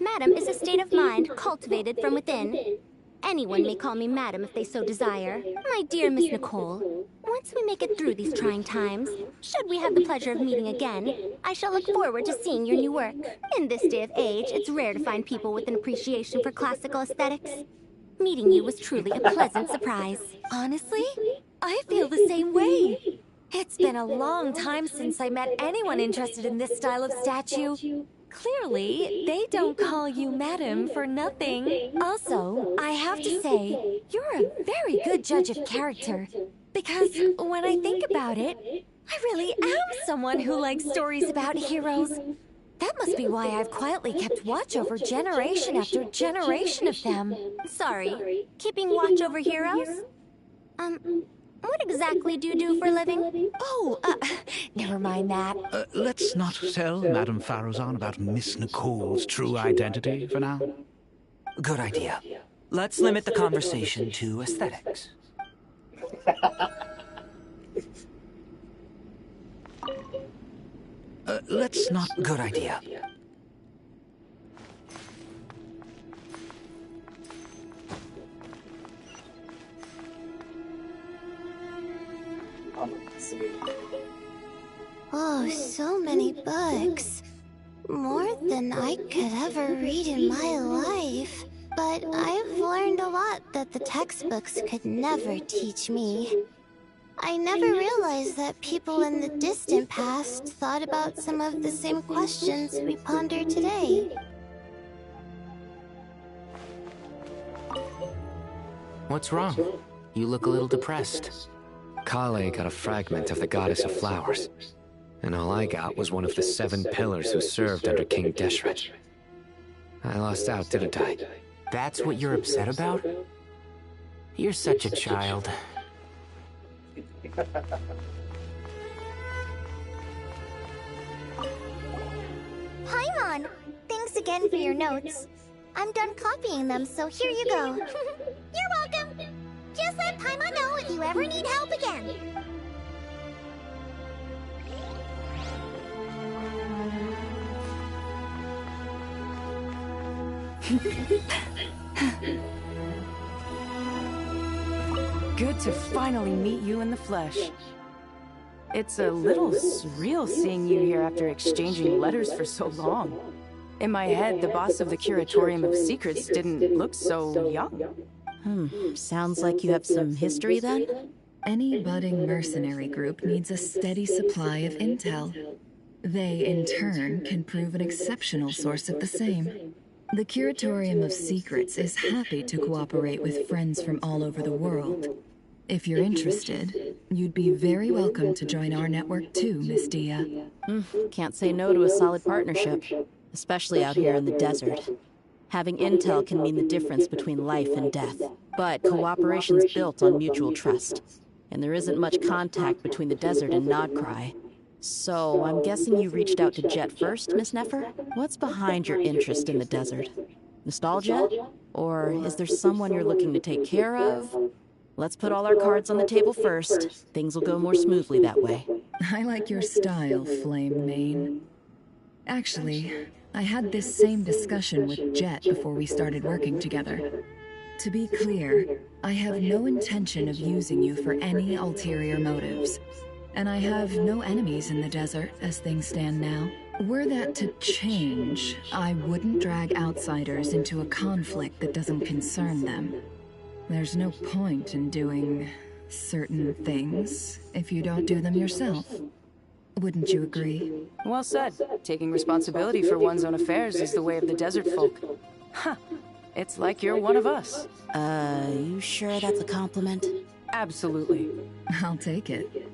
Madam is a state of mind cultivated from within. Anyone may call me Madam if they so desire. My dear Miss Nicole, once we make it through these trying times, should we have the pleasure of meeting again, I shall look forward to seeing your new work. In this day of age, it's rare to find people with an appreciation for classical aesthetics. Meeting you was truly a pleasant surprise. Honestly, I feel the same way. It's been a long time since I met anyone interested in this style of statue. Clearly, they don't call you Madam for nothing. Also, I have to say, you're a very good judge of character. Because when I think about it, I really am someone who likes stories about heroes. That must be why I've quietly kept watch over generation after generation of them. Sorry, keeping watch over heroes? What exactly do you do for a living? Oh, never mind that. Let's not tell Madame Faruzan about Miss Nicole's true identity for now. Good idea. Let's limit the conversation to aesthetics. Let's not... Good idea. Oh, so many books. More than I could ever read in my life. But I've learned a lot that the textbooks could never teach me. I never realized that people in the distant past thought about some of the same questions we ponder today. What's wrong? You look a little depressed. Kale got a fragment of the Goddess of Flowers, and all I got was one of the 7 pillars who served under King Deshret. I lost out, didn't I? That's what you're upset about? You're such a child. Paimon! Thanks again for your notes. I'm done copying them, so here you go. You're welcome! Just let Paimon know if you ever need help again. Good to finally meet you in the flesh. It's a little surreal seeing you here after exchanging letters for so long. In my head, the boss of the Curatorium of Secrets didn't look so young. Sounds like you have some history then? Any budding mercenary group needs a steady supply of intel. They, in turn, can prove an exceptional source of the same. The Curatorium of Secrets is happy to cooperate with friends from all over the world. If you're interested, you'd be very welcome to join our network too, Miss Dia. Can't say no to a solid partnership, especially out here in the desert. Having intel can mean the difference between life and death, but cooperation's built on mutual trust, and there isn't much contact between the desert and Nodcry. So, I'm guessing you reached out to Jet first, Miss Nefer? What's behind your interest in the desert? Nostalgia? Or is there someone you're looking to take care of? Let's put all our cards on the table first. Things will go more smoothly that way. I like your style, Flame Mane. Actually, I had this same discussion with Jet before we started working together. To be clear, I have no intention of using you for any ulterior motives. And I have no enemies in the desert as things stand now. Were that to change, I wouldn't drag outsiders into a conflict that doesn't concern them. There's no point in doing certain things if you don't do them yourself. Wouldn't you agree? Well said. Taking responsibility for one's own affairs is the way of the desert folk. Huh. It's like you're one of us. You sure that's a compliment? Absolutely. I'll take it.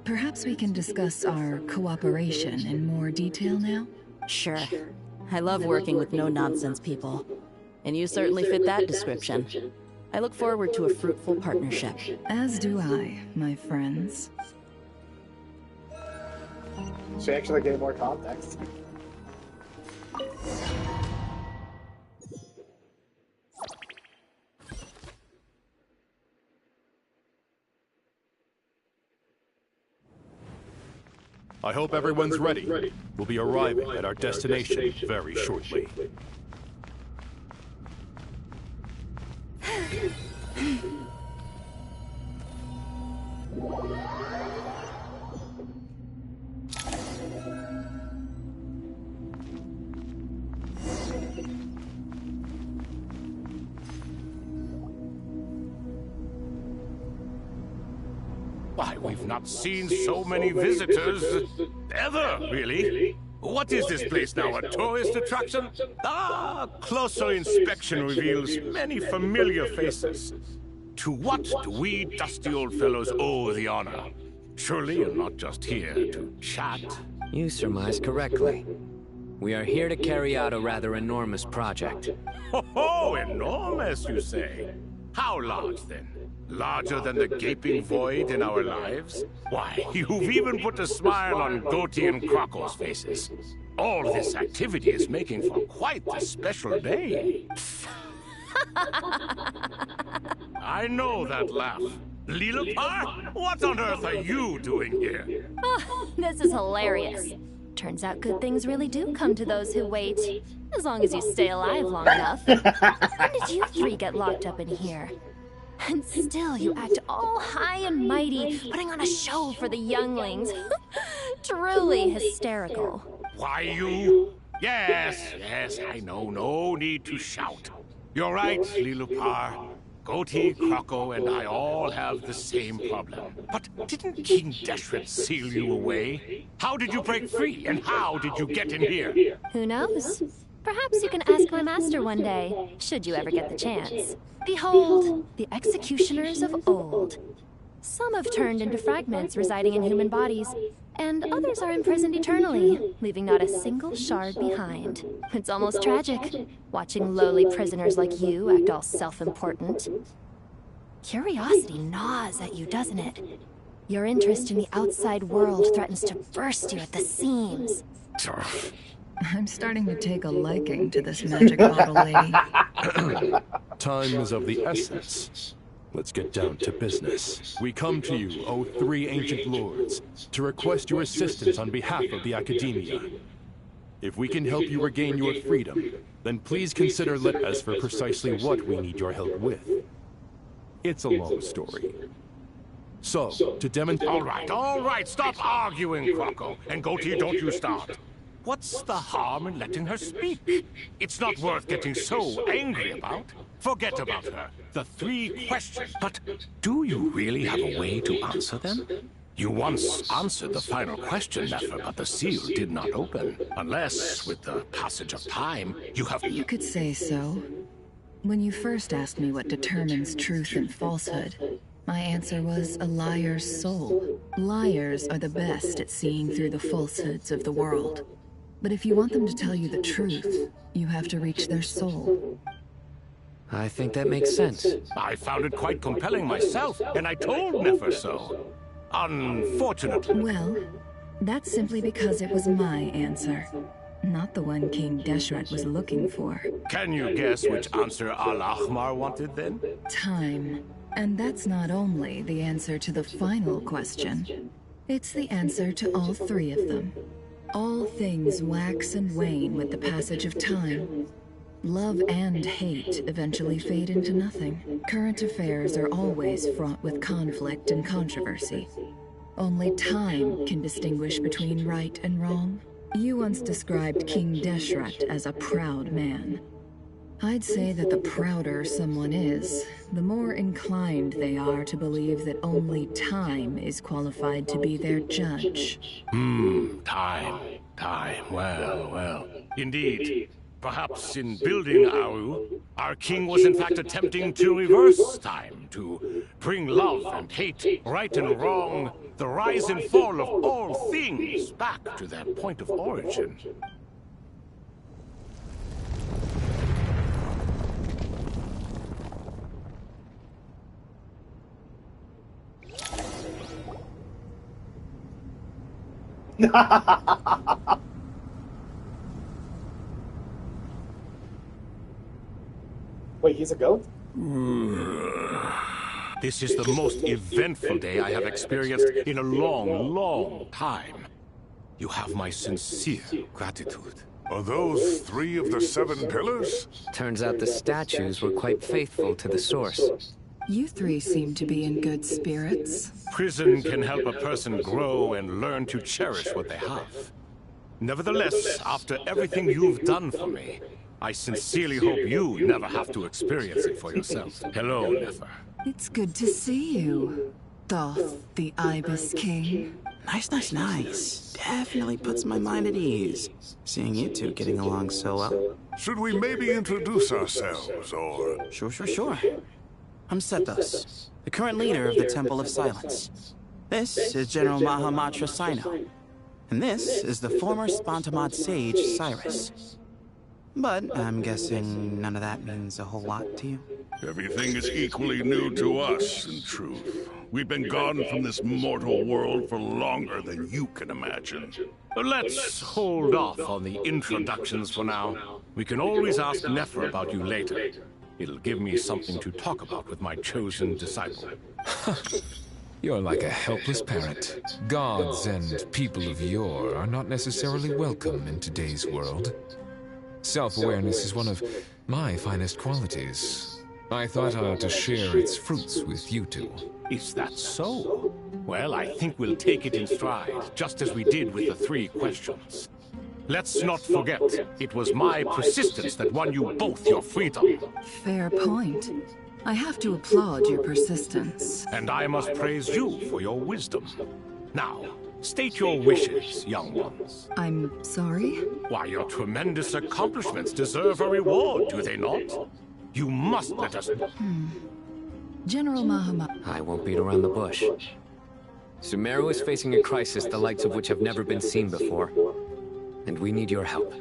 Perhaps we can discuss our cooperation in more detail now? Sure. I love working with no-nonsense people. And you certainly fit that description. I look forward to a fruitful partnership. As do I, my friends. Should actually get more context. I hope everyone's ready. We'll be arriving at our destination very shortly. Why, we've not seen so many visitors ever, really. What is this place now, a tourist attraction? Ah, closer inspection reveals many familiar faces. To what do we dusty old fellows owe the honor? Surely you're not just here to chat. You surmise correctly. We are here to carry out a rather enormous project. Ho, enormous, you say? How large, then? Larger than the gaping void in our lives? Why, you've even put a smile on Goatee and Krako's faces. All this activity is making for quite a special day. I know that laugh. Lilipar? What on earth are you doing here? Oh, this is hilarious. Turns out good things really do come to those who wait. As long as you stay alive long enough. When did you three get locked up in here? And still you act all high and mighty, putting on a show for the younglings. Truly hysterical. Why you? Yes, I know. No need to shout. You're right, Lilipar. Goatee, Kroko, and I all have the same problem. But didn't King Deshret seal you away? How did you break free, and how did you get in here? Who knows? Perhaps you can ask my master one day, should you ever get the chance. Behold, the executioners of old. Some have turned into fragments residing in human bodies, and others are imprisoned eternally, leaving not a single shard behind. It's almost tragic, watching lowly prisoners like you act all self-important. Curiosity gnaws at you, doesn't it? Your interest in the outside world threatens to burst you at the seams. I'm starting to take a liking to this magic bottle lady. Time is of the essence. Let's get down to business. We come to you, O three ancient lords, to request your assistance on behalf of the Academia. If we can help you regain your freedom, then please consider as for precisely what we need your help with. It's a long story. So, to demonstrate... All right, stop arguing, Kroko. And Goatee, don't you start. What's the harm in letting her speak? It's not worth getting so angry about. Forget about her. The three questions. But do you really have a way to answer them? You once answered the final question, Nefer, but the seal did not open. Unless, with the passage of time, you have... You could say so. When you first asked me what determines truth and falsehood, my answer was a liar's soul. Liars are the best at seeing through the falsehoods of the world. But if you want them to tell you the truth, you have to reach their soul. I think that makes sense. I found it quite compelling myself, and I told Nefer so. Unfortunately. Well, that's simply because it was my answer, not the one King Deshret was looking for. Can you guess which answer Al-Ahmar wanted then? Time. And that's not only the answer to the final question. It's the answer to all three of them. All things wax and wane with the passage of time. Love and hate eventually fade into nothing. Current affairs are always fraught with conflict and controversy. Only time can distinguish between right and wrong. You once described King Deshret as a proud man. I'd say that the prouder someone is, the more inclined they are to believe that only time is qualified to be their judge. Time. Well. Indeed. Perhaps in building Aru, our king was in fact attempting to reverse time, to bring love and hate, right and wrong, the rise and fall of all things back to their point of origin. Wait, he's a goat? This is the most eventful day I have experienced in a long time. You have my sincere gratitude. Are those 3 of the 7 pillars? Turns out the statues were quite faithful to the source. You three seem to be in good spirits. Prison can help a person grow and learn to cherish what they have. Nevertheless, after everything you've done for me, I sincerely hope you never have to experience it for yourself. Hello, Nefer. It's good to see you, Thoth, the Ibis King. Nice. Definitely puts my mind at ease, seeing you two getting along so well. Should we maybe introduce ourselves, or... Sure. I'm Sethos, the current leader of the Temple of Silence. This is General Mahamatra Sino, and this is the former Spantamad sage, Cyrus. But I'm guessing none of that means a whole lot to you. Everything is equally new to us, in truth. We've been gone from this mortal world for longer than you can imagine. Let's hold off on the introductions for now. We can always ask Nefer about you later. It'll give me something to talk about with my chosen disciple. You're like a helpless parrot. Gods and people of yore are not necessarily welcome in today's world. Self-awareness is one of my finest qualities. I thought I ought to share its fruits with you two. Is that so? Well, I think we'll take it in stride, just as we did with the 3 questions. Let's not forget, it was my persistence that won you both your freedom. Fair point. I have to applaud your persistence. And I must praise you for your wisdom. Now, state your wishes, young ones. I'm sorry? Why, your tremendous accomplishments deserve a reward, do they not? You must let us know. General Mahamad. I won't beat around the bush. Sumeru is facing a crisis the likes of which have never been seen before. And we need your help.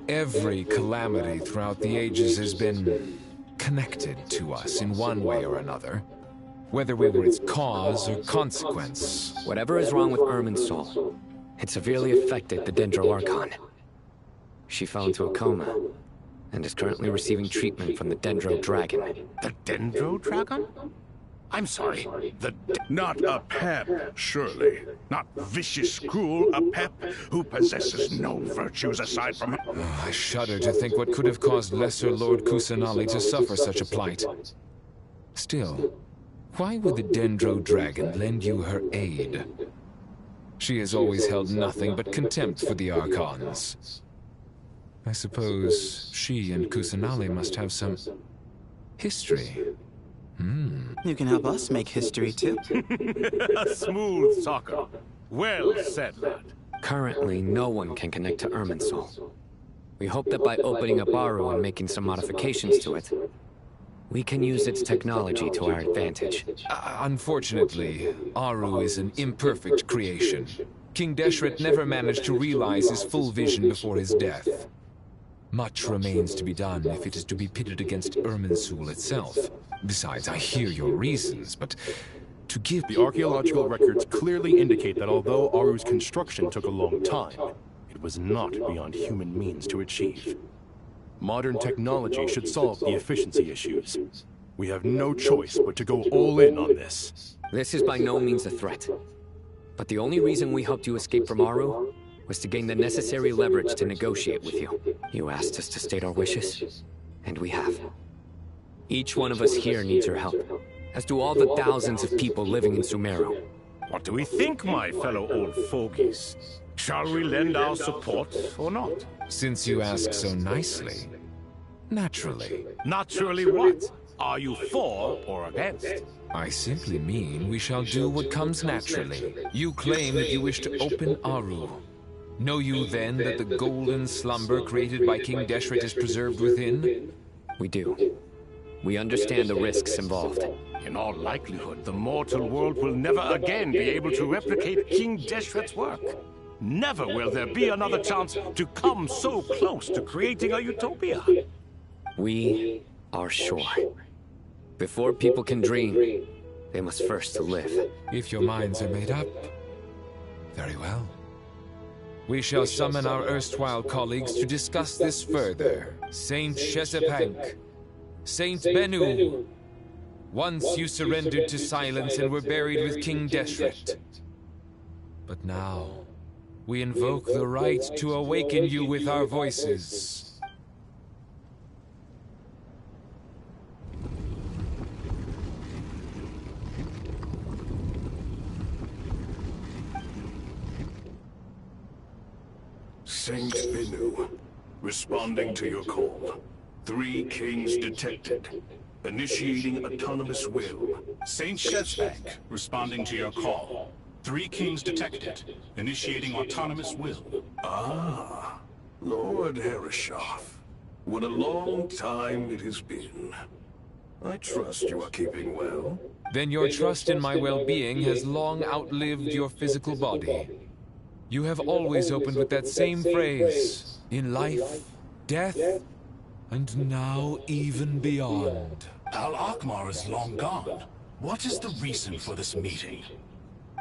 Every calamity throughout the ages has been connected to us in one way or another. Whether we were its cause or consequence. Whatever is wrong with Irminsul, it severely affected the Dendro Archon. She fell into a coma, and is currently receiving treatment from the Dendro Dragon. The Dendro Dragon? I'm sorry, Not a pep, surely. Not vicious, cruel, a pep who possesses no virtues aside from... Oh, I shudder to think what could have caused Lesser Lord Kusanali to suffer such a plight. Still, why would the Dendro Dragon lend you her aid? She has always held nothing but contempt for the Archons. I suppose she and Kusanali must have some history. You can help us make history, too. A smooth talker. Well said, lad. Currently, no one can connect to Irminsul. We hope that by opening up Aru and making some modifications to it, we can use its technology to our advantage. Unfortunately, Aru is an imperfect creation. King Deshret never managed to realize his full vision before his death. Much remains to be done if it is to be pitted against Irminsul itself. Besides, I hear your reasons, but to give... The archaeological records clearly indicate that although Aru's construction took a long time, it was not beyond human means to achieve. Modern technology should solve the efficiency issues. We have no choice but to go all in on this. This is by no means a threat. But the only reason we helped you escape from Aru was to gain the necessary leverage to negotiate with you. You asked us to state our wishes, and we have. Each one of us here needs your help, as do all the thousands of people living in Sumeru. What do we think, my fellow old fogies? Shall we lend our support or not? Since you ask so nicely, naturally. Naturally what? Are you for or against? I simply mean we shall do what comes naturally. You claim that you wish to open Aru. Know you then that the golden slumber created by King Deshret is preserved within? We do. We understand the risks involved. In all likelihood, the mortal world will never again be able to replicate King Deshret's work. Never will there be another chance to come so close to creating a utopia. We are sure. Before people can dream, they must first live. If your minds are made up, very well. We shall summon our erstwhile colleagues to discuss this further. Saint Shezephank, Saint Bennu. Once you surrendered to silence and were buried with King Deshret. But now, we invoke the right to awaken you with our voices. Saint Bennu, responding to your call. 3 kings detected. Initiating autonomous will. Saint Shezbank, responding to your call. 3 kings detected. Initiating autonomous will. Ah, Lord Herreshoff. What a long time it has been. I trust you are keeping well. Then your trust in my well-being has long outlived your physical body. You have always opened with that same phrase, in life, death, and now even beyond. Al-Akmar is long gone. What is the reason for this meeting?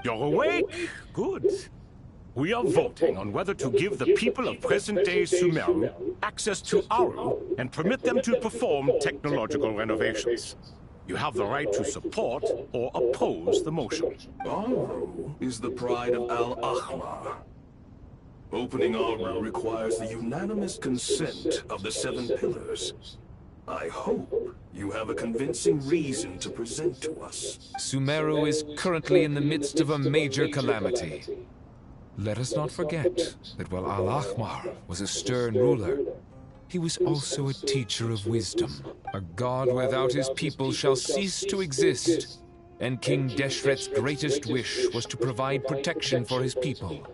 You're awake? Good. We are voting on whether to give the people of present-day Sumeru access to Aru and permit them to perform technological renovations. You have the right to support or oppose the motion. Aru is the pride of Al-Ahmar. Opening Aru requires the unanimous consent of the Seven Pillars. I hope you have a convincing reason to present to us. Sumeru is currently in the midst of a major calamity. Let us not forget that while Al-Ahmar was a stern ruler, he was also a teacher of wisdom. A god without his people shall cease to exist, and King Deshret's greatest wish was to provide protection for his people.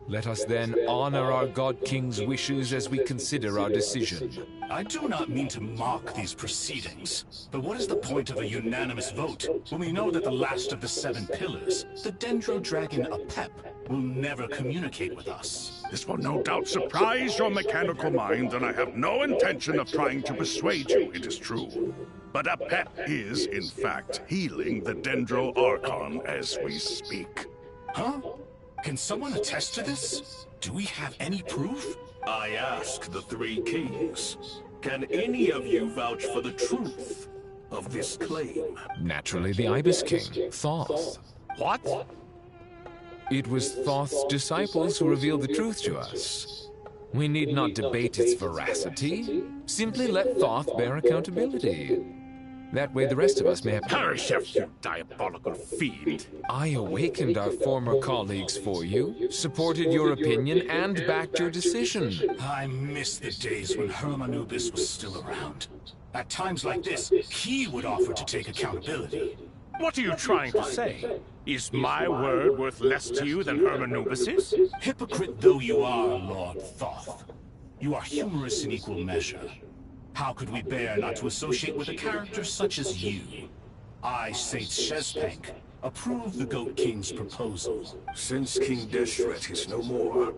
Let us then honor our God King's wishes as we consider our decision. I do not mean to mock these proceedings, but what is the point of a unanimous vote when we know that the last of the Seven Pillars, the Dendro Dragon Apep, will never communicate with us? This will no doubt surprise your mechanical mind, and I have no intention of trying to persuade you it is true. But Apep is, in fact, healing the Dendro Archon as we speak. Huh? Can someone attest to this? Do we have any proof? I ask the Three Kings. Can any of you vouch for the truth of this claim? Naturally, the Ibis King, Thoth. What? It was Thoth's disciples who revealed the truth to us. We need not debate its veracity. Simply let Thoth bear accountability. That way the rest of us may have... Harishef, you diabolical fiend! I awakened our former colleagues for you, supported your opinion, and backed your decision. I miss the days when Hermanubis was still around. At times like this, he would offer to take accountability. What are you trying to say? Is my word worth less to you than Hermanubis's? Hypocrite though you are, Lord Thoth, you are humorous in equal measure. How could we bear not to associate with a character such as you? I, Saint Shezpank, approve the Goat King's proposal. Since King Deshret is no more,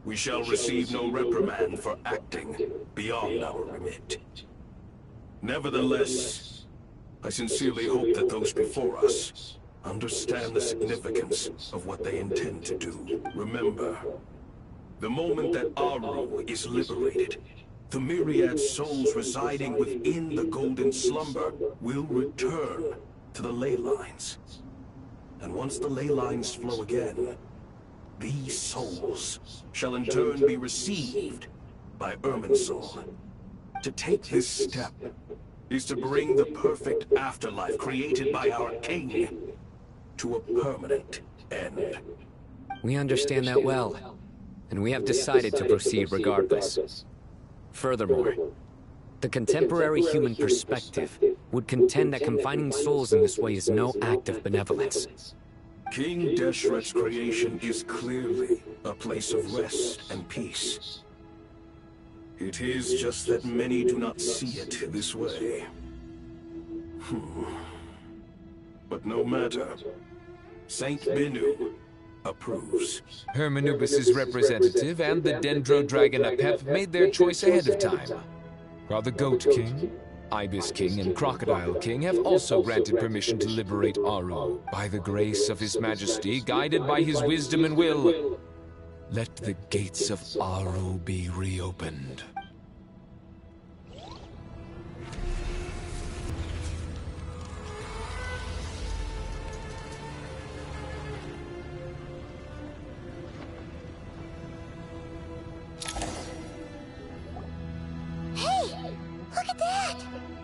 we shall receive no reprimand for acting beyond our remit. Nevertheless, I sincerely hope that those before us understand the significance of what they intend to do. Remember, the moment that Aru is liberated, the myriad souls residing within the Golden Slumber will return to the ley lines. And once the ley lines flow again, these souls shall in turn be received by Irminsul. To take this step is to bring the perfect afterlife created by our king to a permanent end. We understand that well, and we have decided to proceed regardless. Furthermore, the contemporary human perspective would contend that confining souls in this way is no act of benevolence. King Deshret's creation is clearly a place of rest and peace. It is just that many do not see it this way. But no matter. Saint Benu approves. Hermanubis' representative and the Dendro Dragon Apep made their choice ahead of time, while the Goat King, Ibis King, and Crocodile King have also granted permission to liberate Aru. By the grace of His Majesty, guided by his wisdom and will, let the gates of Aru be reopened.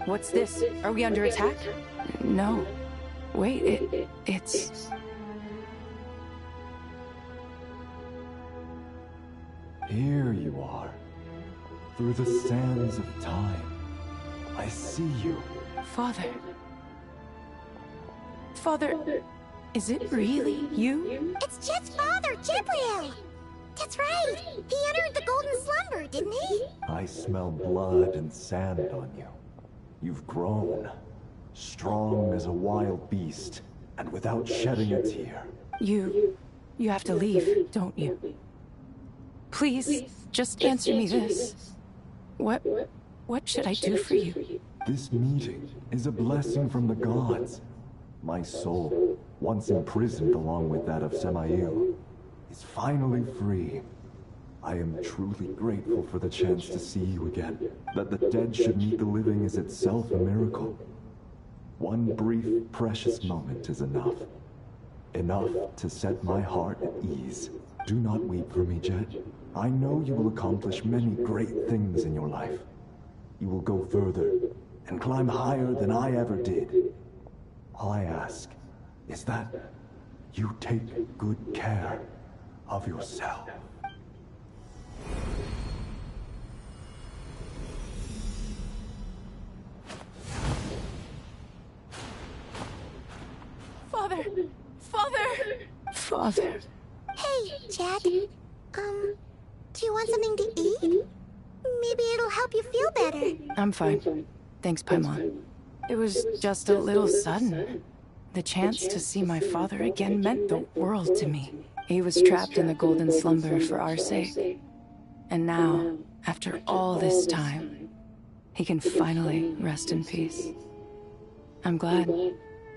What's this? Are we under attack? No. Wait, it's... Here you are. Through the sands of time. I see you. Father. Father, is it really you? It's Jet's father, Jibril! That's right! He entered the Golden Slumber, didn't he? I smell blood and sand on you. You've grown, strong as a wild beast, and without shedding a tear. You have to leave, don't you? Please, just answer me this. What should I do for you? This meeting is a blessing from the gods. My soul, once imprisoned along with that of Semael, is finally free. I am truly grateful for the chance to see you again. That the dead should meet the living is itself a miracle. One brief, precious moment is enough. Enough to set my heart at ease. Do not weep for me, Jet. I know you will accomplish many great things in your life. You will go further and climb higher than I ever did. All I ask is that you take good care of yourself. Father! Father! Father. Hey, Jet. Do you want something to eat? Maybe it'll help you feel better. I'm fine. Thanks, Paimon. It was just a little sudden. The chance to see my father again meant the world to me. He was trapped in the golden slumber for our sake. And now, after all this time, he can finally rest in peace. I'm glad.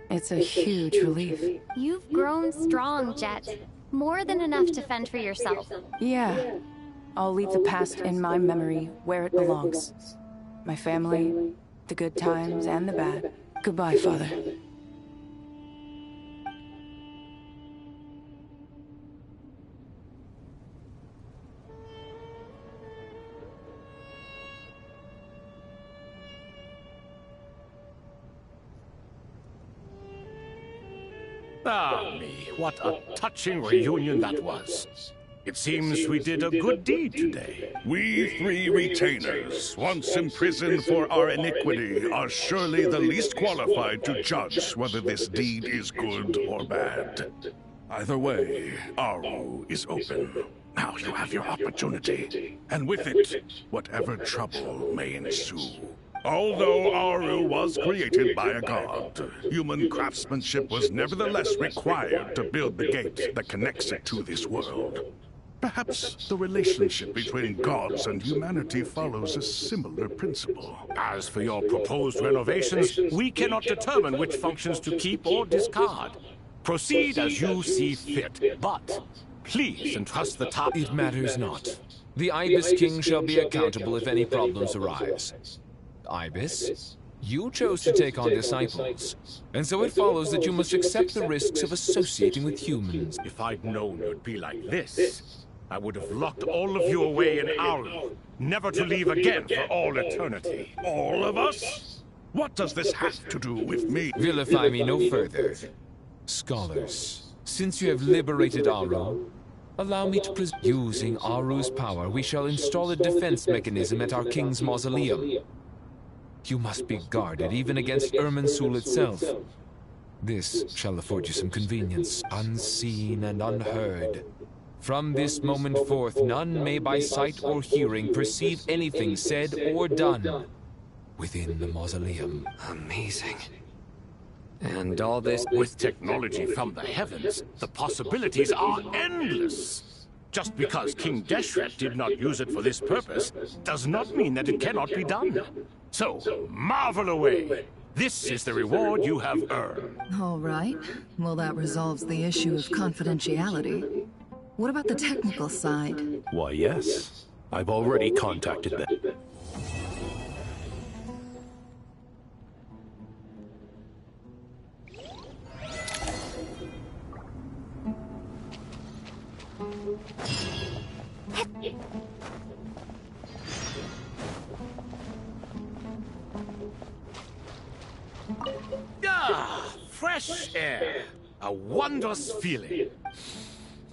It's a huge relief. You've grown strong, Jet. More than enough to fend for yourself. Yeah. I'll leave the past in my memory where it belongs. My family, the good times and the bad. Goodbye, Father. Ah, me, what a touching reunion that was. It seems we did a good deed today. We three retainers, once imprisoned for our iniquity, are surely the least qualified to judge whether this deed is good or bad. Either way, Aru is open. Now you have your opportunity, and with it, whatever trouble may ensue. Although Aru was created by a god, human craftsmanship was nevertheless required to build the gate that connects it to this world. Perhaps the relationship between gods and humanity follows a similar principle. As for your proposed renovations, we cannot determine which functions to keep or discard. Proceed as you see fit, but please entrust the top... It matters not. The Ibis King shall be accountable if any problems arise. Ibis, you chose to take on disciples, and so it follows that you must accept the risks of associating with humans. If I'd known you'd be like this, I would have locked all of you away in Aru, never to leave again for all eternity. All of us? What does this have to do with me? Vilify me no further. Scholars, since you have liberated Aru, allow me to present. Using Aru's power, we shall install a defense mechanism at our king's mausoleum. You must be guarded even against Irminsul itself. This shall afford you some convenience, unseen and unheard. From this moment forth, none may by sight or hearing perceive anything said or done within the mausoleum. Amazing. And all this... With technology from the heavens, the possibilities are endless. Just because King Deshret did not use it for this purpose does not mean that it cannot be done. So, marvel away. This is the reward you have earned. All right. Well, that resolves the issue of confidentiality. What about the technical side? Why, yes. I've already contacted them. Ah, fresh air. A wondrous feeling.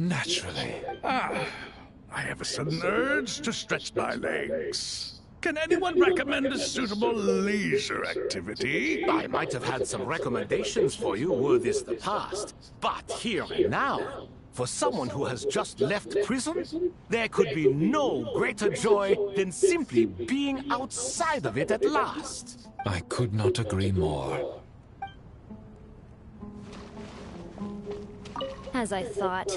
Naturally. I have a sudden urge to stretch my legs. Can anyone recommend a suitable leisure activity? I might have had some recommendations for you were this the past. But here and now, for someone who has just left prison, there could be no greater joy than simply being outside of it at last. I could not agree more. As I thought.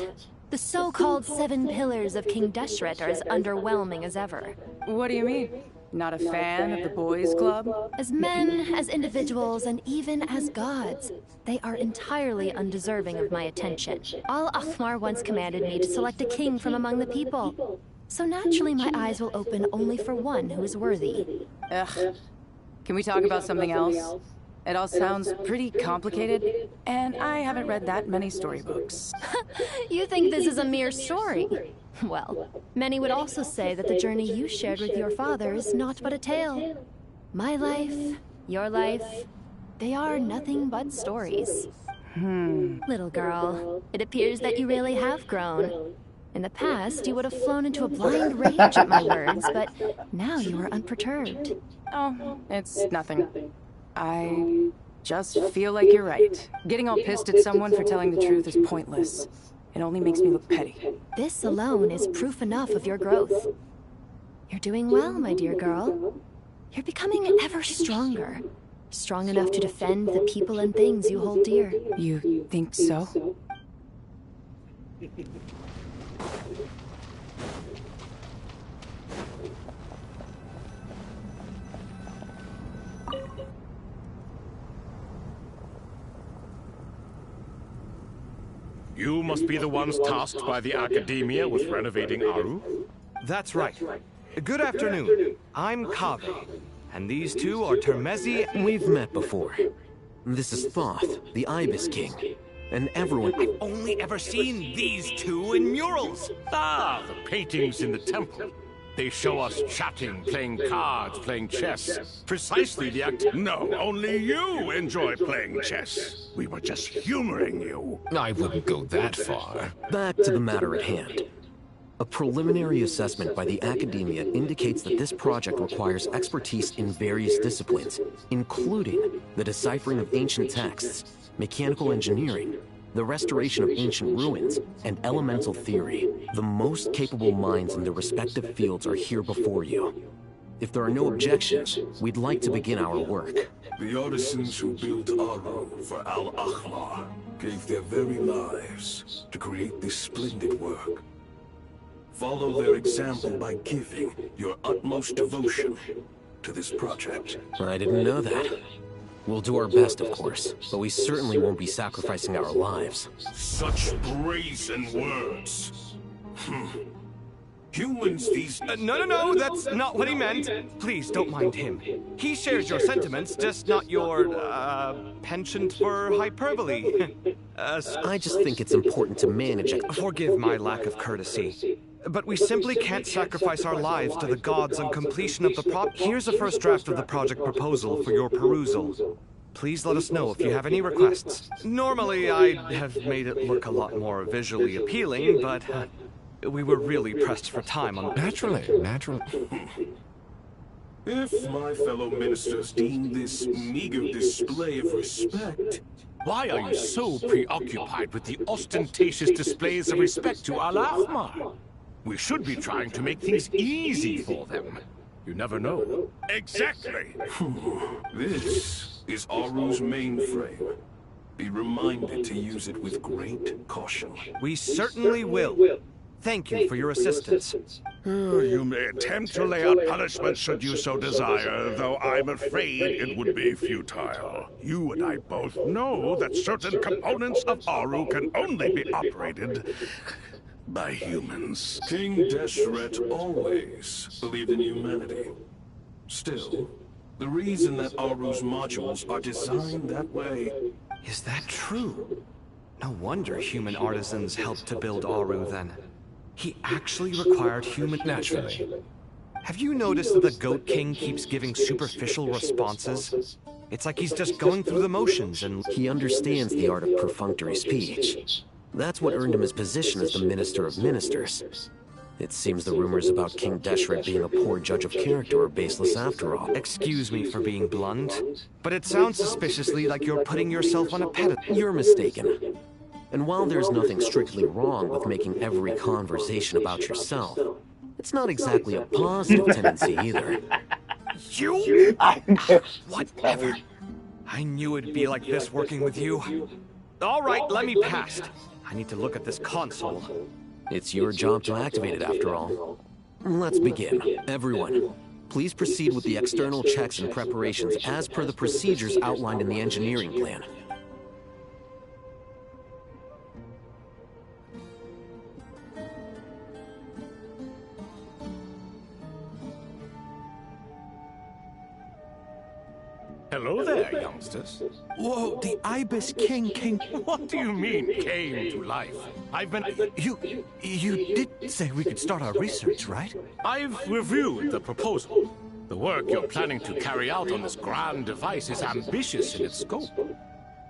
The so-called 7 pillars of King Deshret are as underwhelming as ever. What do you mean? Not a fan of the boys' club? As men, as individuals, and even as gods, they are entirely undeserving of my attention. Al-Ahmar once commanded me to select a king from among the people. So naturally my eyes will open only for one who is worthy. Ugh. Can we talk about something else? It all sounds pretty complicated, and I haven't read that many storybooks. You think this is a mere story? Well, many would also say that the journey you shared with your father is not but a tale. My life, your life, they are nothing but stories. Little girl, it appears that you really have grown. In the past, you would have flown into a blind rage at my words, but now you are unperturbed. Oh, it's nothing. I just feel like you're right. Getting all pissed at someone for telling the truth is pointless. It only makes me look petty. This alone is proof enough of your growth. You're doing well, my dear girl. You're becoming ever stronger. Strong enough to defend the people and things you hold dear. You think so? You must be the ones tasked by the Academia with renovating Aru? That's right. Good afternoon. I'm Kaveh, and these two are Termezi. We've met before. This is Thoth, the Ibis King. And everyone... I've only ever seen these two in murals! Ah, the paintings in the temple. They show us chatting, playing cards, playing chess. Precisely the act... No, only you enjoy playing chess. We were just humoring you. I wouldn't go that far. Back to the matter at hand. A preliminary assessment by the Academia indicates that this project requires expertise in various disciplines, including the deciphering of ancient texts, mechanical engineering, the restoration of ancient ruins, and elemental theory. The most capable minds in their respective fields are here before you. If there are no objections, we'd like to begin our work. The artisans who built Aru for Al-Ahmar gave their very lives to create this splendid work. Follow their example by giving your utmost devotion to this project. I didn't know that. We'll do our best, of course, but we certainly won't be sacrificing our lives. Such brazen words. Humans these... No, that's not what he meant. Please, don't mind him. He shares your sentiments, just not your, penchant for hyperbole. I just think it's important to manage it. Forgive my lack of courtesy, but we simply can't sacrifice our lives to the gods on completion of the Here's a first draft of the project proposal for your perusal. Please let us know if you have any requests. Normally, I'd have made it look a lot more visually appealing, but we were really pressed for time on... Naturally. If my fellow ministers deem this meager display of respect... Why are you so preoccupied with the ostentatious displays of respect to Al-Ahmar? We should be trying to make things easy for them. You never know. Exactly. This is Aru's mainframe. Be reminded to use it with great caution. We certainly will. Thank you for your assistance. You may attempt to lay out punishment should you so desire, though I'm afraid it would be futile. You and I both know that certain components of Aru can only be operated by humans. King Deshret always believed in humanity. Still, the reason that Aru's modules are designed that way... Is that true? No wonder human artisans helped to build Aru, then. He actually required human... Naturally. Have you noticed that the Goat King keeps giving superficial responses? It's like he's just going through the motions and... He understands the art of perfunctory speech. That's what earned him his position as the Minister of Ministers. It seems the rumors about King Deshret being a poor judge of character are baseless after all. Excuse me for being blunt, but it sounds suspiciously like you're putting yourself on a pedestal. You're mistaken. And while there's nothing strictly wrong with making every conversation about yourself, it's not exactly a positive tendency either. You? Whatever. I knew it'd be like this working with you. All right, let me past. I need to look at this console. It's your job to activate it, after all. Let's begin. Everyone, Please proceed with the external checks and preparations as per the procedures outlined in the engineering plan. Hello there, youngsters. Whoa, the Ibis King came... What do you mean, came to life? I've been... You did say we could start our research, right? I've reviewed the proposal. The work you're planning to carry out on this grand device is ambitious in its scope.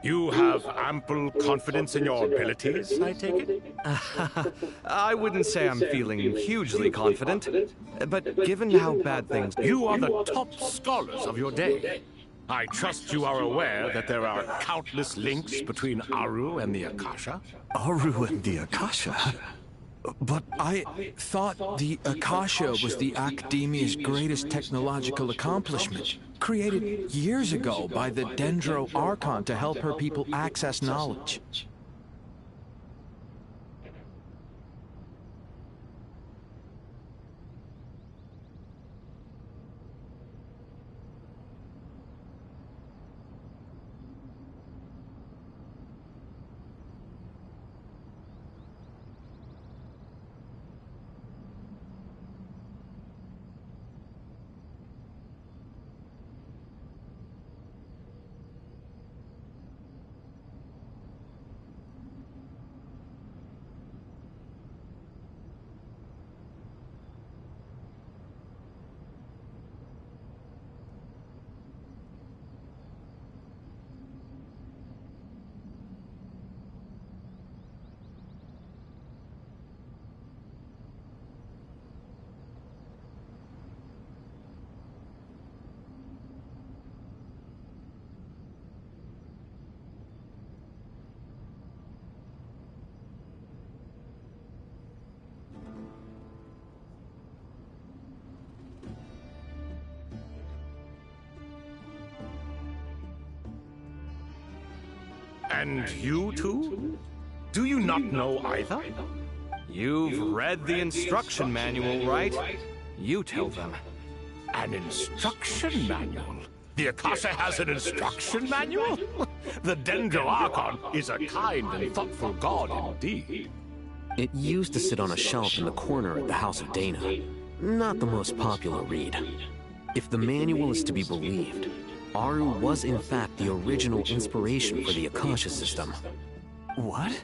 You have ample confidence in your abilities, I take it? I wouldn't say I'm feeling hugely confident, but given how bad things... You are the top scholars of your day. I trust you are aware that there are countless links between Aru and the Akasha? Aru and the Akasha? But I thought the Akasha was the Academia's greatest technological accomplishment, created years ago by the Dendro Archon to help her people access knowledge. And you two? Do you not know either? You've read the instruction manual, right? You tell them. An instruction manual? The Akasha has an instruction manual? The Dendro Archon is a kind and thoughtful god indeed. It used to sit on a shelf in the corner at the House of Dana. Not the most popular read. If the manual is to be believed, Aru was in fact the original inspiration for the Akasha system. What?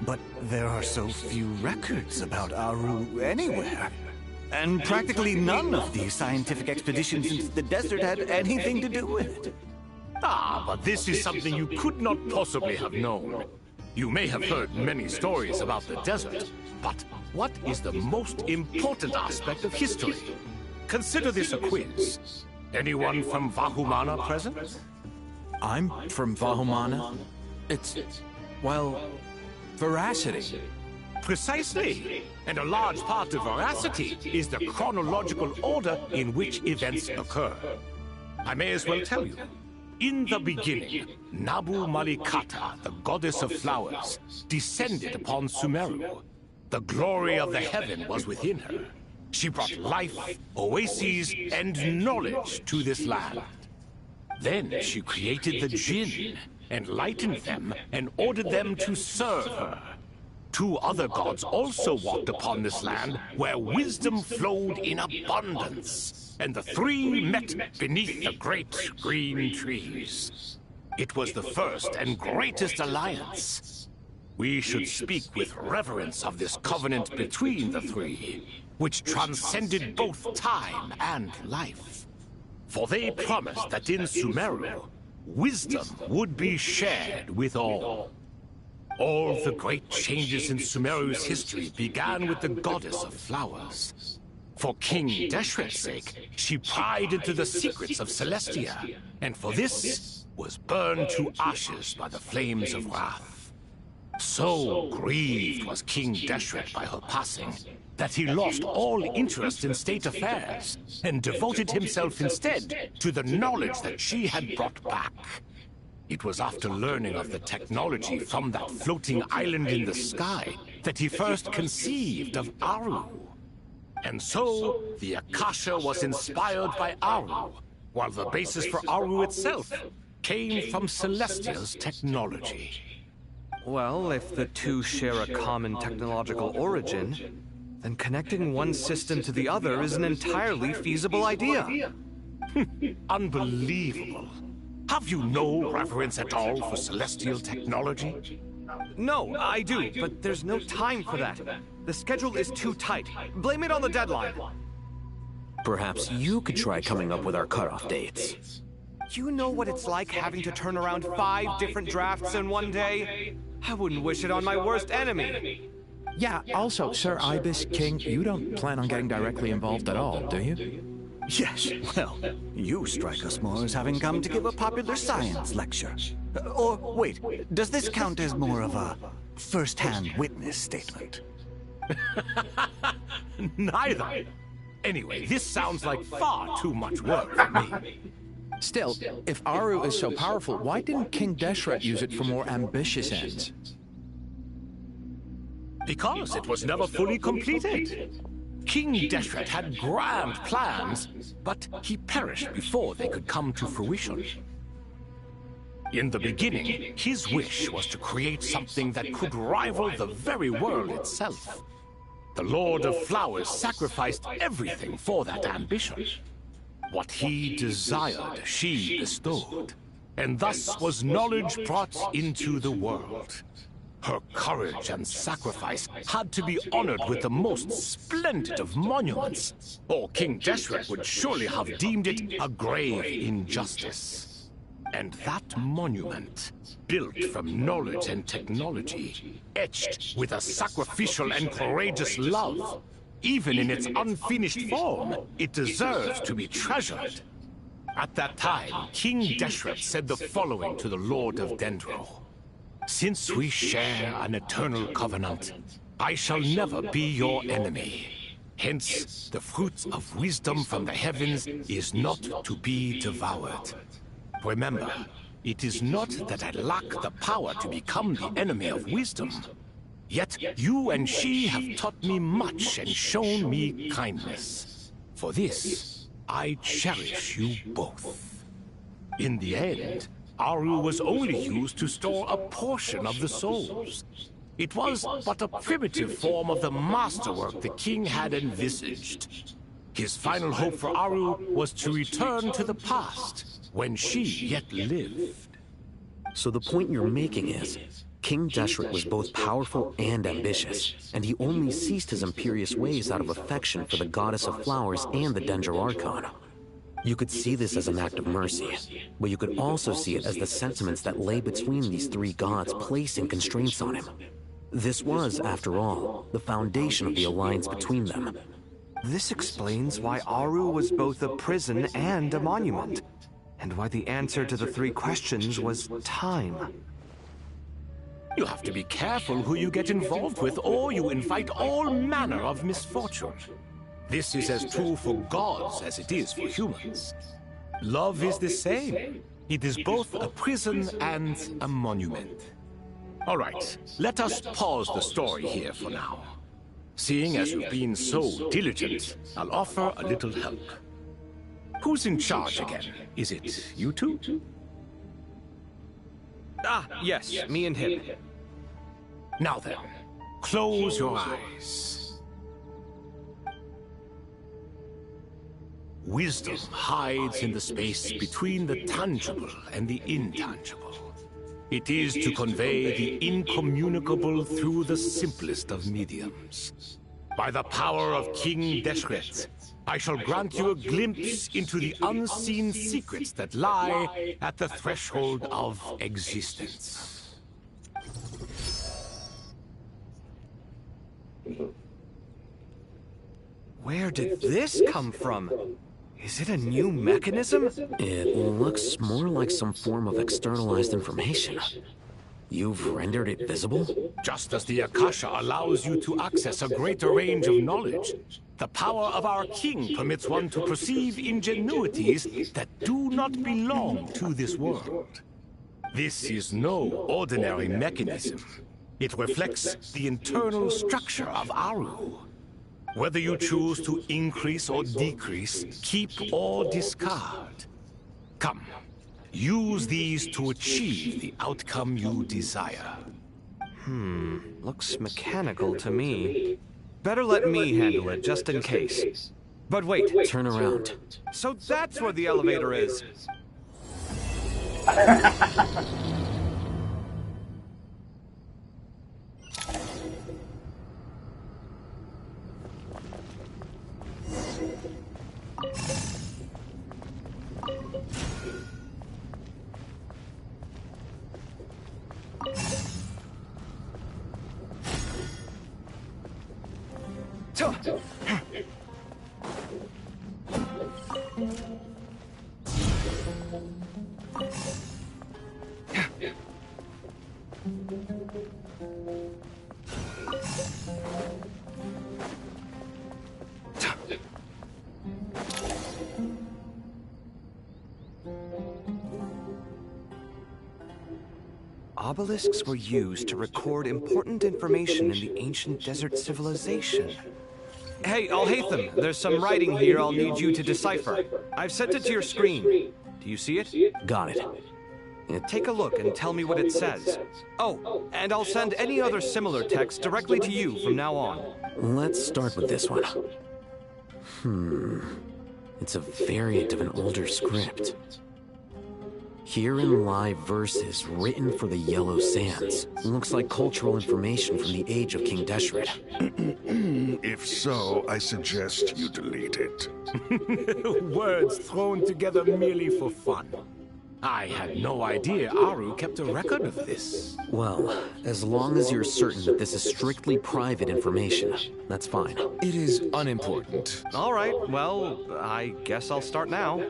But there are so few records about Aru anywhere. And practically none of these scientific expeditions into the desert had anything to do with it. Ah, but this is something you could not possibly have known. You may have heard many stories about the desert, but what is the most important aspect of history? Consider this a quiz. Anyone from Vahumana present? I'm from Vahumana. It's, well, veracity. Precisely. And a large part of veracity is the chronological order in which events occur. I may as well tell you. In the beginning, Nabu Malikata, the goddess of flowers, descended upon Sumeru. The glory of the heaven was within her. She brought life, oases, and knowledge to this land. Then she created the Jinn, enlightened them, and ordered them to serve her. Two other gods also walked upon this land, where wisdom flowed in abundance, and the three met beneath the great green trees. It was the first and greatest alliance. We should speak with reverence of this covenant between the three, which transcended both time and life. For they promised that in Sumeru, wisdom would be shared with all. All the great changes in Sumeru's history began with the goddess of flowers. For King Deshret's sake, she pried into the secrets of Celestia, and for this was burned to ashes by the flames of wrath. So grieved was King Deshret by her passing, that he lost all interest in state affairs, and devoted himself instead to the knowledge that she had brought back. It was after learning of the technology from that floating island in the sky that he first conceived of Aru. And so, the Akasha was inspired by Aru, while the basis for Aru itself came from Celestia's technology. Well, if the two share a common technological origin, then connecting one system to the other is an entirely feasible idea. Unbelievable. Have you no reverence at all for celestial technology? No, I do, but there's no time for that. The schedule is too tight. Blame it on the deadline. Perhaps you could try coming up with our cutoff dates. You know what it's like having to turn around 5 different drafts in one day? I wouldn't wish it on my worst enemy. Yeah, also, Sir Ibis King, you don't plan on getting directly involved at all, do you? Yes, well, you strike us more as having come to give a popular science lecture. Or, wait, does this count as more of a first-hand witness statement? Neither. Anyway, this sounds like far too much work for me. Still, if Aru is so powerful, why didn't King Deshret use it for more ambitious ends? Because it was never fully completed. King Deshret had grand plans, but he perished before they could come to fruition. In the beginning, his wish was to create something that could rival the very world itself. The Lord of Flowers sacrificed everything for that ambition. What he desired, she bestowed, and thus was knowledge brought into the world. Her courage and sacrifice had to be honored with the most splendid of monuments, or King Deshret would surely have deemed it a grave injustice. And that monument, built from knowledge and technology, etched with a sacrificial and courageous love, even in its unfinished form, it deserves to be treasured. At that time, King Deshret said the following to the Lord of Dendro. Since we share an eternal covenant, I shall never be your enemy. Hence, the fruit of wisdom from the heavens is not to be devoured. Remember, it is not that I lack the power to become the enemy of wisdom. Yet you and she have taught me much and shown me kindness. For this, I cherish you both. In the end, Aru was only used to store a portion of the souls. It was but a primitive form of the masterwork the king had envisaged. His final hope for Aru was to return to the past, when she yet lived. So the point you're making is, King Deshret was both powerful and ambitious, and he only ceased his imperious ways out of affection for the Goddess of Flowers and the Dendro Archon. You could see this as an act of mercy, but you could also see it as the sentiments that lay between these three gods placing constraints on him. This was, after all, the foundation of the alliance between them. This explains why Aru was both a prison and a monument, and why the answer to the 3 questions was time. You have to be careful who you get involved with, or you invite all manner of misfortune. This is as true for gods as it is for humans. Love is the same. It is both a prison and a monument. All right, let us pause the story here for now. Seeing as you've been so diligent, I'll offer a little help. Who's in charge again? Is it you two? Ah, yes, me and him. Now then, close your eyes. Wisdom hides in the space between the tangible and the intangible. It is to convey the incommunicable through the simplest of mediums. By the power of King Deshret, I shall grant you a glimpse into the unseen secrets that lie at the threshold of existence. Where did this come from? Is it a new mechanism? It looks more like some form of externalized information. You've rendered it visible? Just as the Akasha allows you to access a greater range of knowledge, the power of our king permits one to perceive ingenuities that do not belong to this world. This is no ordinary mechanism. It reflects the internal structure of Aru. Whether you choose to increase or decrease, keep or discard. Come, use these to achieve the outcome you desire. Looks mechanical to me. Better let me handle it, just in case. But wait. Turn around. So that's where the elevator is. Obelisks were used to record important information in the ancient desert civilization. Hey, Alhaitham, there's some writing here I'll need you to decipher. I've sent it to your screen. Do you see it? Got it. Take a look and tell me what it says. Oh, and I'll send any other similar text directly to you from now on. Let's start with this one. It's a variant of an older script. Herein lie verses written for the Yellow Sands. Looks like cultural information from the age of King Deshret. If so, I suggest you delete it. Words thrown together merely for fun. I had no idea Aru kept a record of this. Well, as long as you're certain that this is strictly private information, that's fine. It is unimportant. All right, well, I guess I'll start now.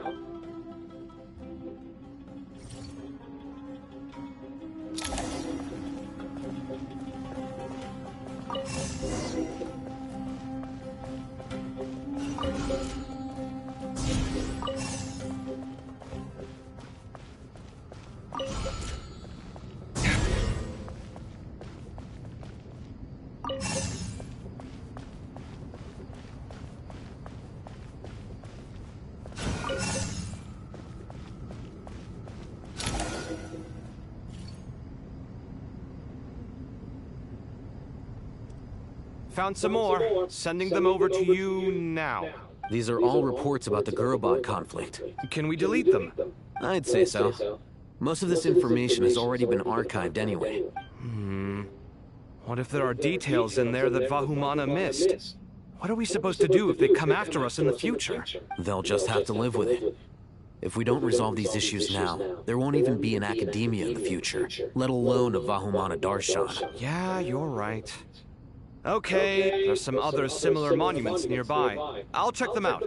Found some more. Sending them over to you now. These are all reports about the Gurubot conflict. Can we delete them? I'd say so. Most of this information has already been archived anyway. What if there are details in there that Vahumana missed? What are we supposed to do if they come after us in the future? They'll just have to live with it. If we don't resolve these issues now, there won't even be an academia in the future, let alone a Vahumana Darshan. Yeah, you're right. Okay, there's some other similar monuments nearby. I'll check them out.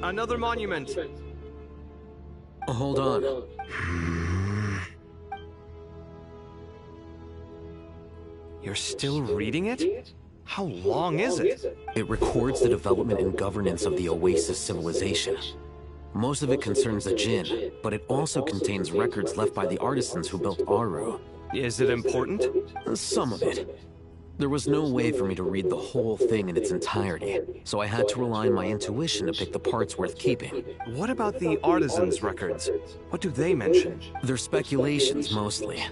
Another monument. Hold on. You're still reading it? How long is it? It records the development and governance of the Oasis civilization. Most of it concerns the Jinn, but it also contains records left by the artisans who built Aru. Is it important? Some of it. There was no way for me to read the whole thing in its entirety, so I had to rely on my intuition to pick the parts worth keeping. What about the artisans' records? What do they mention? They're speculations, mostly.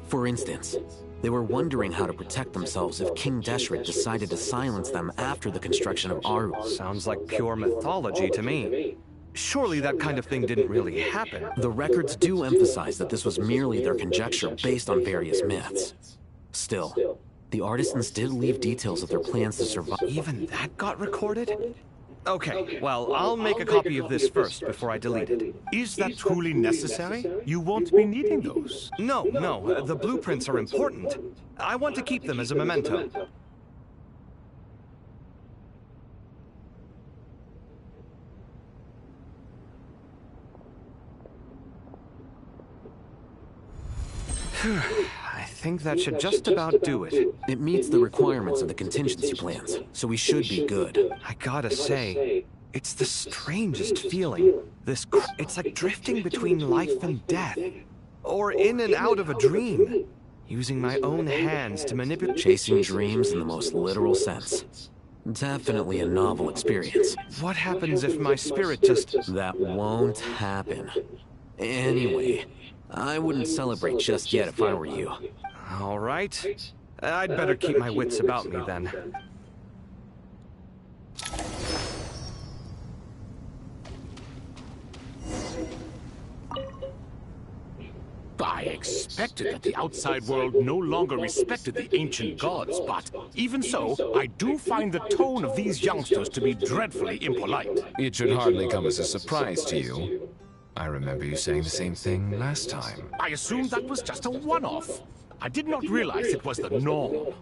For instance, They were wondering how to protect themselves if King Deshret decided to silence them after the construction of Aru. Sounds like pure mythology to me. Surely that kind of thing didn't really happen. The records do emphasize that this was merely their conjecture based on various myths. Still, the artisans did leave details of their plans to survive. Even that got recorded? Okay, well, I'll make a copy of this first before I delete it. Is that truly necessary? You won't be needing those. No, the blueprints are important. I want to keep them as a memento. I think that should just about do it. It meets the requirements of the contingency plans, so we should be good. I gotta say, it's the strangest feeling. It's like drifting between life and death. Or in and out of a dream. Using my own hands to manipulate... Chasing dreams in the most literal sense. Definitely a novel experience. What happens if my spirit just... That won't happen. Anyway, I wouldn't celebrate just yet if I were you. All right. I'd better keep my wits about me then. I expected that the outside world no longer respected the ancient gods, but even so, I do find the tone of these youngsters to be dreadfully impolite. It should hardly come as a surprise to you. I remember you saying the same thing last time. I assumed that was just a one-off. I did not realize it was the norm.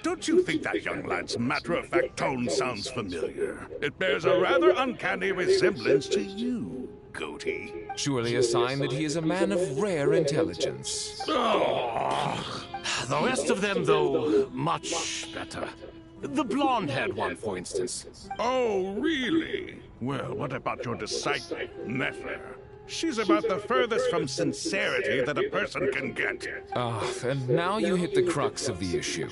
Don't you think that young lad's matter-of-fact tone sounds familiar? It bears a rather uncanny resemblance to you, Goatee. Surely a sign that he is a man of rare intelligence. Oh, the rest of them, though, much better. The blonde-haired one, for instance. Oh, really? Well, what about your disciple, Nefer? She's about the furthest from sincerity that a person can get. And now you hit the crux of the issue.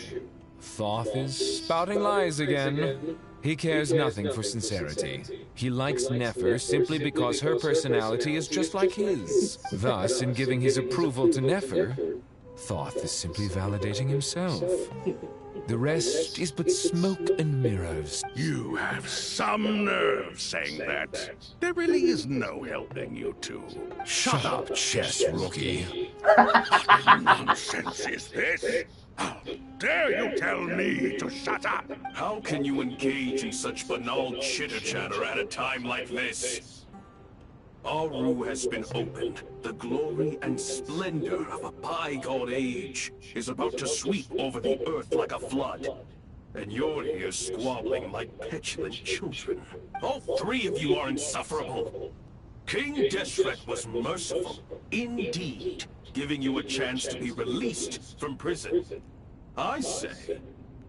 Thoth is spouting lies again. He cares nothing for sincerity. He likes Nefer simply because her personality is just like his. Thus, in giving his approval to Nefer, Thoth is simply validating himself. The rest is but smoke and mirrors. You have some nerve saying that. There really is no helping you two. Shut up, chess rookie. What nonsense is this? How dare you tell me to shut up? How can you engage in such banal chitter-chatter at a time like this? Aru has been opened. The glory and splendor of a bygone age is about to sweep over the earth like a flood. And you're here squabbling like petulant children. All three of you are insufferable. King Deshret was merciful, indeed, giving you a chance to be released from prison. I say,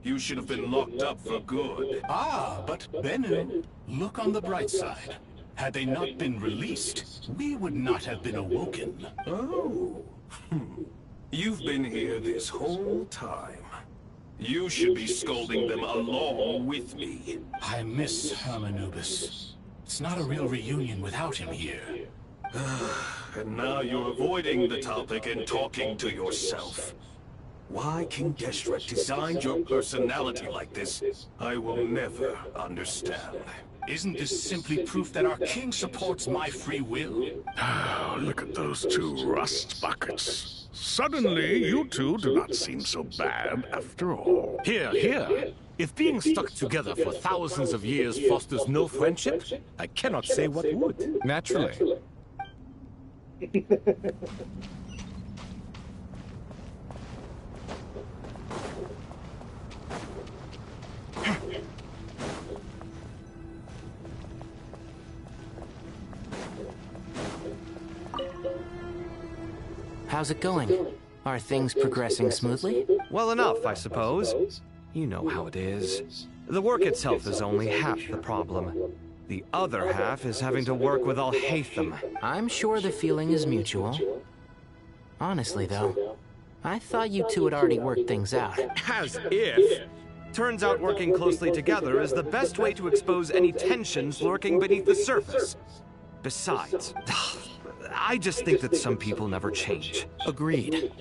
you should have been locked up for good. But Bennu, look on the bright side. Had they not been released, we would not have been awoken. Oh. You've been here this whole time. You should be scolding them along with me. I miss Hermanubis. It's not a real reunion without him here. And now you're avoiding the topic and talking to yourself. Why King Deshret designed your personality like this, I will never understand. Isn't this simply proof that our king supports my free will? Oh, look at those two rust buckets. Suddenly, you two do not seem so bad after all. Here. If being stuck together for thousands of years fosters no friendship, I cannot say what would. Naturally. How's it going? Are things progressing smoothly? Well enough, I suppose. You know how it is. The work itself is only half the problem. The other half is having to work with Al-Haytham. I'm sure the feeling is mutual. Honestly, though, I thought you two had already worked things out. As if! Turns out working closely together is the best way to expose any tensions lurking beneath the surface. Besides, I just think that some people never change. Agreed.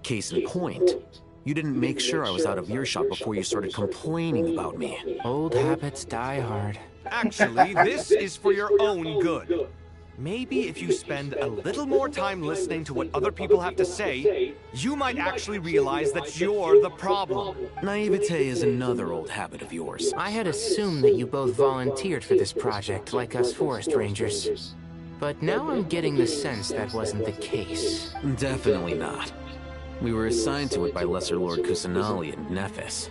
Case in point, You didn't make sure I was out of earshot before you started complaining about me. Old habits die hard. Actually, this is for your own good. Maybe if you spend a little more time listening to what other people have to say, you might actually realize that you're the problem. Naivete is another old habit of yours. I had assumed that you both volunteered for this project, like us forest rangers. But now I'm getting the sense that wasn't the case. Definitely not. We were assigned to it by Lesser Lord Kusanali and Nephis.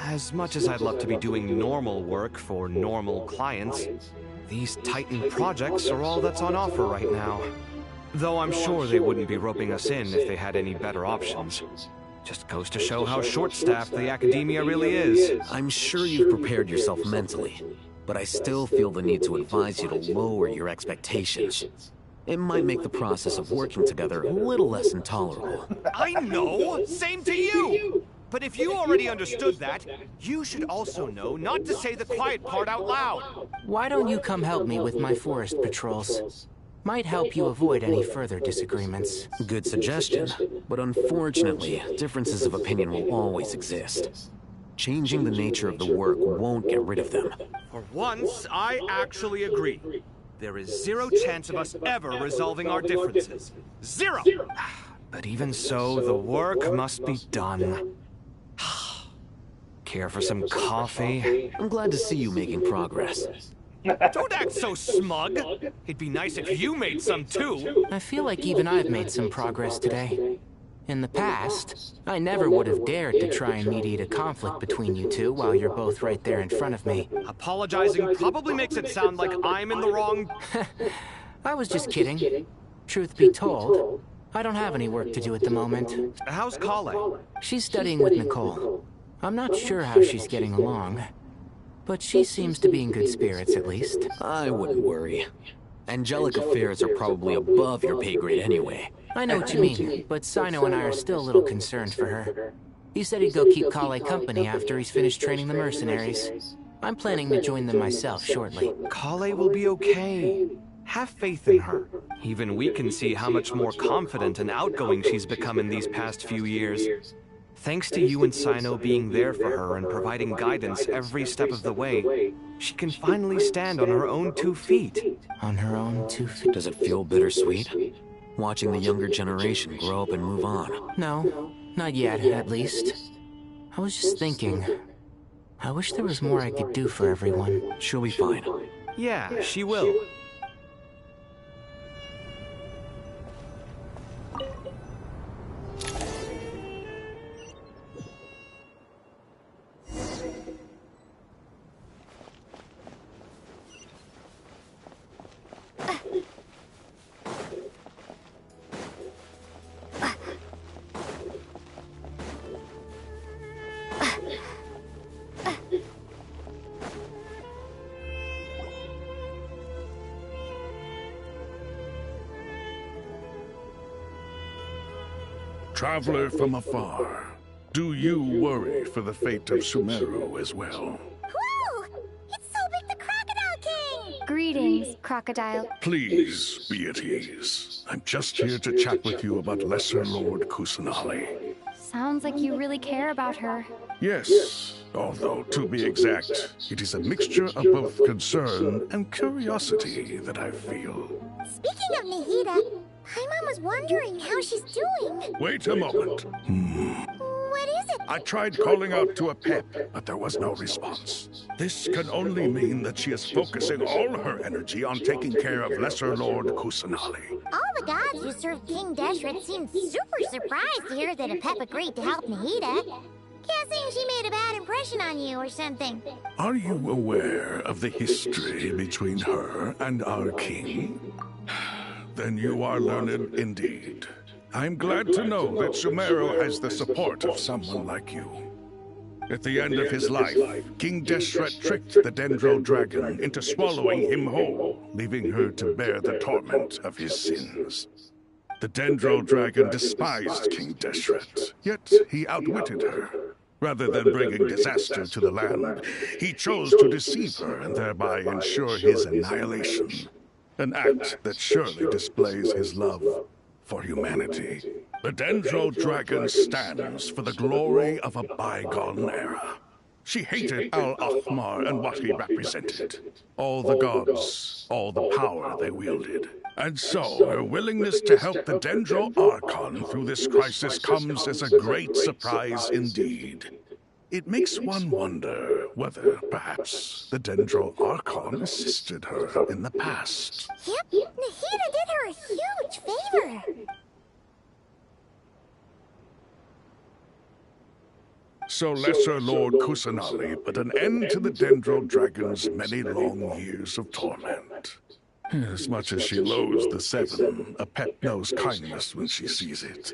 As much as I'd love to be doing normal work for normal clients, these Titan projects are all that's on offer right now. Though I'm sure they wouldn't be roping us in if they had any better options. Just goes to show how short-staffed the academia really is. I'm sure you've prepared yourself mentally, but I still feel the need to advise you to lower your expectations. It might make the process of working together a little less intolerable. I know! Same to you! But if you already understood that, you should also know not to say the quiet part out loud. Why don't you come help me with my forest patrols? Might help you avoid any further disagreements. Good suggestion, but unfortunately, differences of opinion will always exist. Changing the nature of the work won't get rid of them. For once, I actually agree. There is zero chance of us ever resolving our differences. Zero! But even so, the work must be done. Care for some coffee? I'm glad to see you making progress. Don't act so smug! It'd be nice if you made some too! I feel like even I've made some progress today. In the past, I never would have dared to try and mediate a conflict between you two while you're both right there in front of me. Apologizing probably makes it sound like I'm in the wrong... I was just kidding. Truth be told, I don't have any work to do at the moment. How's Kale? She's studying with Nicole. I'm not sure how she's getting along, but she seems to be in good spirits at least. I wouldn't worry. Angelic affairs are probably above your pay grade anyway. I know what you mean, but Sino and I are still a little concerned for her. He said he'd go keep Kale company after he's finished training the mercenaries. I'm planning to join them myself shortly. Kale will be okay. Have faith in her. Even we can see how much more confident and outgoing she's become in these past few years. Thanks to you and Sino being there for her and providing guidance every step of the way, she can finally stand on her own 2 feet. On her own 2 feet? Does it feel bittersweet? Watching the younger generation grow up and move on? No, not yet, at least. I was just thinking, I wish there was more I could do for everyone. She'll be fine. Yeah, she will. Traveler from afar, do you worry for the fate of Sumeru as well? Whoa! It's Sobek the Crocodile King! Greetings, Crocodile. Please be at ease. I'm just here to chat with you about Lesser Lord Kusanali. Sounds like you really care about her. Yes, although to be exact, it is a mixture of both concern and curiosity that I feel. Speaking of Nahida, Paimon was wondering how she's doing. Wait a moment. What is it? I tried calling out to Apep, but there was no response. This can only mean that she is focusing all her energy on taking care of Lesser Lord Kusanali. All the gods who serve King Deshret seemed super surprised to hear that Apep agreed to help Nahida. Guessing she made a bad impression on you or something. Are you aware of the history between her and our king? Then you are learned indeed. I'm glad to know that Sumeru has the support of someone like you. At the end of his life, King Deshret tricked the Dendro Dragon into swallowing him whole, leaving her to bear the torment of his sins. The Dendro Dragon despised King Deshret, yet he outwitted her. Rather than bringing disaster to the land, he chose to deceive her and thereby ensure his annihilation. An act that surely displays his love for humanity. The Dendro Dragon stands for the glory of a bygone era. She hated Al-Ahmar and what he represented. All the gods, all the power they wielded. And so, her willingness to help the Dendro Archon through this crisis comes as a great surprise indeed. It makes one wonder whether, perhaps, the Dendro Archon assisted her in the past. Yep, Nahida did her a huge favor. So Lesser Lord Kusanali put an end to the Dendro Dragon's many long years of torment. As much as she loathes the Seven, Apep knows kindness when she sees it.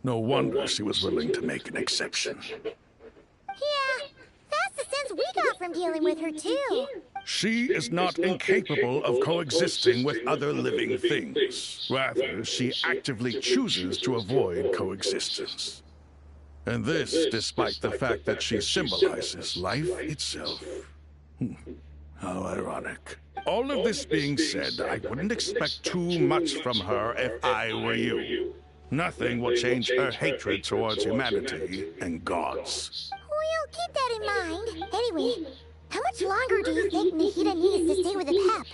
No wonder she was willing to make an exception. Yeah, that's the sense we got from dealing with her, too. She is not incapable of coexisting with other living things. Rather, she actively chooses to avoid coexistence. And this despite the fact that she symbolizes life itself. How ironic. All of this being said, I wouldn't expect too much from her if I were you. Nothing will change her hatred towards humanity and gods. We'll keep that in mind. Anyway, how much longer do you think Nahida needs to stay with Apep?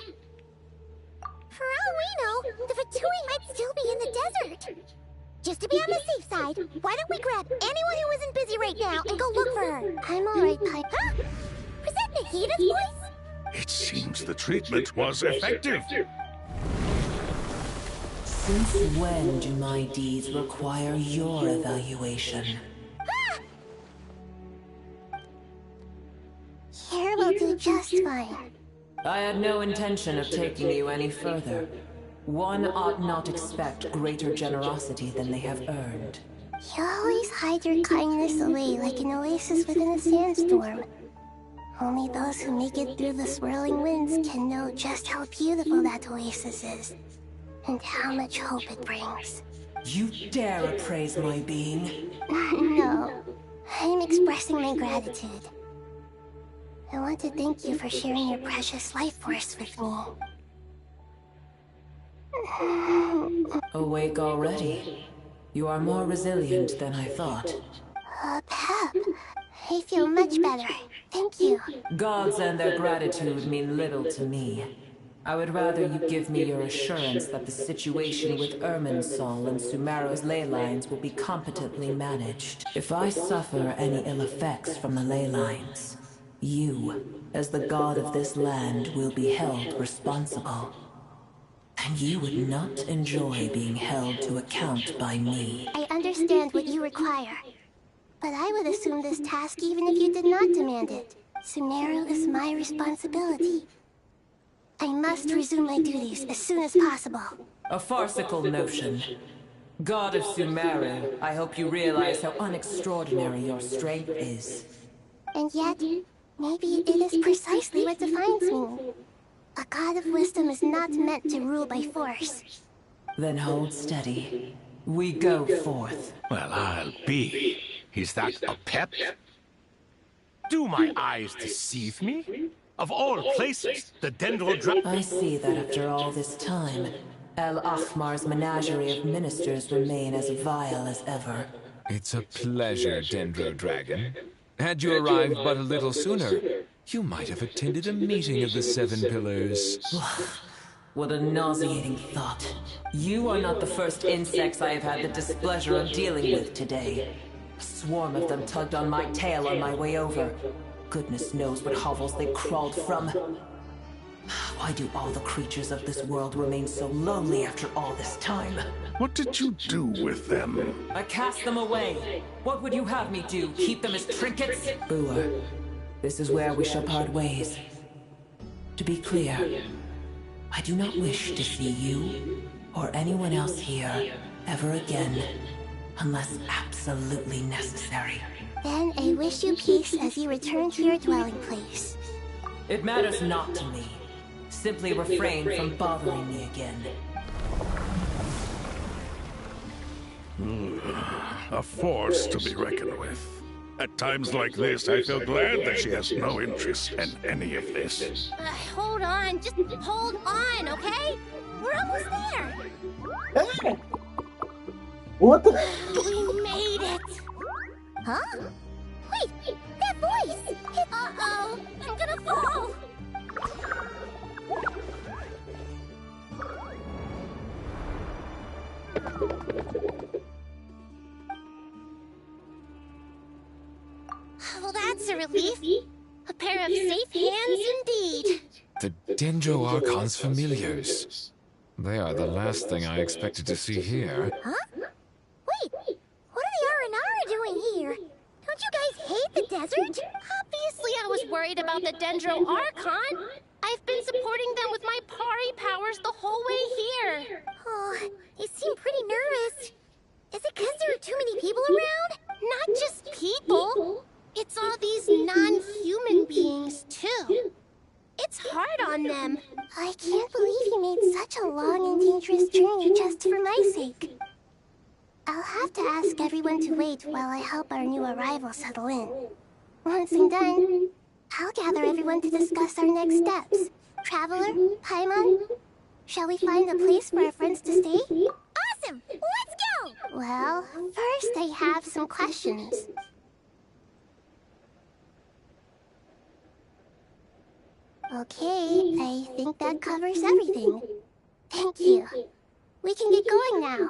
For all we know, the Fatui might still be in the desert. Just to be on the safe side, why don't we grab anyone who isn't busy right now and go look for her? I'm alright, Pipe. Huh? Was that Nahida's voice? It seems the treatment was effective. Since when do my deeds require your evaluation? Here will do just fine. I had no intention of taking you any further. One ought not expect greater generosity than they have earned. You always hide your kindness away like an oasis within a sandstorm. Only those who make it through the swirling winds can know just how beautiful that oasis is, and how much hope it brings. You dare appraise my being? No, I'm expressing my gratitude. I want to thank you for sharing your precious life force with me. Awake already? You are more resilient than I thought. Pep, I feel much better. Thank you. Gods and their gratitude mean little to me. I would rather you give me your assurance that the situation with Irminsul and Sumeru's ley lines will be competently managed. If I suffer any ill effects from the ley lines, you, as the god of this land, will be held responsible. And you would not enjoy being held to account by me. I understand what you require, but I would assume this task even if you did not demand it. Sumeru is my responsibility. I must resume my duties as soon as possible. A farcical notion. God of Sumeru, I hope you realize how unextraordinary your strength is. And yet, maybe it is precisely what defines me. A god of wisdom is not meant to rule by force. Then hold steady. We go forth. Well, I'll be. Is that Apep? Do my eyes deceive me? Of all places, the Dendro Dragon. I see that after all this time, Al-Ahmar's menagerie of ministers remain as vile as ever. It's a pleasure, Dendro Dragon. Had you arrived but a little sooner, you might have attended a meeting of the Seven Pillars. What a nauseating thought. You are not the first insects I have had the displeasure of dealing with today. A swarm of them tugged on my tail on my way over. Goodness knows what hovels they crawled from. Why do all the creatures of this world remain so lonely after all this time? What did you do with them? I cast them away. What would you have me do? Keep them as trinkets? Boer, this is where we shall part ways. To be clear, I do not wish to see you or anyone else here ever again, unless absolutely necessary. Then I wish you peace as you return to your dwelling place. It matters not to me. Simply refrain from bothering me again. A force to be reckoned with. At times like this, I feel glad that she has no interest in any of this. Hold on, just hold on, okay? We're almost there. What the? We made it! Huh? Wait, that voice! Uh-oh, I'm gonna fall! Well, that's a relief. A pair of safe hands indeed. The Dendro Archon's familiars. They are the last thing I expected to see here. Huh? Wait, what are the Aranara doing here? Don't you guys hate the desert? Obviously I was worried about the Dendro Archon. I've been supporting them with my Pari powers the whole way here. Oh, you seem pretty nervous. Is it because there are too many people around? Not just people. It's all these non-human beings, too. It's hard on them. I can't believe you made such a long and dangerous journey just for my sake. I'll have to ask everyone to wait while I help our new arrival settle in. Once I'm done, I'll gather everyone to discuss our next steps. Traveler, Paimon, shall we find a place for our friends to stay? Awesome! Let's go! Well, first I have some questions. Okay, I think that covers everything. Thank you. We can get going now.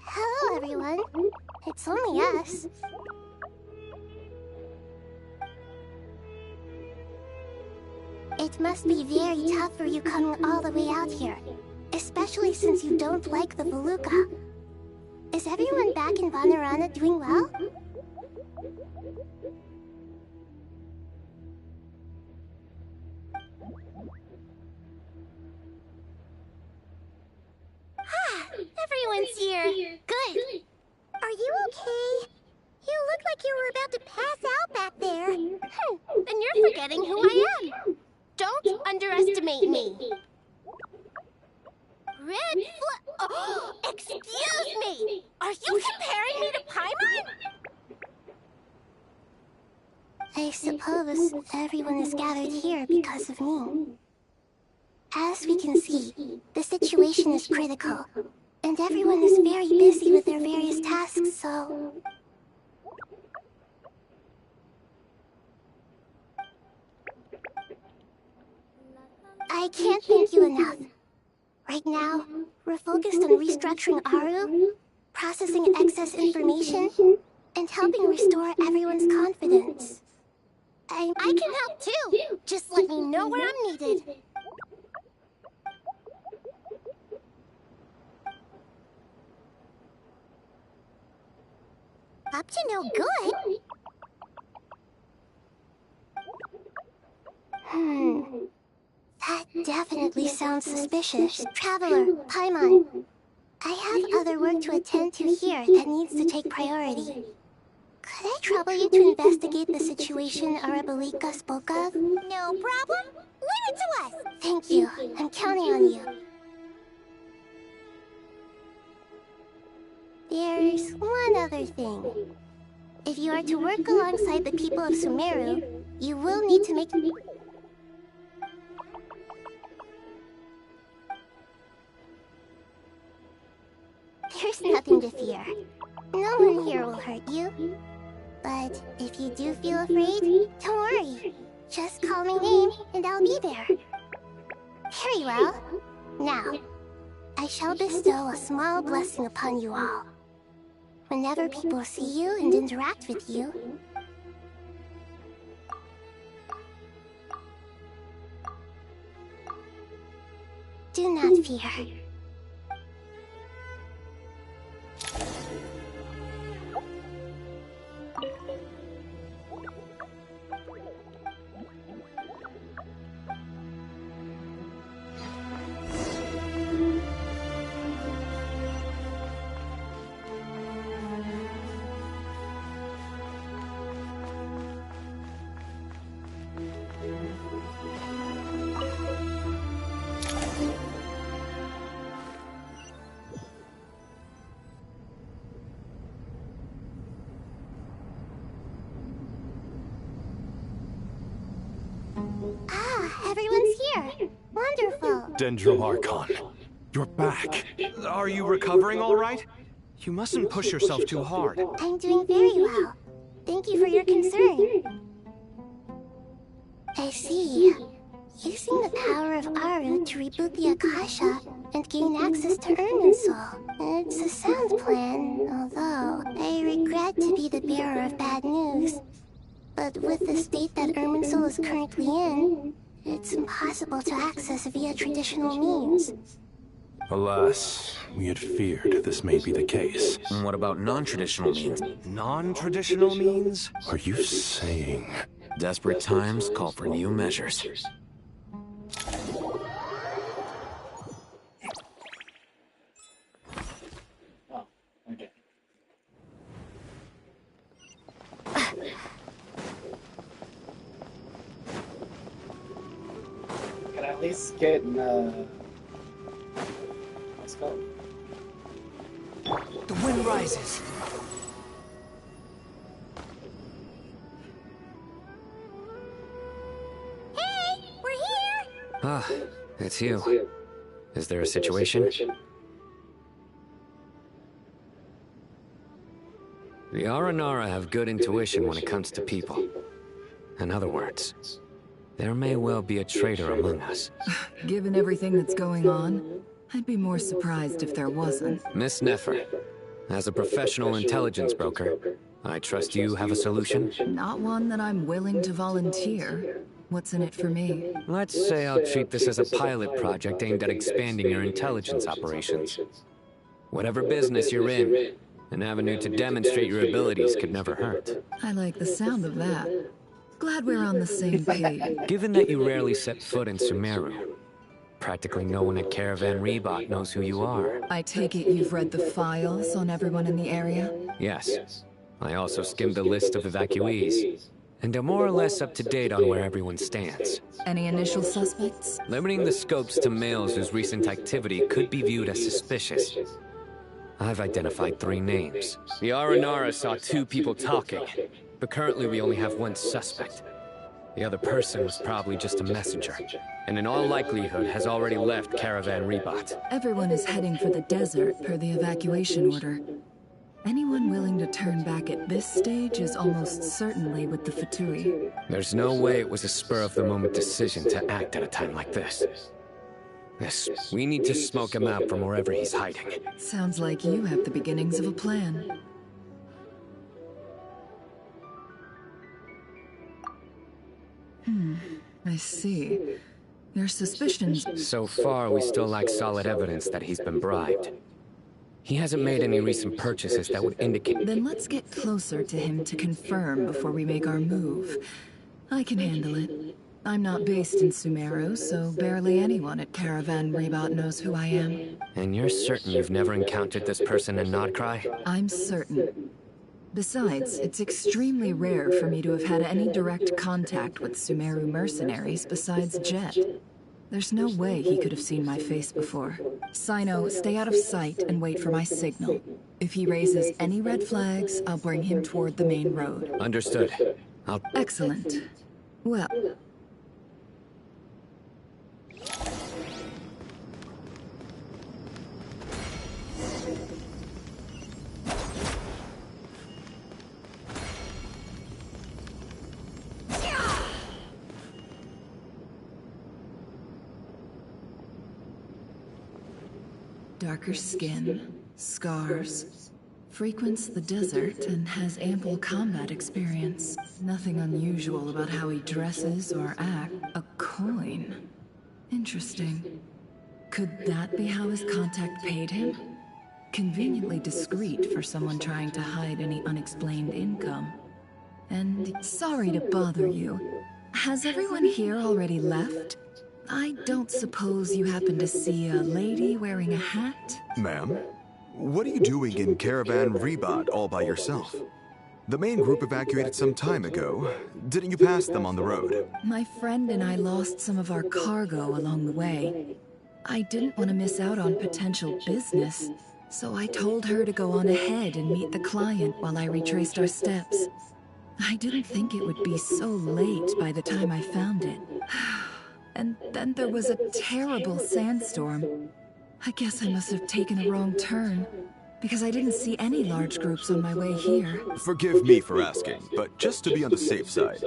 Hello, everyone. It's only us. It must be very tough for you coming all the way out here, especially since you don't like the Veluca. Is everyone back in Vanarana doing well? Everyone's here. Good. Are you okay? You look like you were about to pass out back there. Then you're forgetting who I am. Don't underestimate me. Excuse me! Are you comparing me to Paimon? I suppose everyone is gathered here because of me. As we can see, the situation is critical. And everyone is very busy with their various tasks, so... I can't thank you enough. Right now, we're focused on restructuring Aru, processing excess information, and helping restore everyone's confidence. I can help too. Just let me know where I'm needed. Up to no good? That definitely sounds suspicious. Traveler, Paimon, I have other work to attend to here that needs to take priority. Could I trouble you to investigate the situation Arabalika spoke of? No problem. Leave it to us. Thank you. I'm counting on you. There's one other thing. If you are to work alongside the people of Sumeru, you will need to make... There's nothing to fear. No one here will hurt you. But if you do feel afraid, don't worry. Just call my name and I'll be there. Very well. Now, I shall bestow a small blessing upon you all. Whenever people see you and interact with you, do not fear. Ah, everyone's here. Wonderful. Dendro Archon, you're back. Are you recovering all right? You mustn't push yourself too hard. I'm doing very well. Thank you for your concern. I see. Using the power of Aru to reboot the Akasha and gain access to Irminsul. It's a sound plan, although I regret to be the bearer of bad news. But with the state that Irminsul is currently in, it's impossible to access via traditional means. Alas, we had feared this may be the case. And what about non-traditional means? Non-traditional means? Are you saying... Desperate times call for new measures. Oh, okay. Can I at least get what's it called? The wind rises. Hey, we're here! Ah, it's you. Is there a situation? The Aranara have good intuition when it comes to people. In other words, there may well be a traitor among us. Given everything that's going on, I'd be more surprised if there wasn't. Miss Nefer, as a professional intelligence broker, I trust you have a solution? Not one that I'm willing to volunteer. What's in it for me? Let's say I'll treat this as a pilot project aimed at expanding your intelligence operations. Whatever business you're in, an avenue to demonstrate your abilities could never hurt. I like the sound of that. Glad we're on the same page. Given that you rarely set foot in Sumeru, practically no one at Caravan Rebot knows who you are. I take it you've read the files on everyone in the area? Yes. I also skimmed the list of evacuees, and am more or less up to date on where everyone stands. Any initial suspects? Limiting the scopes to males whose recent activity could be viewed as suspicious. I've identified 3 names. The Aranara saw 2 people talking, but currently we only have 1 suspect. The other person was probably just a messenger, and in all likelihood has already left Caravan Rebot. Everyone is heading for the desert per the evacuation order. Anyone willing to turn back at this stage is almost certainly with the Fatui. There's no way it was a spur-of-the-moment decision to act at a time like this. Yes, we need to smoke him out from wherever he's hiding. Sounds like you have the beginnings of a plan. I see. Your suspicions... So far, we still lack solid evidence that he's been bribed. He hasn't made any recent purchases that would indicate... Then let's get closer to him to confirm before we make our move. I can handle it. I'm not based in Sumeru, so barely anyone at Caravan Rebot knows who I am. And you're certain you've never encountered this person in Nodcry? I'm certain. Besides, it's extremely rare for me to have had any direct contact with Sumeru mercenaries besides Jet. There's no way he could have seen my face before. Sino, stay out of sight and wait for my signal. If he raises any red flags, I'll bring him toward the main road. Understood. Excellent. Well... darker skin, scars, frequents the desert, and has ample combat experience. Nothing unusual about how he dresses or acts. A coin. Interesting. Could that be how his contact paid him? Conveniently discreet for someone trying to hide any unexplained income. And sorry to bother you. Has everyone here already left? I don't suppose you happen to see a lady wearing a hat? Ma'am, what are you doing in Caravan Rebot all by yourself? The main group evacuated some time ago. Didn't you pass them on the road? My friend and I lost some of our cargo along the way. I didn't want to miss out on potential business, so I told her to go on ahead and meet the client while I retraced our steps. I didn't think it would be so late by the time I found it. And then there was a terrible sandstorm. I guess I must have taken a wrong turn, because I didn't see any large groups on my way here. Forgive me for asking, but just to be on the safe side,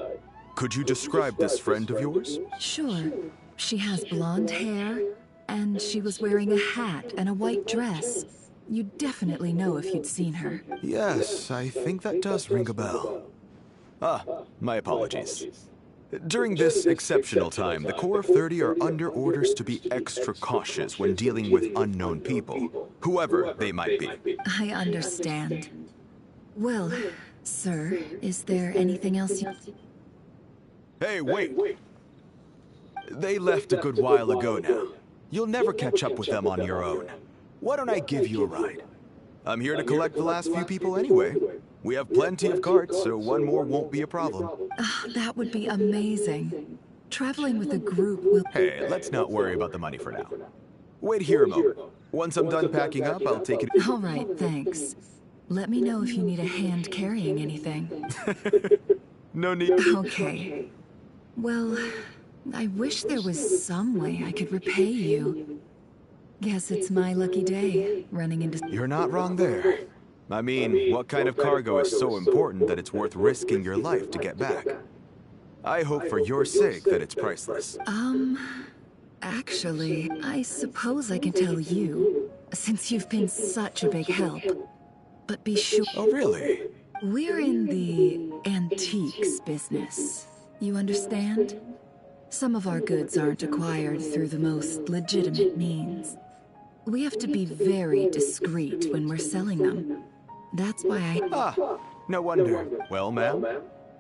could you describe this friend of yours? Sure. She has blonde hair, and she was wearing a hat and a white dress. You'd definitely know if you'd seen her. Yes, I think that does ring a bell. Ah, my apologies. During this exceptional time, the Corps of 30 are under orders to be extra cautious when dealing with unknown people, whoever they might be. I understand. Well, sir, is there anything else you... Hey, wait! They left a good while ago now. You'll never catch up with them on your own. Why don't I give you a ride? I'm here to collect the last few people anyway. We have plenty of carts, so one more won't be a problem. That would be amazing. Traveling with a group will... Hey, let's not worry about the money for now. Wait here a moment. Once I'm done packing up, I'll take it... All right, thanks. Let me know if you need a hand carrying anything. No need... Okay. Well, I wish there was some way I could repay you. Guess it's my lucky day, running into... You're not wrong there. I mean, what kind of cargo is so important that it's worth risking your life to get back? I hope for your sake that it's priceless. Actually, I suppose I can tell you, since you've been such a big help. But be sure... Oh, really? We're in the antiques business. You understand? Some of our goods aren't acquired through the most legitimate means. We have to be very discreet when we're selling them. That's why I... Ah, no wonder. Well, ma'am,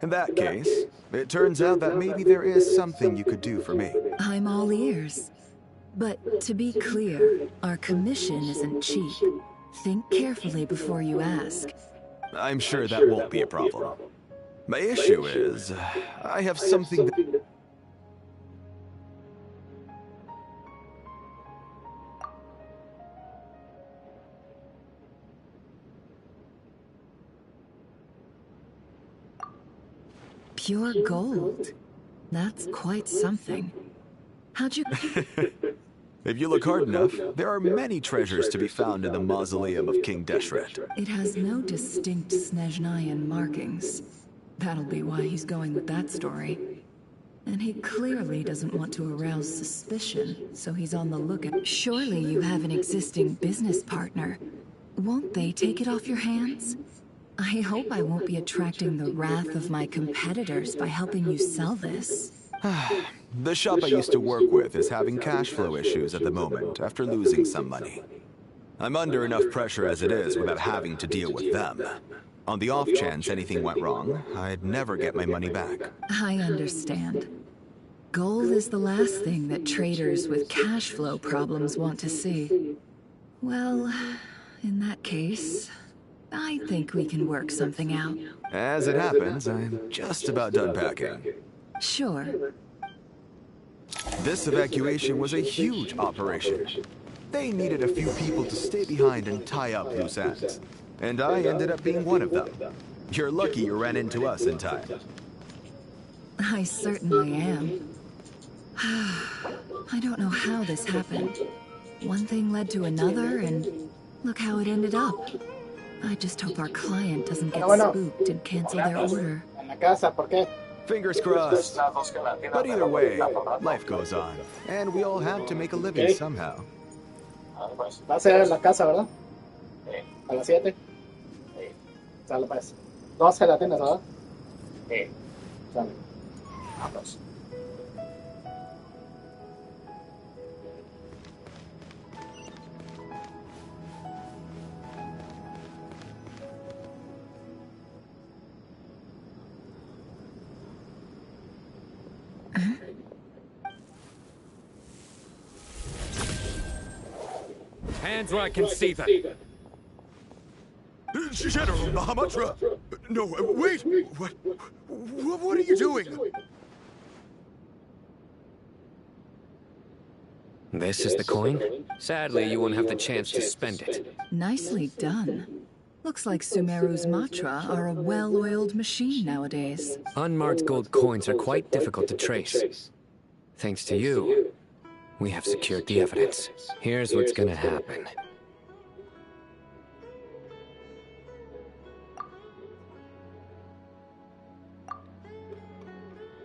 in that case, it turns out that maybe there is something you could do for me. I'm all ears. But to be clear, our commission isn't cheap. Think carefully before you ask. I'm sure that won't be a problem. My issue is, I have something that... Pure gold. That's quite something. How'd you... If you look hard enough, there are many treasures to be found in the mausoleum of King Deshret. It has no distinct Snezhnayan markings. That'll be why he's going with that story. And he clearly doesn't want to arouse suspicion, so he's on the lookout. Surely you have an existing business partner. Won't they take it off your hands? I hope I won't be attracting the wrath of my competitors by helping you sell this. The shop I used to work with is having cash flow issues at the moment after losing some money. I'm under enough pressure as it is without having to deal with them. On the off chance anything went wrong, I'd never get my money back. I understand. Gold is the last thing that traders with cash flow problems want to see. Well, in that case, I think we can work something out. As it happens, I'm just about done packing. Sure. This evacuation was a huge operation. They needed a few people to stay behind and tie up loose ends. And I ended up being one of them. You're lucky you ran into us in time. I certainly am. I don't know how this happened. One thing led to another, and look how it ended up. I just hope our client doesn't get spooked and cancel their order. Fingers crossed. But either way, life goes on, and we all have to make a living somehow. Pues, va a ser en la casa, ¿verdad? A las 7. Sale pues. 12 la tienes, ¿verdad? Sale. Vamos. Hands where I can see them. General Mahamudra! No, wait! What are you doing? This is the coin? Sadly, you won't have the chance to spend it. Nicely done. Looks like Sumeru's Matra are a well-oiled machine nowadays. Unmarked gold coins are quite difficult to trace. Thanks to you, we have secured the evidence. Here's what's gonna happen.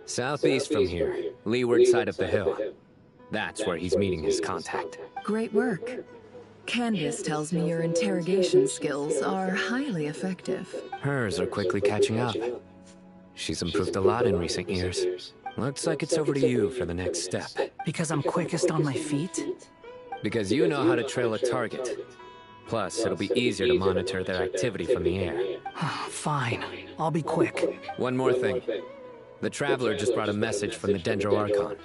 Southeast from here, leeward side of the hill. That's where he's meeting his contact. Great work. Candace tells me your interrogation skills are highly effective. Hers are quickly catching up. She's improved a lot in recent years. Looks like it's over to you for the next step. Because I'm quickest on my feet? Because you know how to trail a target. Plus, it'll be easier to monitor their activity from the air. Fine. I'll be quick. One more thing. The Traveler just brought a message from the Dendro Archon.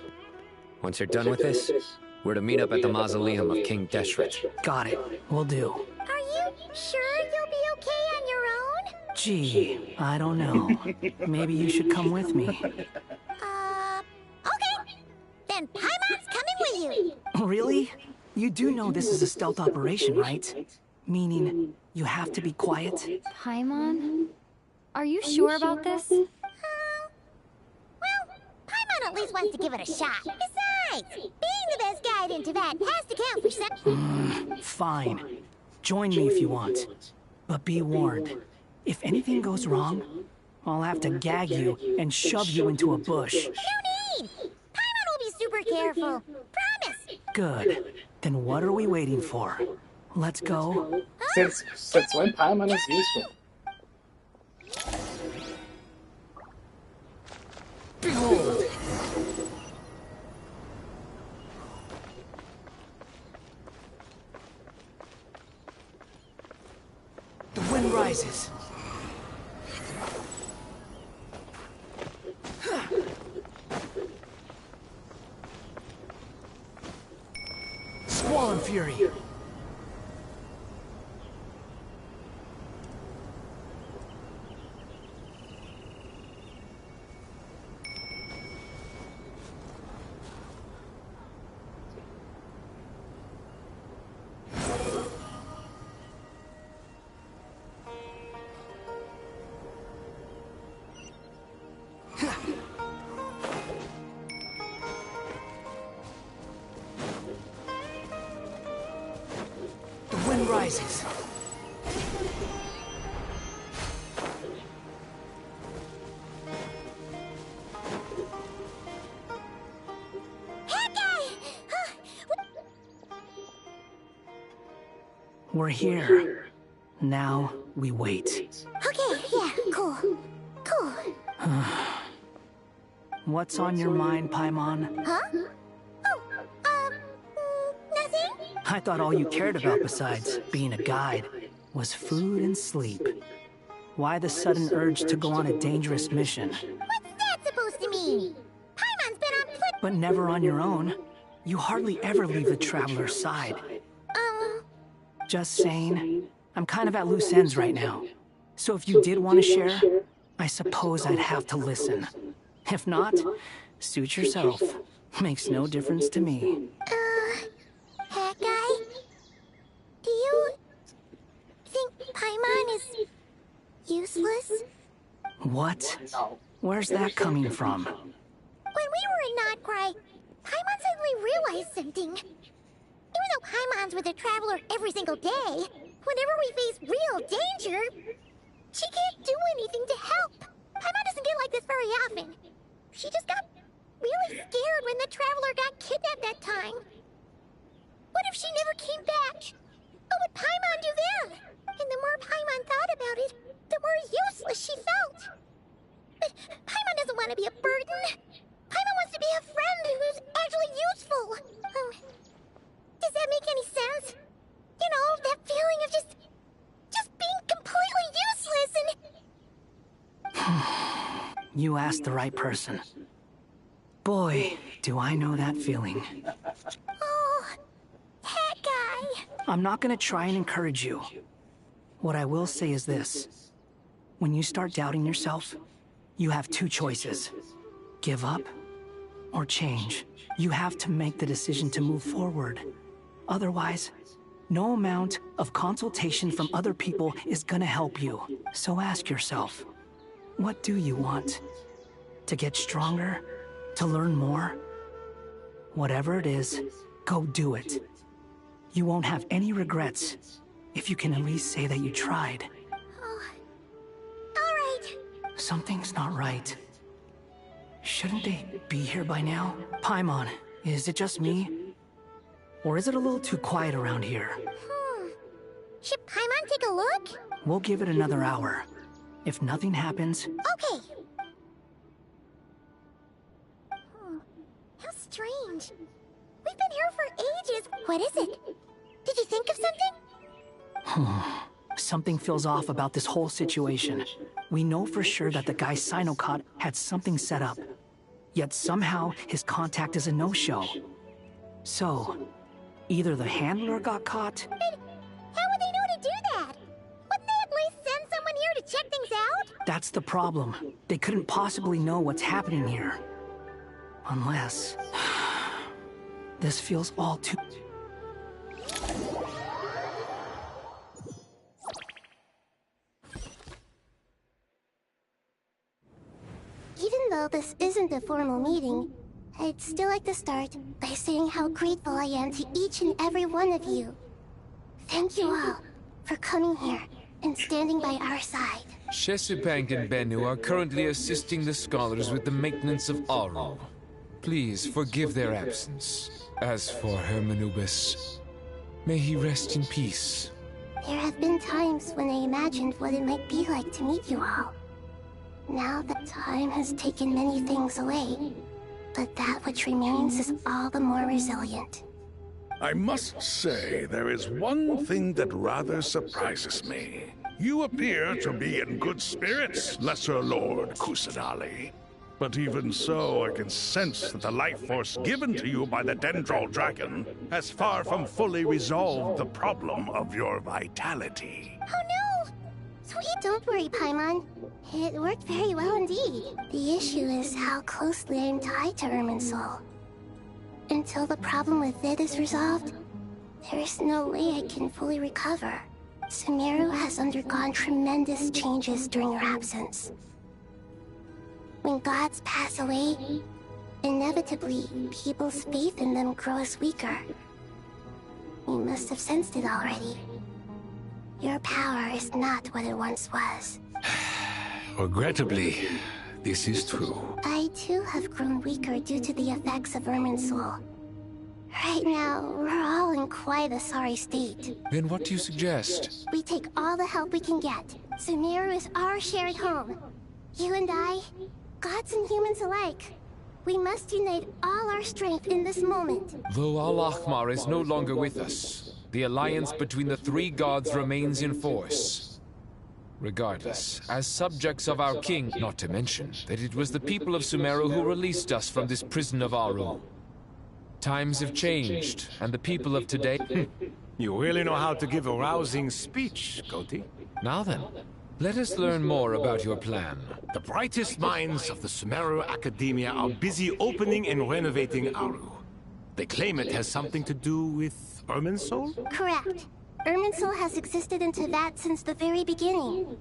Once you're done with this, we're to meet up at the mausoleum of King Deshret. Got it. Will do. Are you sure you'll be okay on your own? Gee, I don't know. Maybe you should come with me. Okay. Then Paimon's coming with you. Really? You do know this is a stealth operation, right? Meaning, you have to be quiet? Paimon? Are you sure about this? Well, Paimon at least wants to give it a shot. Besides, being the best guide in Teyvat has to count for something. Fine. Join me if you want. But be warned, if anything goes wrong, I'll have to gag you and shove you into a bush. No need! Paimon will be super careful. Promise! Good. Then what are we waiting for? Let's go. Since when Paimon is useful? Behold! The wind rises. Squall and fury. Rises. We're here. Now we wait. Okay, yeah, cool. Cool. What's on your mind, Paimon? Huh? Nothing? I thought all you cared about besides being a guide was food and sleep. Why the sudden urge to go on a dangerous mission? What's that supposed to mean? Paimon's been on foot. But never on your own. You hardly ever leave the Traveler's side. Just saying, I'm kind of at loose ends right now. So if you did want to share, I suppose I'd have to listen. If not, suit yourself. Makes no difference to me. Hat guy? Do you think Paimon is useless? What? Where's that coming from? When we were in Notcry, Paimon suddenly realized something. Even though Paimon's with the Traveler every single day, whenever we face real danger, she can't do anything to help. Paimon doesn't get like this very often. She just got really scared when the Traveler got kidnapped that time. What if she never came back. What would Paimon do then? And the more Paimon thought about it, the more useless she felt. But Paimon doesn't want to be a burden. Paimon wants to be a friend who's actually useful. Does that make any sense? You know, that feeling of just being completely useless and... You asked the right person. Boy, do I know that feeling. Oh, that guy. I'm not gonna try and encourage you. What I will say is this. When you start doubting yourself, you have two choices. Give up or change. You have to make the decision to move forward. Otherwise, no amount of consultation from other people is gonna help you. So ask yourself, what do you want? To get stronger? To learn more? Whatever it is, go do it. You won't have any regrets if you can at least say that you tried. Oh, all right. Something's not right. Shouldn't they be here by now? Paimon, is it just me? Or is it a little too quiet around here? Should Paimon take a look? We'll give it another hour. If nothing happens... Okay. How strange. We've been here for ages. What is it? Did you think of something? Something feels off about this whole situation. We know for sure that the guy Sinocot had something set up. Yet somehow his contact is a no-show. So, either the handler got caught... But how would they know to do that? Wouldn't they at least send someone here to check things out? That's the problem. They couldn't possibly know what's happening here. Unless... This feels all too... Even though this isn't a formal meeting, I'd still like to start by saying how grateful I am to each and every one of you. Thank you all for coming here and standing by our side. Chesipank and Bennu are currently assisting the scholars with the maintenance of Aru. Please forgive their absence. As for Hermanubis, may he rest in peace. There have been times when I imagined what it might be like to meet you all. Now that time has taken many things away, but that which remains is all the more resilient. I must say, there is one thing that rather surprises me. You appear to be in good spirits, Lesser Lord Kusadali. But even so, I can sense that the life force given to you by the Dendral Dragon has far from fully resolved the problem of your vitality. Oh no! Sweet, don't worry, Paimon. It worked very well indeed. The issue is how closely I am tied to Irminsul. Until the problem with it is resolved, there is no way I can fully recover. Sumeru has undergone tremendous changes during her absence. When gods pass away, inevitably, people's faith in them grows weaker. You must have sensed it already. Your power is not what it once was. Regrettably, this is true. I too have grown weaker due to the effects of Irminsul. Right now, we're all in quite a sorry state. Then what do you suggest? We take all the help we can get. Sumeru is our shared home. You and I, gods and humans alike. We must unite all our strength in this moment. Though Al-Ahmar is no longer with us, the alliance between the three gods remains in force. Regardless, as subjects of our king, not to mention that it was the people of Sumeru who released us from this prison of Aru. Times have changed, and the people of today... You really know how to give a rousing speech, Koti. Now then, let us learn more about your plan. The brightest minds of the Sumeru Academia are busy opening and renovating Aru. They claim it has something to do with Irminsul? Correct. Irminsul has existed in Teyvat since the very beginning.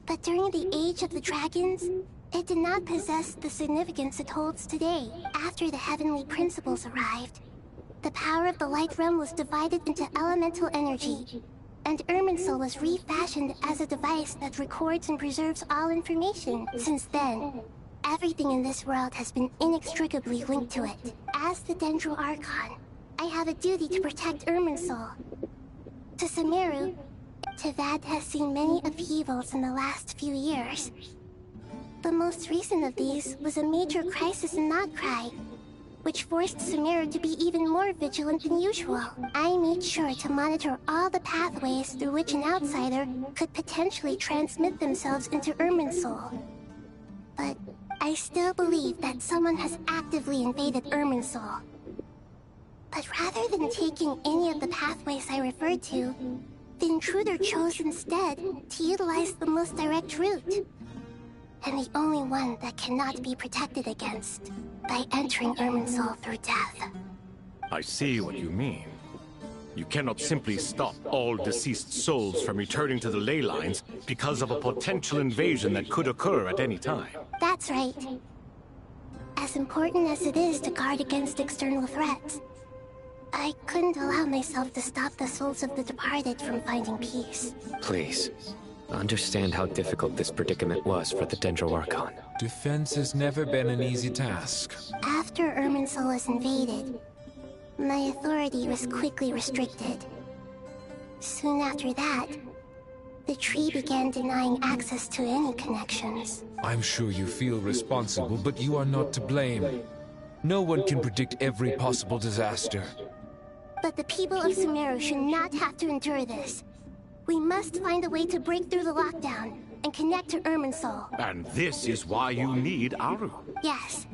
But during the Age of the Dragons, it did not possess the significance it holds today. After the heavenly principles arrived, the power of the Light Realm was divided into elemental energy, and Irminsul was refashioned as a device that records and preserves all information. Since then, everything in this world has been inextricably linked to it. As the Dendral Archon, I have a duty to protect Irminsul. To Sumeru, Tevad has seen many upheavals in the last few years. The most recent of these was a major crisis in Notcry, which forced Sumeru to be even more vigilant than usual. I made sure to monitor all the pathways through which an outsider could potentially transmit themselves into Irminsul. But I still believe that someone has actively invaded Irminsul. But rather than taking any of the pathways I referred to, the intruder chose instead to utilize the most direct route. And the only one that cannot be protected against, by entering Irminsul through death. I see what you mean. You cannot simply stop all deceased souls from returning to the ley lines because of a potential invasion that could occur at any time. That's right. As important as it is to guard against external threats, I couldn't allow myself to stop the souls of the departed from finding peace. Please, understand how difficult this predicament was for the Dendro Archon. Defense has never been an easy task. After Irminsul was invaded, my authority was quickly restricted. Soon after that, the tree began denying access to any connections. I'm sure you feel responsible, but you are not to blame. No one can predict every possible disaster. But the people of Sumeru should not have to endure this. We must find a way to break through the lockdown and connect to Irminsul. And this is why you need Aru. Yes.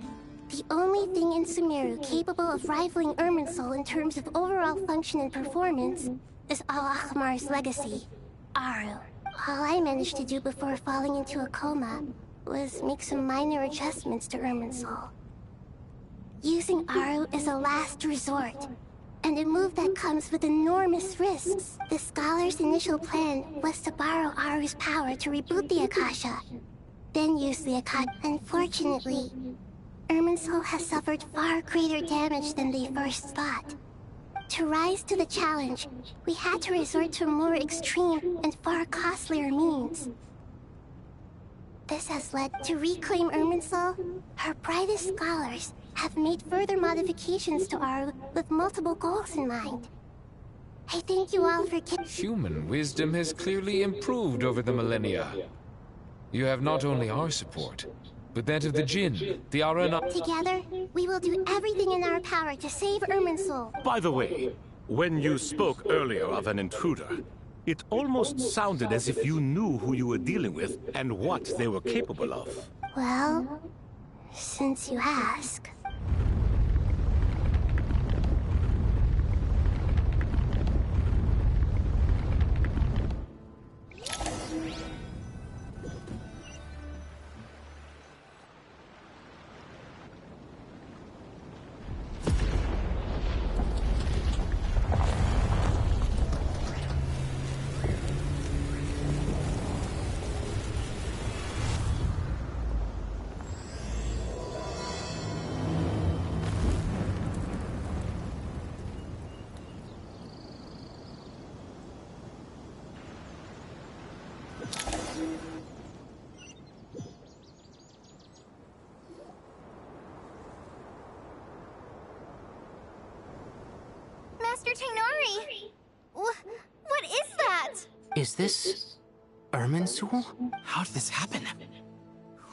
The only thing in Sumeru capable of rivaling Irminsul in terms of overall function and performance is Al-Akhmar's legacy, Aru. All I managed to do before falling into a coma was make some minor adjustments to Irminsul. Using Aru is a last resort, and a move that comes with enormous risks. The Scholar's initial plan was to borrow Aru's power to reboot the Akasha, then use the Akasha. Unfortunately, Irminsul has suffered far greater damage than they first thought. To rise to the challenge, we had to resort to more extreme and far costlier means. This has led to reclaim Irminsul. Our brightest scholars have made further modifications to Aru with multiple goals in mind. I thank you all for Human wisdom has clearly improved over the millennia. You have not only our support, but that of the Jinn, the Arana. Together, we will do everything in our power to save Irminsul. By the way, when you spoke earlier of an intruder, it almost sounded as if you knew who you were dealing with and what they were capable of. Well, since you ask. Master Tighnari! What is that? Is this Irminsul? How did this happen?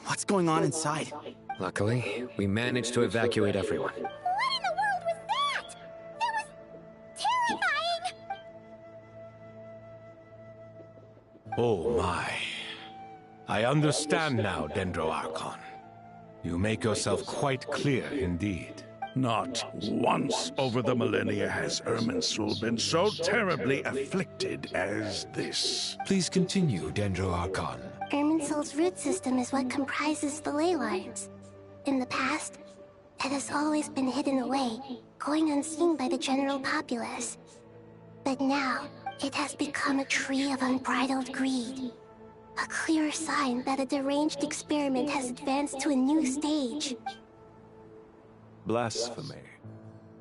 What's going on inside? Luckily, we managed to evacuate everyone. What in the world was that? That was terrifying! Oh my. I understand now, Dendro Archon. You make yourself quite clear indeed. Not once over the millennia has Irminsul been so terribly afflicted as this. Please continue, Dendro Archon. Irminsul's root system is what comprises the ley lines. In the past, it has always been hidden away, going unseen by the general populace. But now, it has become a tree of unbridled greed. A clear sign that a deranged experiment has advanced to a new stage. Blasphemy.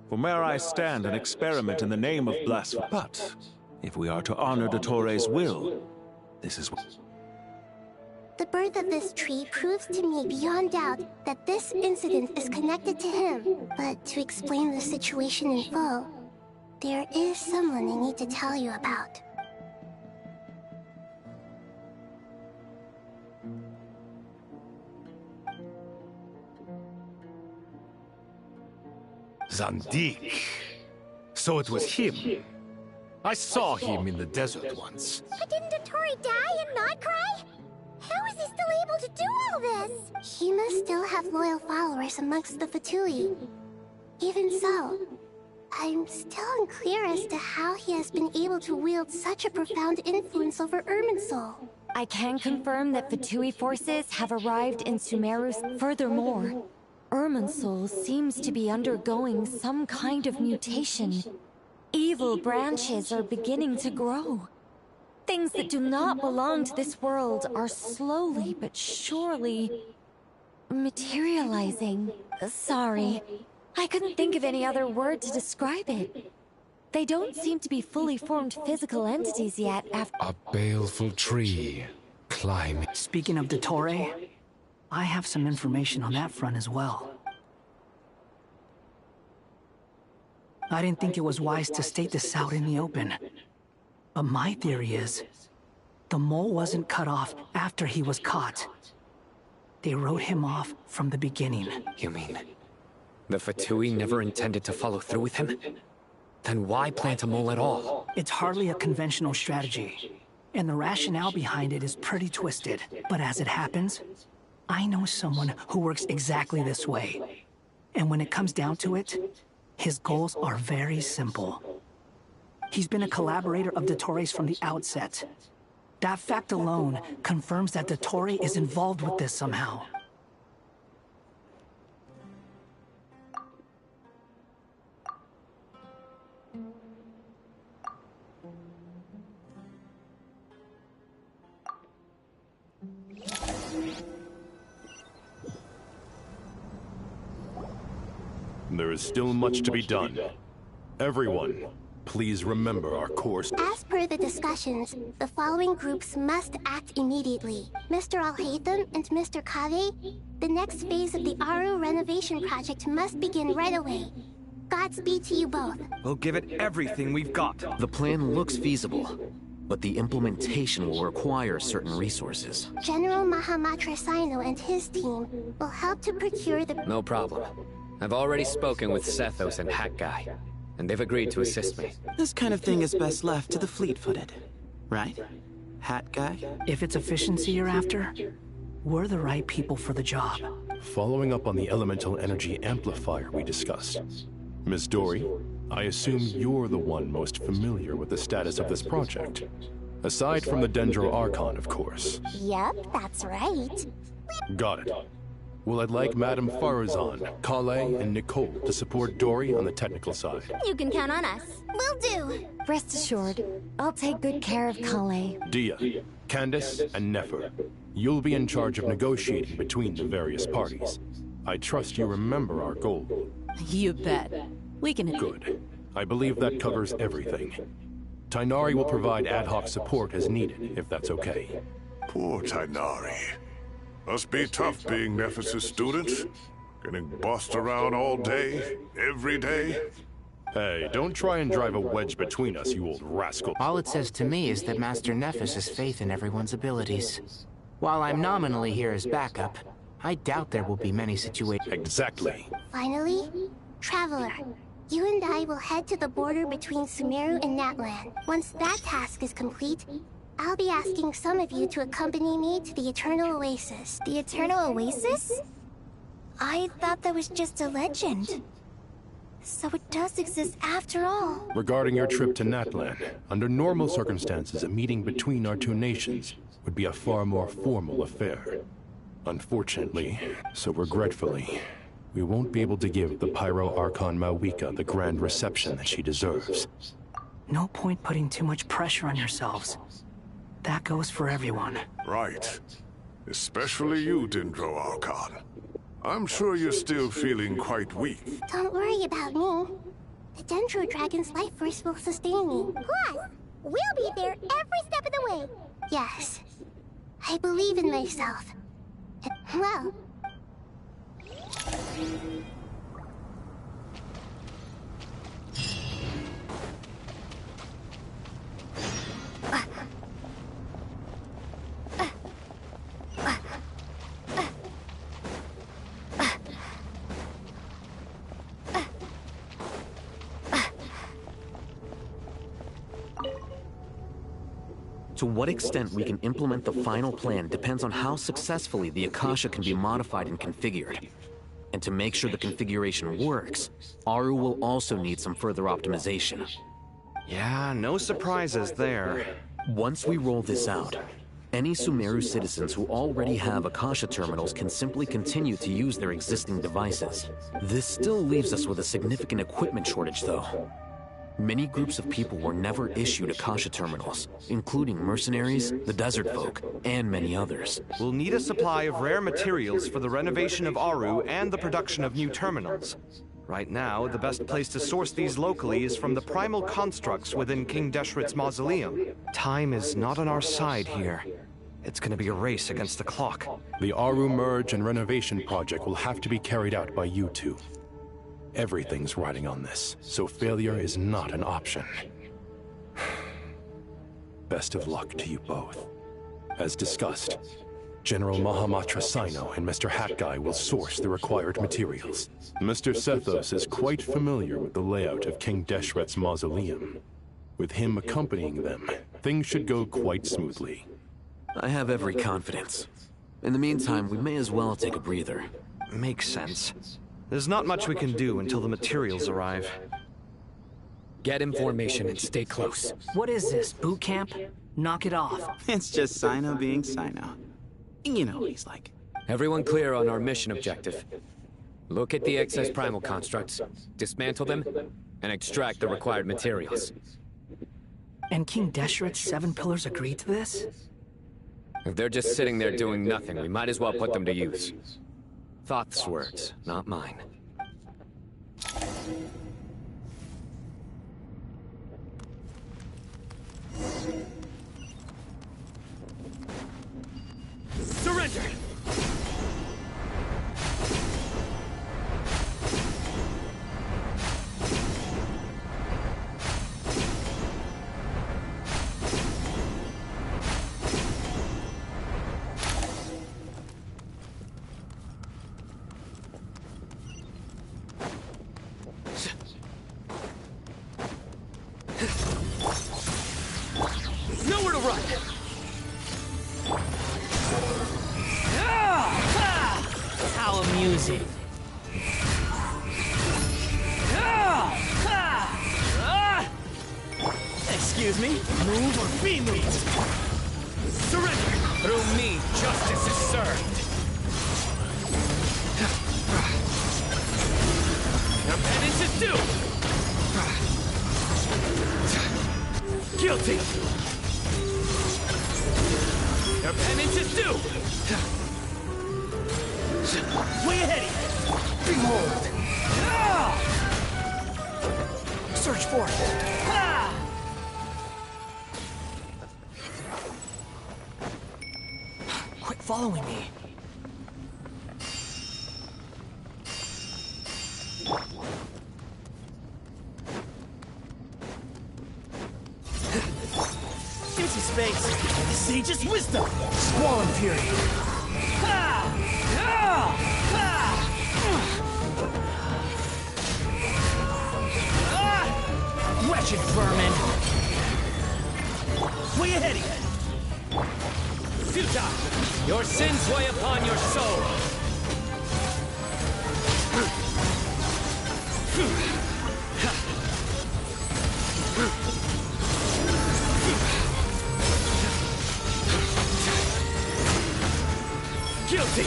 From where I stand, an experiment in the name of blasphemy. But if we are to honor Dottores' will, this is what... The birth of this tree proves to me beyond doubt that this incident is connected to him. But to explain the situation in full, There is someone I need to tell you about. Zandik. So it was him. I saw him in the desert once. But didn't Dottore die and not cry? How is he still able to do all this? He must still have loyal followers amongst the Fatui. Even so, I'm still unclear as to how he has been able to wield such a profound influence over Irminsul. I can confirm that Fatui forces have arrived in Sumeru. Furthermore, Irminsul seems to be undergoing some kind of mutation. Evil branches are beginning to grow. Things that do not belong to this world are slowly but surely materializing. Sorry, I couldn't think of any other word to describe it. They don't seem to be fully formed physical entities yet after— A baleful tree. Climb. Speaking of Dottore, I have some information on that front as well. I didn't think it was wise to state this out in the open. But my theory is, the mole wasn't cut off after he was caught. They wrote him off from the beginning. You mean, the Fatui never intended to follow through with him? Then why plant a mole at all? It's hardly a conventional strategy, and the rationale behind it is pretty twisted. But as it happens, I know someone who works exactly this way. And when it comes down to it, his goals are very simple. He's been a collaborator of Dottore's from the outset. That fact alone confirms that Dottore is involved with this somehow. There is still much to be done. Everyone, please remember our course. As per the discussions, the following groups must act immediately. Mr. Alhaitham and Mr. Kaveh, the next phase of the Aru renovation project must begin right away. Godspeed to you both. We'll give it everything we've got. The plan looks feasible, but the implementation will require certain resources. General Mahamatra Sino and his team will help to procure the— No problem. I've already spoken with Sethos and Hat Guy, and they've agreed to assist me. This kind of thing is best left to the fleet-footed, right? Hat Guy? If it's efficiency you're after, we're the right people for the job. Following up on the elemental energy amplifier we discussed, Miss Dory, I assume you're the one most familiar with the status of this project. Aside from the Dendro Archon, of course. Yep, that's right. Got it. Well, I'd like Madame Farazan, Kale, and Nicole to support Dory on the technical side. You can count on us. Will do. Rest assured, I'll take good care of Kale. Dia, Candace, and Nefer, you'll be in charge of negotiating between the various parties. I trust you remember our goal. You bet. We can— Good. I believe that covers everything. Tighnari will provide ad hoc support as needed, if that's okay. Poor Tighnari. Must be tough being Nephis' student. Getting bossed around all day, every day. Hey, don't try and drive a wedge between us, you old rascal. All it says to me is that Master Nephis has faith in everyone's abilities. While I'm nominally here as backup, I doubt there will be many situations. Exactly. Finally, Traveler, you and I will head to the border between Sumeru and Natlan. Once that task is complete, I'll be asking some of you to accompany me to the Eternal Oasis. The Eternal Oasis? I thought that was just a legend. So it does exist after all. Regarding your trip to Natlan, under normal circumstances, a meeting between our two nations would be a far more formal affair. Unfortunately, so regretfully, we won't be able to give the Pyro Archon Mawika the grand reception that she deserves. No point putting too much pressure on yourselves. That goes for everyone. Right. Especially you, Dendro Archon. I'm sure you're still feeling quite weak. Don't worry about me. The Dendro Dragon's life force will sustain me. Plus, we'll be there every step of the way. Yes. I believe in myself. Well... To what extent we can implement the final plan depends on how successfully the Akasha can be modified and configured. And to make sure the configuration works, Aru will also need some further optimization. Yeah, no surprises there. Once we roll this out, any Sumeru citizens who already have Akasha terminals can simply continue to use their existing devices. This still leaves us with a significant equipment shortage, though. Many groups of people were never issued Akasha terminals, including mercenaries, the desert folk, and many others. We'll need a supply of rare materials for the renovation of Aru and the production of new terminals. Right now, the best place to source these locally is from the primal constructs within King Deshret's mausoleum. Time is not on our side here. It's gonna be a race against the clock. The Aru merge and renovation project will have to be carried out by you two. Everything's riding on this, so failure is not an option. Best of luck to you both. As discussed, General Mahamatra Sino and Mr. Hat Guy will source the required materials. Mr. Sethos is quite familiar with the layout of King Deshret's mausoleum. With him accompanying them, things should go quite smoothly. I have every confidence. In the meantime, we may as well take a breather. Makes sense. There's not much we can do until the materials arrive. Get in formation and stay close. What is this, boot camp? Knock it off. It's just Sino being Sino. You know what he's like. Everyone clear on our mission objective. Look at the excess primal constructs, dismantle them, and extract the required materials. And King Deshret's 7 pillars agreed to this? If they're just sitting there doing nothing, we might as well put them to use. Thoth's words, not mine. Surrender! Nowhere to run! How amusing. Excuse me? Move or be moved! Surrender! Through me, justice is served! Your penance is due! Guilty! Your penance is due! Way ahead of you! Behold! Search for it! Quit following me. Empty space. The sage's wisdom. Swollen fury. Wretched vermin. Way ahead of you. Futile. Your sins weigh upon your soul. Guilty!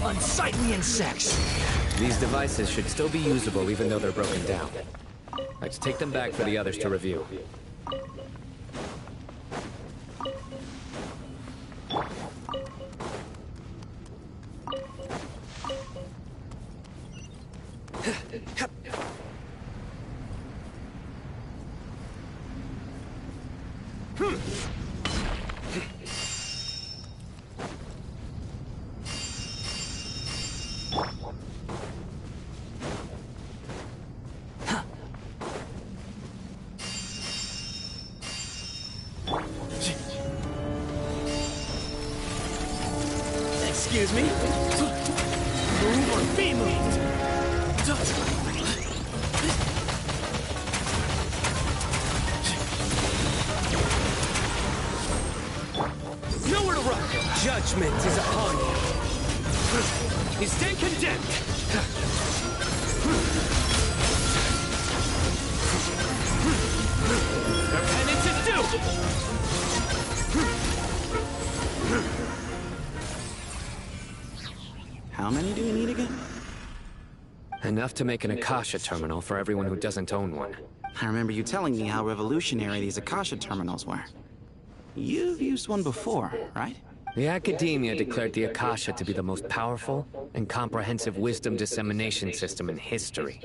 Unsightly insects! These devices should still be usable even though they're broken down. Let's take them back for the others to review. Excuse me? Move or be moved! Nowhere to run! Judgment is upon you! You stand condemned! Your penance is due! How many do you need again? Enough to make an Akasha terminal for everyone who doesn't own one. I remember you telling me how revolutionary these Akasha terminals were. You've used one before, right? The Academia declared the Akasha to be the most powerful and comprehensive wisdom dissemination system in history.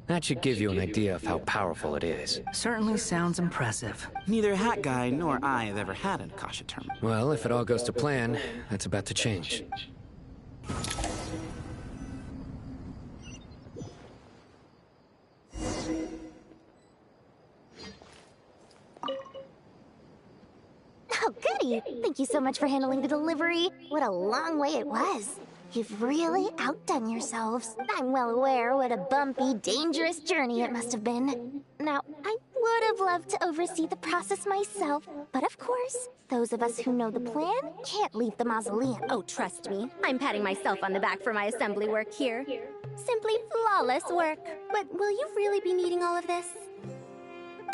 That should give you an idea of how powerful it is. Certainly sounds impressive. Neither Hat Guy nor I have ever had an Akasha terminal. Well, if it all goes to plan, that's about to change. Oh, goody! Thank you so much for handling the delivery. What a long way it was. You've really outdone yourselves. I'm well aware what a bumpy, dangerous journey it must have been. Now, I would have loved to oversee the process myself, but of course, those of us who know the plan can't leave the mausoleum. Oh, trust me. I'm patting myself on the back for my assembly work here. Simply flawless work. But will you really be needing all of this?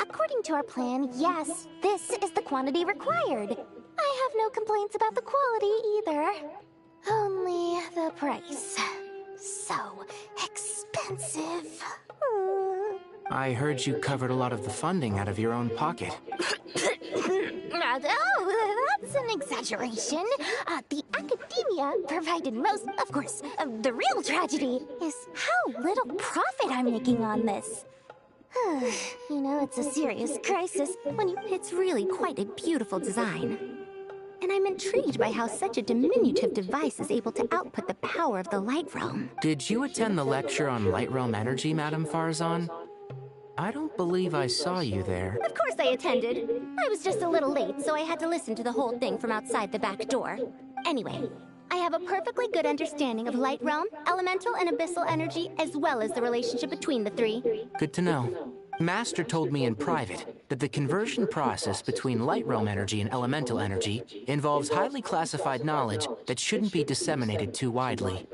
According to our plan, yes, this is the quantity required. I have no complaints about the quality either. Only the price. So expensive. I heard you covered a lot of the funding out of your own pocket. Oh, that's an exaggeration. The Academia provided most. Of course, the real tragedy is how little profit I'm making on this. You know, it's a serious crisis when it's really quite a beautiful design. And I'm intrigued by how such a diminutive device is able to output the power of the Light Realm. Did you attend the lecture on Light Realm energy, Madame Farzan? I don't believe I saw you there. Of course I attended. I was just a little late, so I had to listen to the whole thing from outside the back door. Anyway, I have a perfectly good understanding of Light Realm, elemental and abyssal energy, as well as the relationship between the three. Good to know. Master told me in private that the conversion process between Light Realm energy and elemental energy involves highly classified knowledge that shouldn't be disseminated too widely.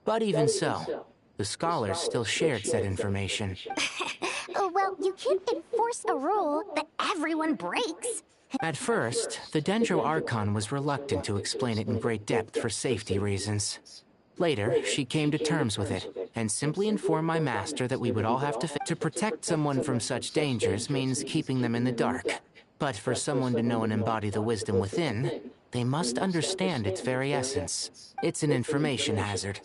But even so, the scholars still shared said information. Well, you can't enforce a rule that everyone breaks. At first, the Dendro Archon was reluctant to explain it in great depth for safety reasons. Later, she came to terms with it, and simply informed my master that we would all have to protect someone from such dangers means keeping them in the dark. But for someone to know and embody the wisdom within, they must understand its very essence. It's an information hazard.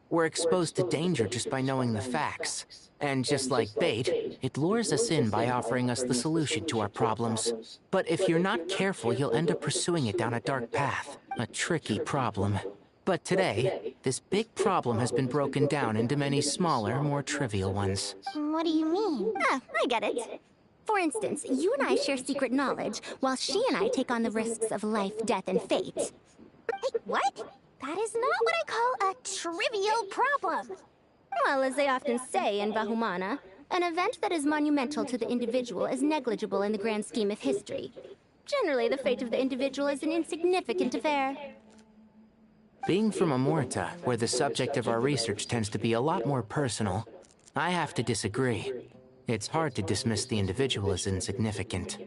We're exposed to danger just by knowing the facts. And just like bait, it lures us in by offering us the solution to our problems. But if you're not careful, you'll end up pursuing it down a dark path. A tricky problem. But today, this big problem has been broken down into many smaller, more trivial ones. What do you mean? I get it. For instance, you and I share secret knowledge, while she and I take on the risks of life, death, and fate. Hey, what? That is not what I call a trivial problem. Well, as they often say in Bahumana, an event that is monumental to the individual is negligible in the grand scheme of history. Generally, the fate of the individual is an insignificant affair. Being from Amorta, where the subject of our research tends to be a lot more personal, I have to disagree. It's hard to dismiss the individual as insignificant.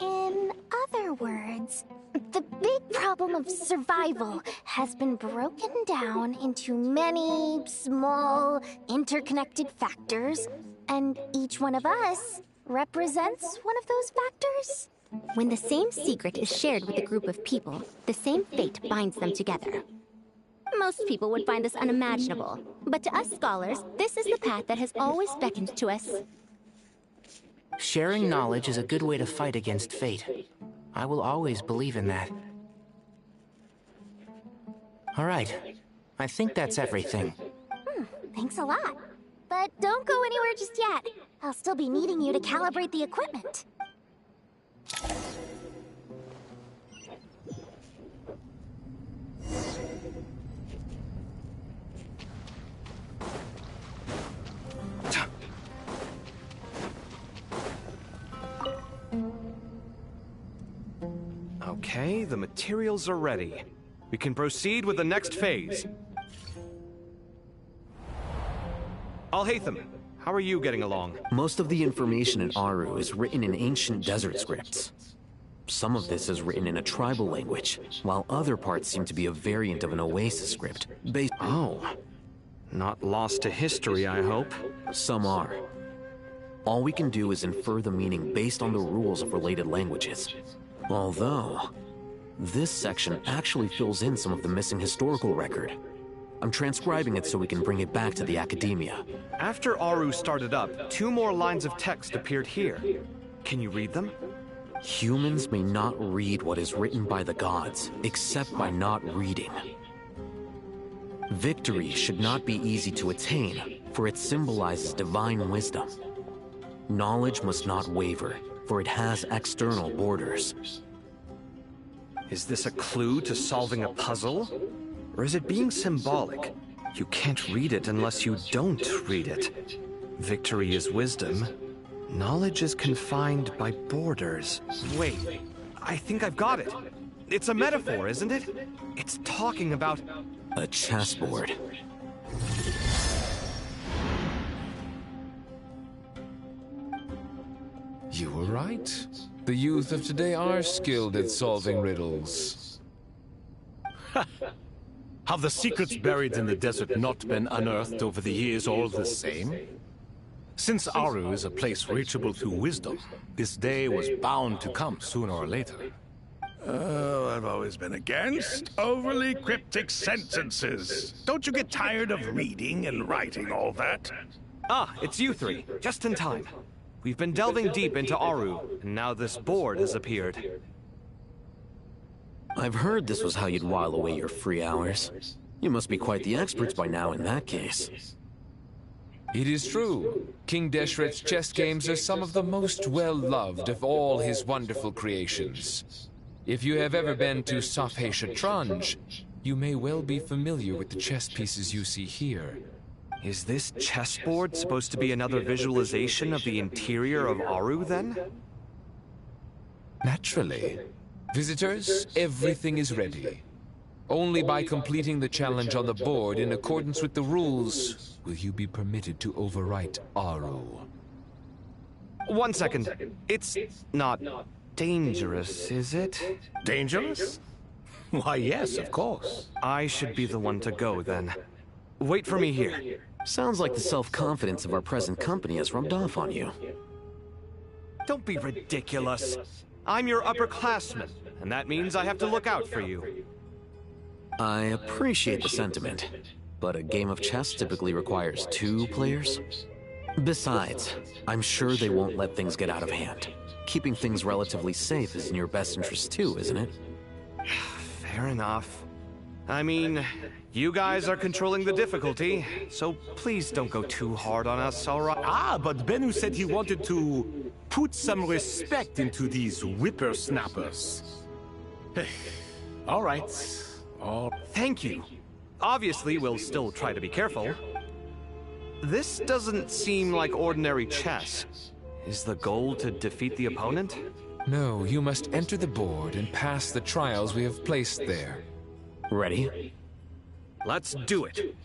In other words, the big problem of survival has been broken down into many small, interconnected factors, and each one of us represents one of those factors. When the same secret is shared with a group of people, the same fate binds them together. Most people would find this unimaginable, but to us scholars, this is the path that has always beckoned to us. Sharing knowledge is a good way to fight against fate. I will always believe in that. All right. I think that's everything. Thanks a lot. But don't go anywhere just yet. I'll still be needing you to calibrate the equipment. Okay, the materials are ready. We can proceed with the next phase. Alhaitham, how are you getting along? Most of the information in Aru is written in ancient desert scripts. Some of this is written in a tribal language, while other parts seem to be a variant of an Oasis script, based— Oh. Not lost to history, I hope. Some are. All we can do is infer the meaning based on the rules of related languages. Although, this section actually fills in some of the missing historical record. I'm transcribing it so we can bring it back to the Academia. After Aru started up, 2 more lines of text appeared here. Can you read them? Humans may not read what is written by the gods, except by not reading. Victory should not be easy to attain, for it symbolizes divine wisdom. Knowledge must not waver, for it has external borders. Is this a clue to solving a puzzle? Or is it being symbolic? You can't read it unless you don't read it. Victory is wisdom. Knowledge is confined by borders. Wait, I think I've got it. It's a metaphor, isn't it? It's talking about... a chessboard. You were right. The youth of today are skilled at solving riddles. Have the secrets buried in the desert not been unearthed over the years all the same? Since Aru is a place reachable through wisdom, this day was bound to come sooner or later. Oh, I've always been against overly cryptic sentences. Don't you get tired of reading and writing all that? Ah, it's you 3. Just in time. We've been delving deep into Aru, and now this board has appeared. I've heard this was how you'd while away your free hours. You must be quite the experts by now in that case. It is true. King Deshret's chess games are some of the most well-loved of all his wonderful creations. If you have ever been to Safhe Shatranj, you may well be familiar with the chess pieces you see here. Is this chessboard supposed to be another visualization of the interior of Aru, then? Naturally. Visitors, everything is ready. Only by completing the challenge on the board in accordance with the rules will you be permitted to overwrite Aru. 1 second. It's not dangerous, is it? Dangerous? Why, yes, of course. I should be the one to go, then. Wait for me here. Sounds like the self-confidence of our present company has rubbed off on you. Don't be ridiculous. I'm your upperclassman, and that means I have to look out for you. I appreciate the sentiment, but a game of chess typically requires 2 players. Besides, I'm sure they won't let things get out of hand. Keeping things relatively safe is in your best interest too, isn't it? Fair enough. I mean, you guys are controlling the difficulty, so please don't go too hard on us, all right? Ah, but Bennu said he wanted to put some respect into these whippersnappers. All right. Thank you. Obviously, we'll still try to be careful. This doesn't seem like ordinary chess. Is the goal to defeat the opponent? No, you must enter the board and pass the trials we have placed there. Ready? Let's do it.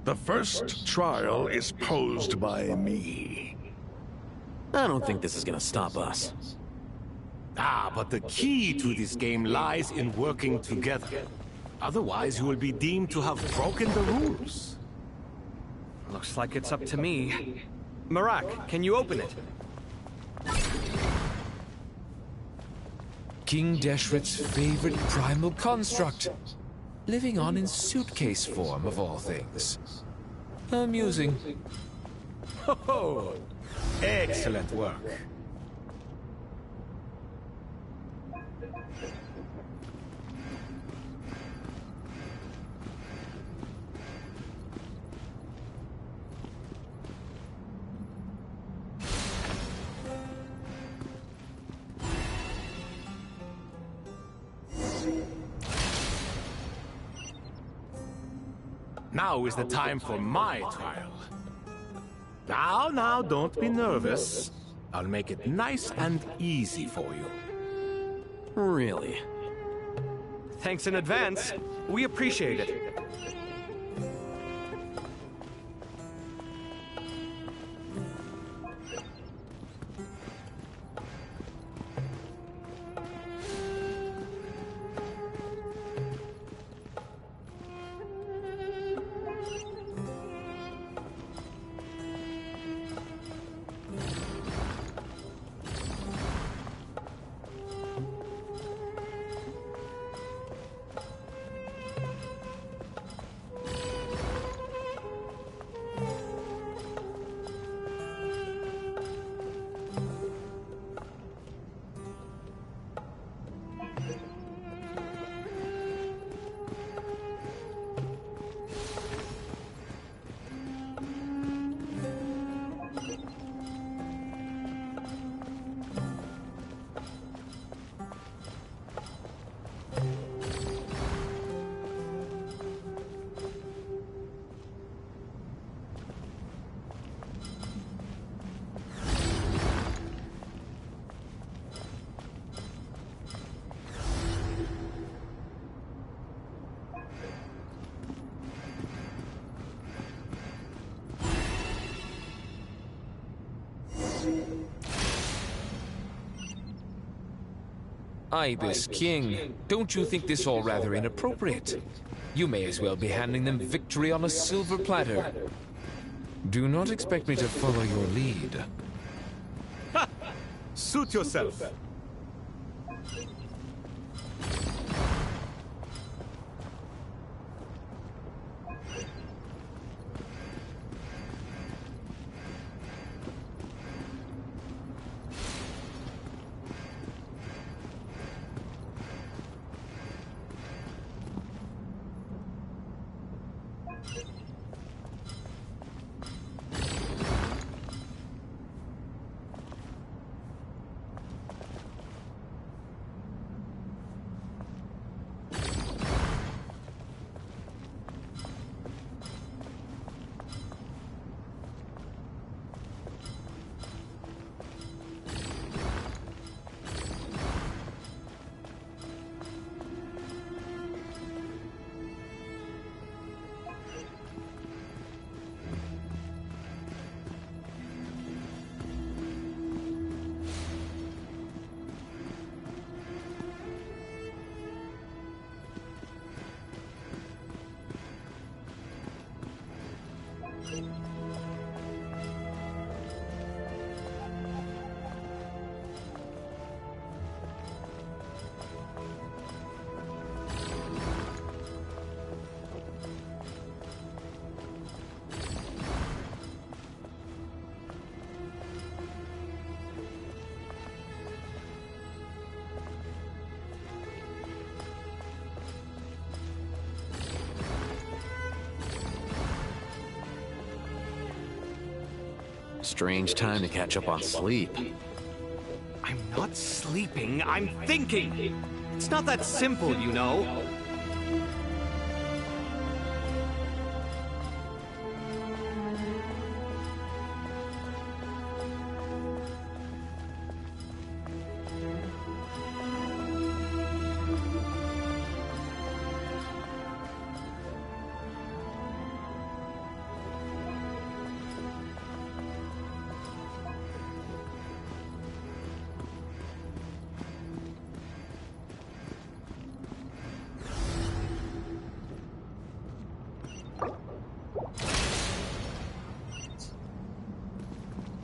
The first trial is posed by me. I don't think this is gonna stop us. Ah, but the key to this game lies in working together. Otherwise, you will be deemed to have broken the rules. Looks like it's up to me. Marak, can you open it? King Deshret's favorite primal construct. Living on in suitcase form, of all things. Amusing. Oh, excellent work. Now is the time for my trial. Now, don't be nervous. I'll make it nice and easy for you. Really? Thanks in advance. We appreciate it. Ibis King, don't you think this all rather inappropriate? You may as well be handing them victory on a silver platter. Do not expect me to follow your lead. Ha! Suit yourself. Strange time to catch up on sleep. I'm not sleeping, I'm thinking! It's not that simple, you know.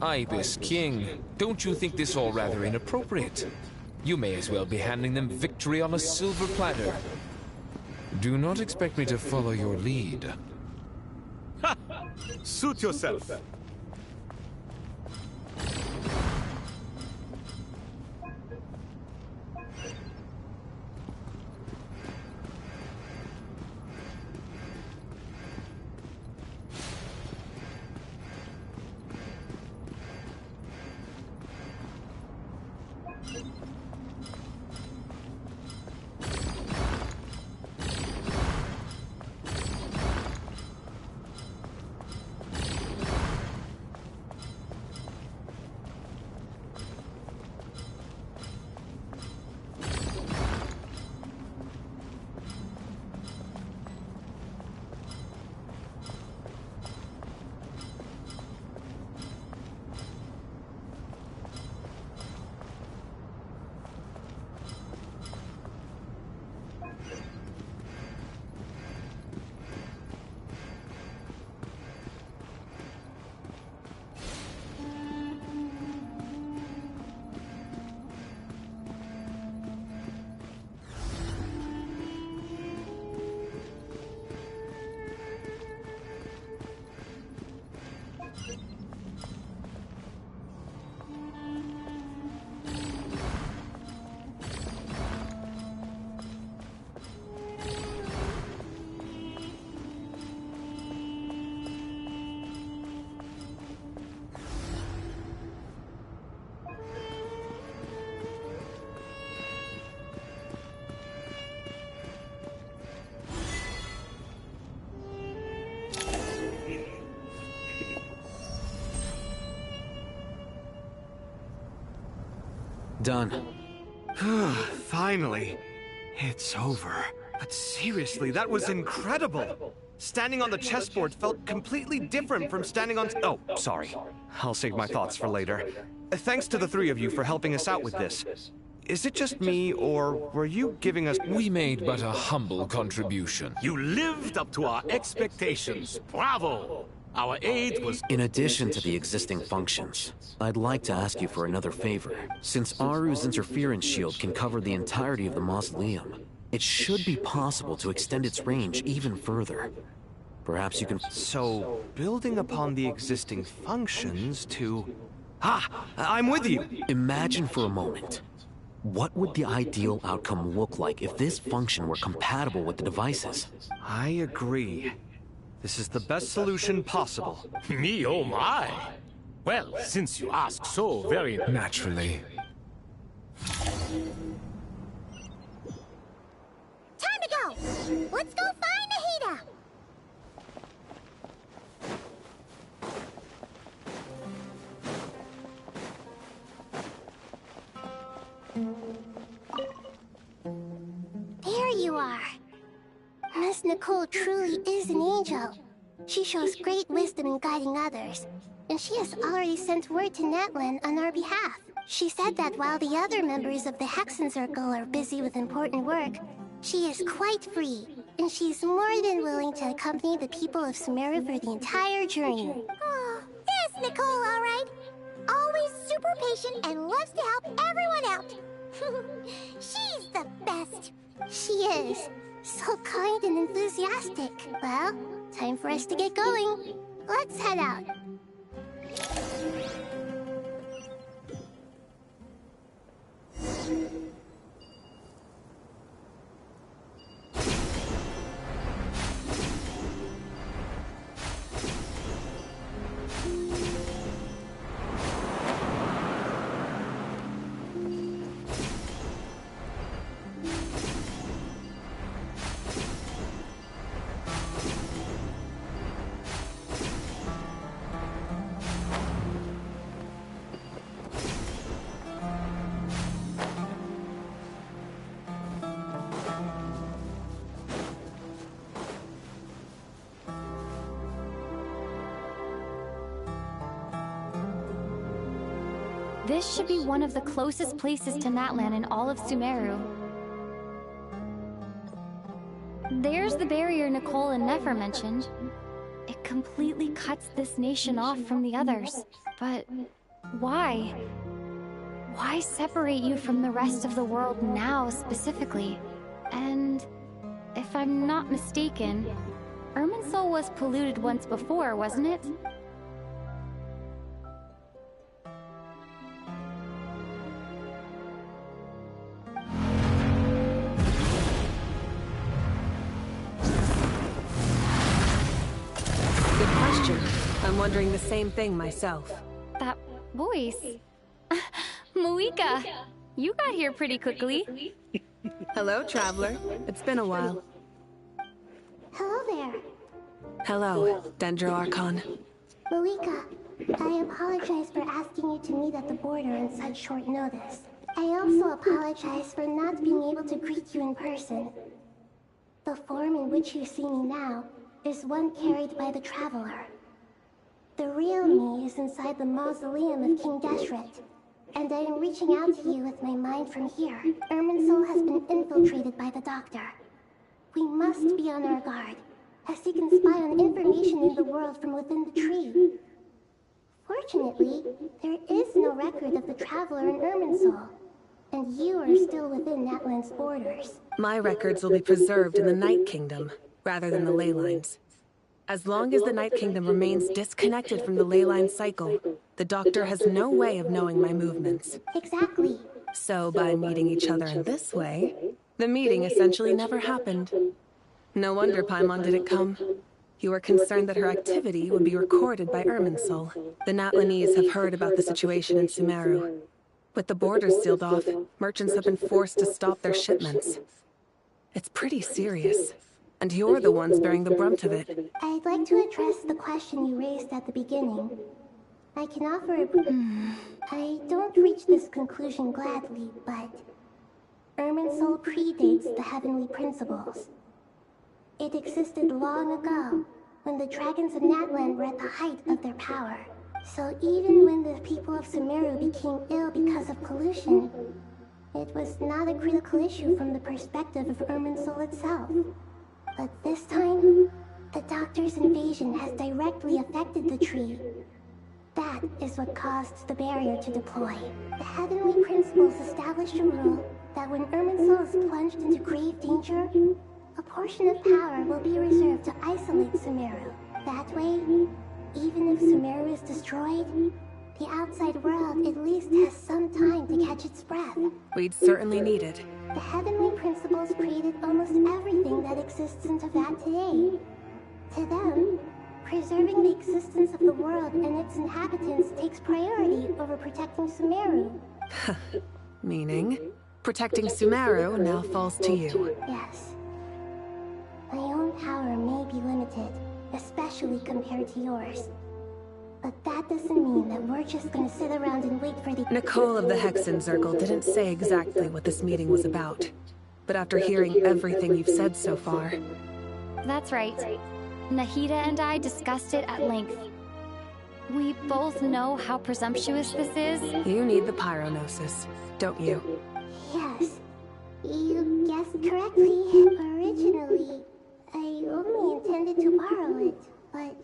Ibis King, don't you think this all rather inappropriate? You may as well be handing them victory on a silver platter. Do not expect me to follow your lead. Ha! Suit yourself. Done. Finally. It's over. But seriously, that was incredible. Standing on the chessboard felt completely different from standing on... Oh, sorry. I'll save my thoughts for later. Thanks to the three of you for helping us out with this. Is it just me, or were you giving us... We made but a humble contribution. You lived up to our expectations. Bravo! Our aid was... In addition to the existing functions, I'd like to ask you for another favor. Since Aru's interference shield can cover the entirety of the mausoleum, it should be possible to extend its range even further. Perhaps you can... So, building upon the existing functions to... Ah! I'm with you! Imagine for a moment. What would the ideal outcome look like if this function were compatible with the devices? I agree. This is the best solution possible. Me, oh my! Well, since you ask so very... Naturally. Time to go! Let's go find Nahida! There you are. Miss Nicole truly is an angel. She shows great wisdom in guiding others, and she has already sent word to Natlan on our behalf. She said that while the other members of the Hexen Circle are busy with important work, she is quite free, and she's more than willing to accompany the people of Sumeru for the entire journey. Oh, there's Nicole, all right. Always super patient and loves to help everyone out. She's the best. She is. So kind and enthusiastic. Well, time for us to get going. Let's head out. This should be one of the closest places to Natlan in all of Sumeru. There's the barrier Nicole and Nefer mentioned. It completely cuts this nation off from the others. But why? Why separate you from the rest of the world now, specifically? And if I'm not mistaken, Irminsul was polluted once before, wasn't it? Good question. I'm wondering the same thing myself. That voice. Moika, you got here pretty quickly. Hello, Traveler. It's been a while. Hello there. Hello, Dendro Archon. Moika, I apologize for asking you to meet at the border on such short notice. I also apologize for not being able to greet you in person. The form in which you see me now is one carried by the Traveler. The real me is inside the mausoleum of King Deshret, and I am reaching out to you with my mind from here. Irminsul has been infiltrated by the Doctor. We must be on our guard, as he can spy on information in the world from within the tree. Fortunately, there is no record of the Traveler in Irminsul, and you are still within Natlan's borders. My records will be preserved in the Night Kingdom, rather than the ley lines. As long as the Night Kingdom remains disconnected from the ley line cycle, the Doctor has no way of knowing my movements. Exactly. So by meeting each other in this way, the meeting essentially never happened. No wonder Paimon didn't come. You were concerned that her activity would be recorded by Irminsul. The Natlanese have heard about the situation in Sumeru. With the borders sealed off, merchants have been forced to stop their shipments. It's pretty serious. And you're the ones bearing the brunt of it. I'd like to address the question you raised at the beginning. I can offer a... I don't reach this conclusion gladly, but... Irminsul predates the Heavenly Principles. It existed long ago, when the dragons of Natlan were at the height of their power. So even when the people of Sumeru became ill because of pollution, it was not a critical issue from the perspective of Irminsul itself. But this time, the Doctor's invasion has directly affected the tree. That is what caused the barrier to deploy. The Heavenly Principles established a rule that when Irminsul is plunged into grave danger, a portion of power will be reserved to isolate Sumeru. That way, even if Sumeru is destroyed, the outside world at least has some time to catch its breath. We'd certainly need it. The Heavenly Principles created almost everything that exists in Teyvat today. To them, preserving the existence of the world and its inhabitants takes priority over protecting Sumeru. Meaning, protecting Sumeru now falls to you. Yes. My own power may be limited, especially compared to yours. But that doesn't mean that we're just gonna sit around and wait for the... Nicole of the Hexen Circle didn't say exactly what this meeting was about. But after hearing everything you've said so far... That's right. Nahida and I discussed it at length. We both know how presumptuous this is. You need the Pyronosis, don't you? Yes. You guessed correctly. Originally, I only intended to borrow it, but...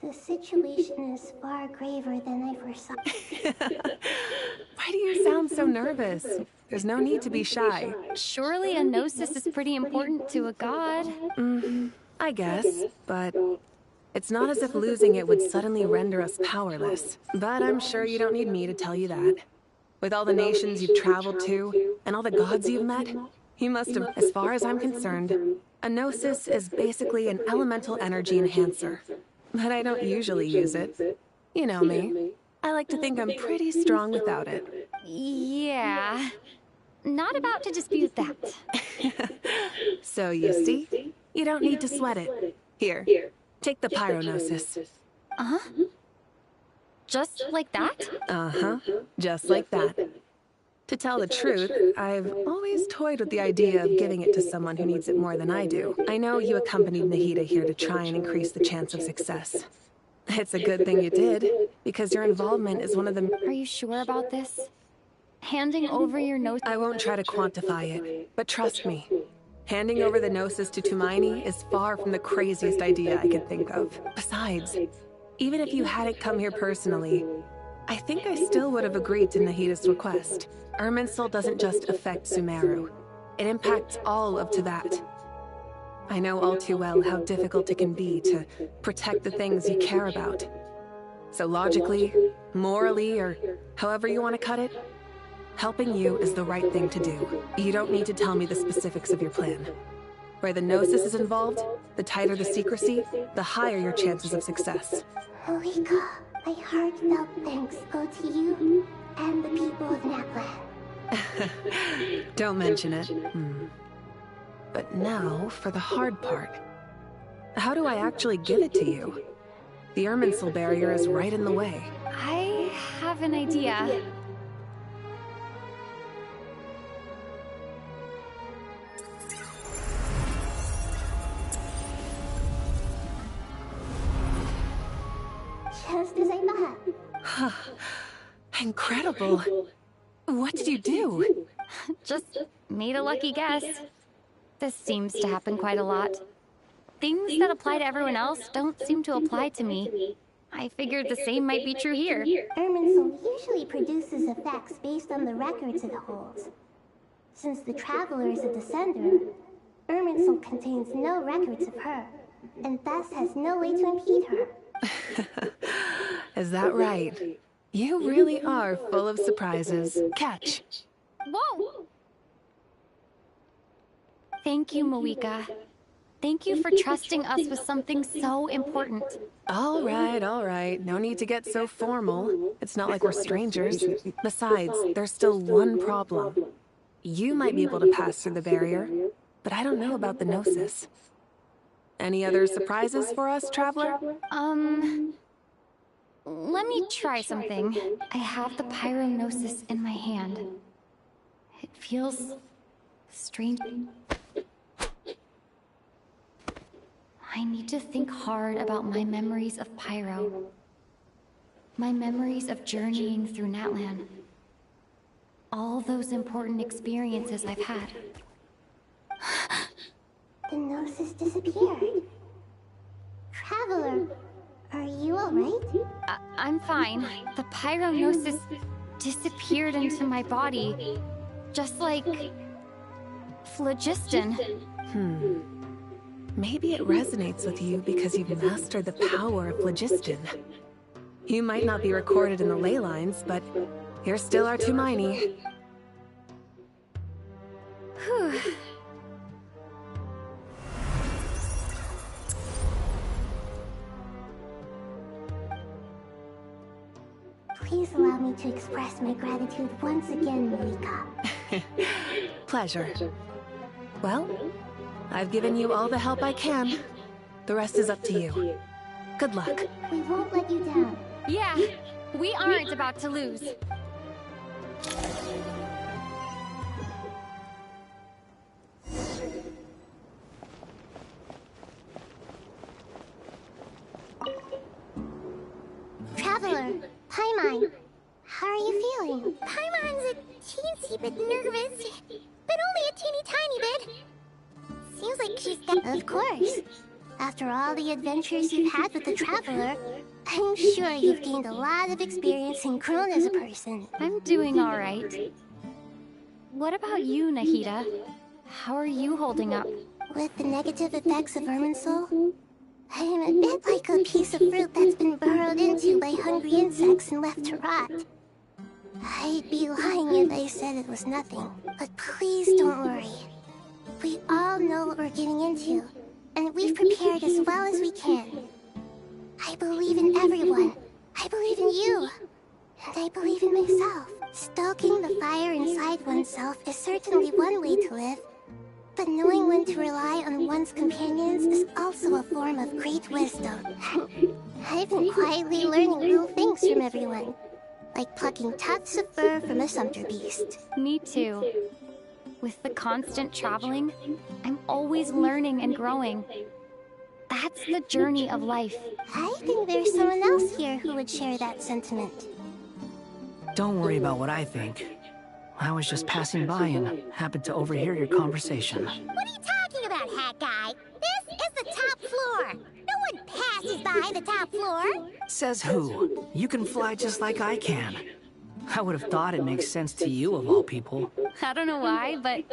the situation is far graver than I foresaw. Why do you sound so nervous? There's no need to be shy. Surely a gnosis is pretty important to a god. I guess, but it's not as if losing it would suddenly render us powerless. But I'm sure you don't need me to tell you that. With all the nations you've traveled to, and all the gods you've met, you must have, as far as I'm concerned, a gnosis is basically an elemental energy enhancer. But I don't usually use it. You know me. I like to think I'm pretty strong without it. Yeah. Not about to dispute that. So you see, you don't need to sweat it. Here, take the Pyronosis. Uh-huh. Just like that? Uh-huh. Just like that. To tell the truth, I've always toyed with the idea of giving it to someone who needs it more than I do. I know you accompanied Nahida here to try and increase the chance of success. It's a good thing you did, because your involvement is one of the... Are you sure about this? Handing over your gnosis... I won't try to quantify it, but trust me. Handing over the gnosis to Tumaini is far from the craziest idea I could think of. Besides, even if you hadn't come here personally, I think I still would have agreed to Nahida's request. Irminsul doesn't just affect Sumeru. It impacts all of Teyvat. I know all too well how difficult it can be to protect the things you care about. So logically, morally, or however you want to cut it, helping you is the right thing to do. You don't need to tell me the specifics of your plan. Where the Gnosis is involved, the tighter the secrecy, the higher your chances of success. Moeka, my heartfelt thanks go to you and the people of Natlan. Don't mention it. But now, for the hard part. How do I actually give it to you? The Irminsul barrier is right in the way. I have an idea. Just as I thought. Incredible. What did you do? Just made a lucky guess. This seems to happen quite a lot. Things that apply to everyone else don't seem to apply to me. I figured the same might be true here. Irminsul usually produces effects based on the records it holds. Since the Traveler is a descender, Irminsul contains no records of her, and thus has no way to impede her. Is that right? You really are full of surprises. Catch. Whoa! Thank you, Moeka. Thank you for trusting us with something so important. All right. No need to get so formal. It's not like we're strangers. Besides, there's still one problem. You might be able to pass through the barrier, but I don't know about the Gnosis. Any other surprises for us, Traveler? Let me try something. I have the Pyrognosis in my hand. It feels strange. I need to think hard about my memories of Pyro. My memories of journeying through Natlan. All those important experiences I've had. The Gnosis disappeared. Traveler, are you alright? I'm fine. The Pyrognosis disappeared into my body. Just like... phlogiston. Maybe it resonates with you because you've mastered the power of phlogiston. You might not be recorded in the ley lines, but you're still our Tumaini. Whew. Please allow me to express my gratitude once again, Moeka. Pleasure. Well, I've given you all the help I can. The rest is up to you. Good luck. We won't let you down. Yeah, we aren't about to lose. Traveler, Paimon, how are you feeling? Paimon's a teensy bit nervous, but only a teeny tiny bit. Seems like she's got... Of course. After all the adventures you've had with the Traveler, I'm sure you've gained a lot of experience and grown as a person. I'm doing all right. What about you, Nahida? How are you holding up? With the negative effects of Irminsul, I'm a bit like a piece of fruit that's been burrowed into by hungry insects and left to rot. I'd be lying if I said it was nothing, but please don't worry. We all know what we're getting into, and we've prepared as well as we can. I believe in everyone. I believe in you. And I believe in myself. Stoking the fire inside oneself is certainly one way to live, but knowing when to rely on one's companions is also a form of great wisdom. I've been quietly learning little things from everyone, like plucking tufts of fur from a sumpter beast. Me too. With the constant traveling, I'm always learning and growing. That's the journey of life. I think there's someone else here who would share that sentiment. Don't worry about what I think. I was just passing by and happened to overhear your conversation. What are you talking about, Hat Guy? This is the top floor. No one passes passes by the top floor. Says who? You can fly just like I can. I would have thought it makes sense to you, of all people. I don't know why, but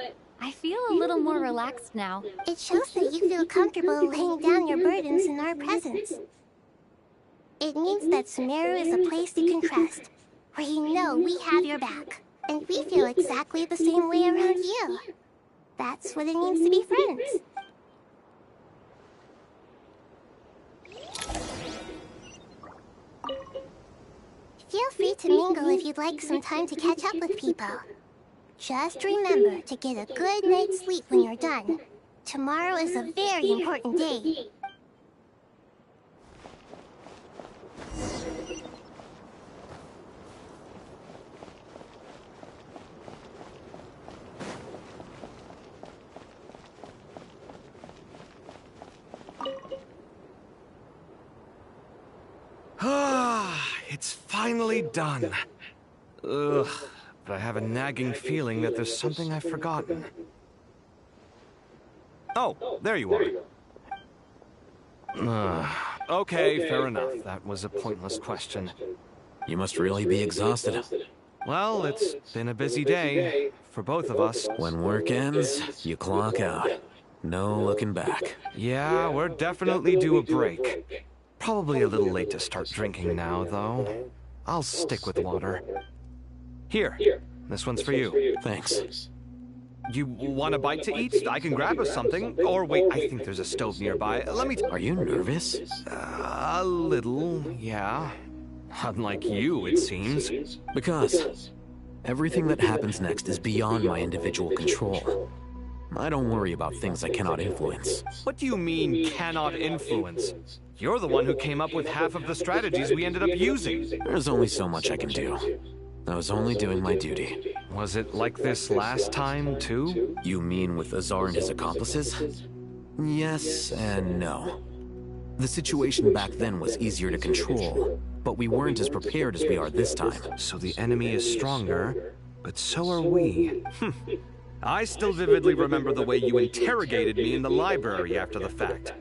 I feel a little more relaxed now. It shows that you feel comfortable laying down your burdens in our presence. It means that Sumeru is a place you can trust, where you know we have your back. And we feel exactly the same way around you. That's what it means to be friends. Feel free to mingle if you'd like some time to catch up with people. Just remember to get a good night's sleep when you're done. Tomorrow is a very important day. It's finally done. Ugh, but I have a nagging feeling that there's something I've forgotten. Oh, there you are. Okay, fair enough. That was a pointless question. You must really be exhausted. Well, it's been a busy day for both of us. When work ends, you clock out. No looking back. Yeah, we're definitely due a break. Probably a little late to start drinking now, though. I'll stick with water. Here, this one's for you. Thanks. You want a bite to eat? I can grab us something. Or wait, I think there's a stove nearby. Let me... Are you nervous? A little, yeah. Unlike you, it seems. Because everything that happens next is beyond my individual control. I don't worry about things I cannot influence. What do you mean, cannot influence? You're the one who came up with half of the strategies we ended up using. There's only so much I can do. I was only doing my duty. Was it like this last time, too? You mean with Azar and his accomplices? Yes and no. The situation back then was easier to control, but we weren't as prepared as we are this time. So the enemy is stronger, but so are we. I still vividly remember the way you interrogated me in the library after the fact.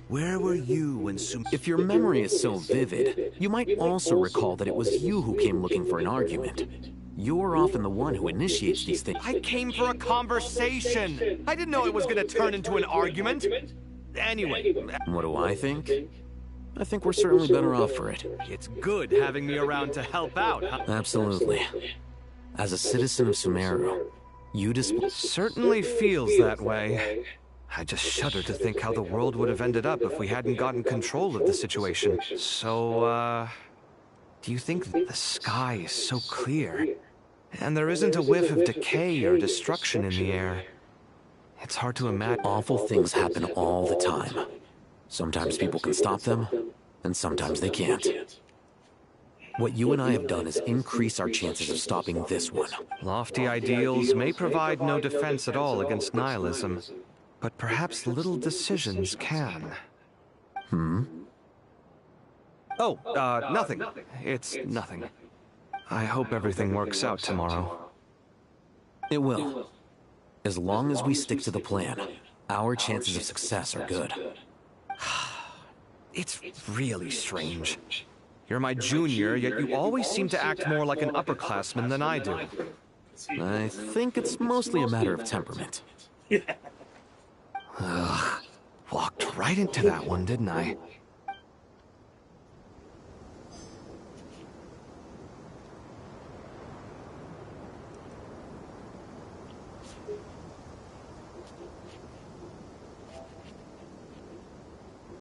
Where were you when If your memory is so vivid, you might also recall that it was you who came looking for an argument. You're often the one who initiates these things. I came for a conversation! I didn't know it was gonna turn into an argument! Anyway... What do I think? I think we're certainly better off for it. It's good having me around to help out, huh? Absolutely. As a citizen of Sumeru, you display... Certainly feels that way. I just shudder to think how the world would have ended up if we hadn't gotten control of the situation. So, do you think that the sky is so clear? And there isn't a whiff of decay or destruction in the air? It's hard to imagine. Awful things happen all the time. Sometimes people can stop them, and sometimes they can't. What you and I have done is increase our chances of stopping this one. Lofty ideals may provide no defense at all against nihilism. But perhaps little decisions can. Oh, nothing. It's nothing. I hope everything works out tomorrow. It will. As long as we stick to the plan, our chances of success are good. It's really strange. You're my junior, yet you always seem to act more like an upperclassman than I do. I think it's mostly a matter of temperament. Ugh, walked right into that one, didn't I?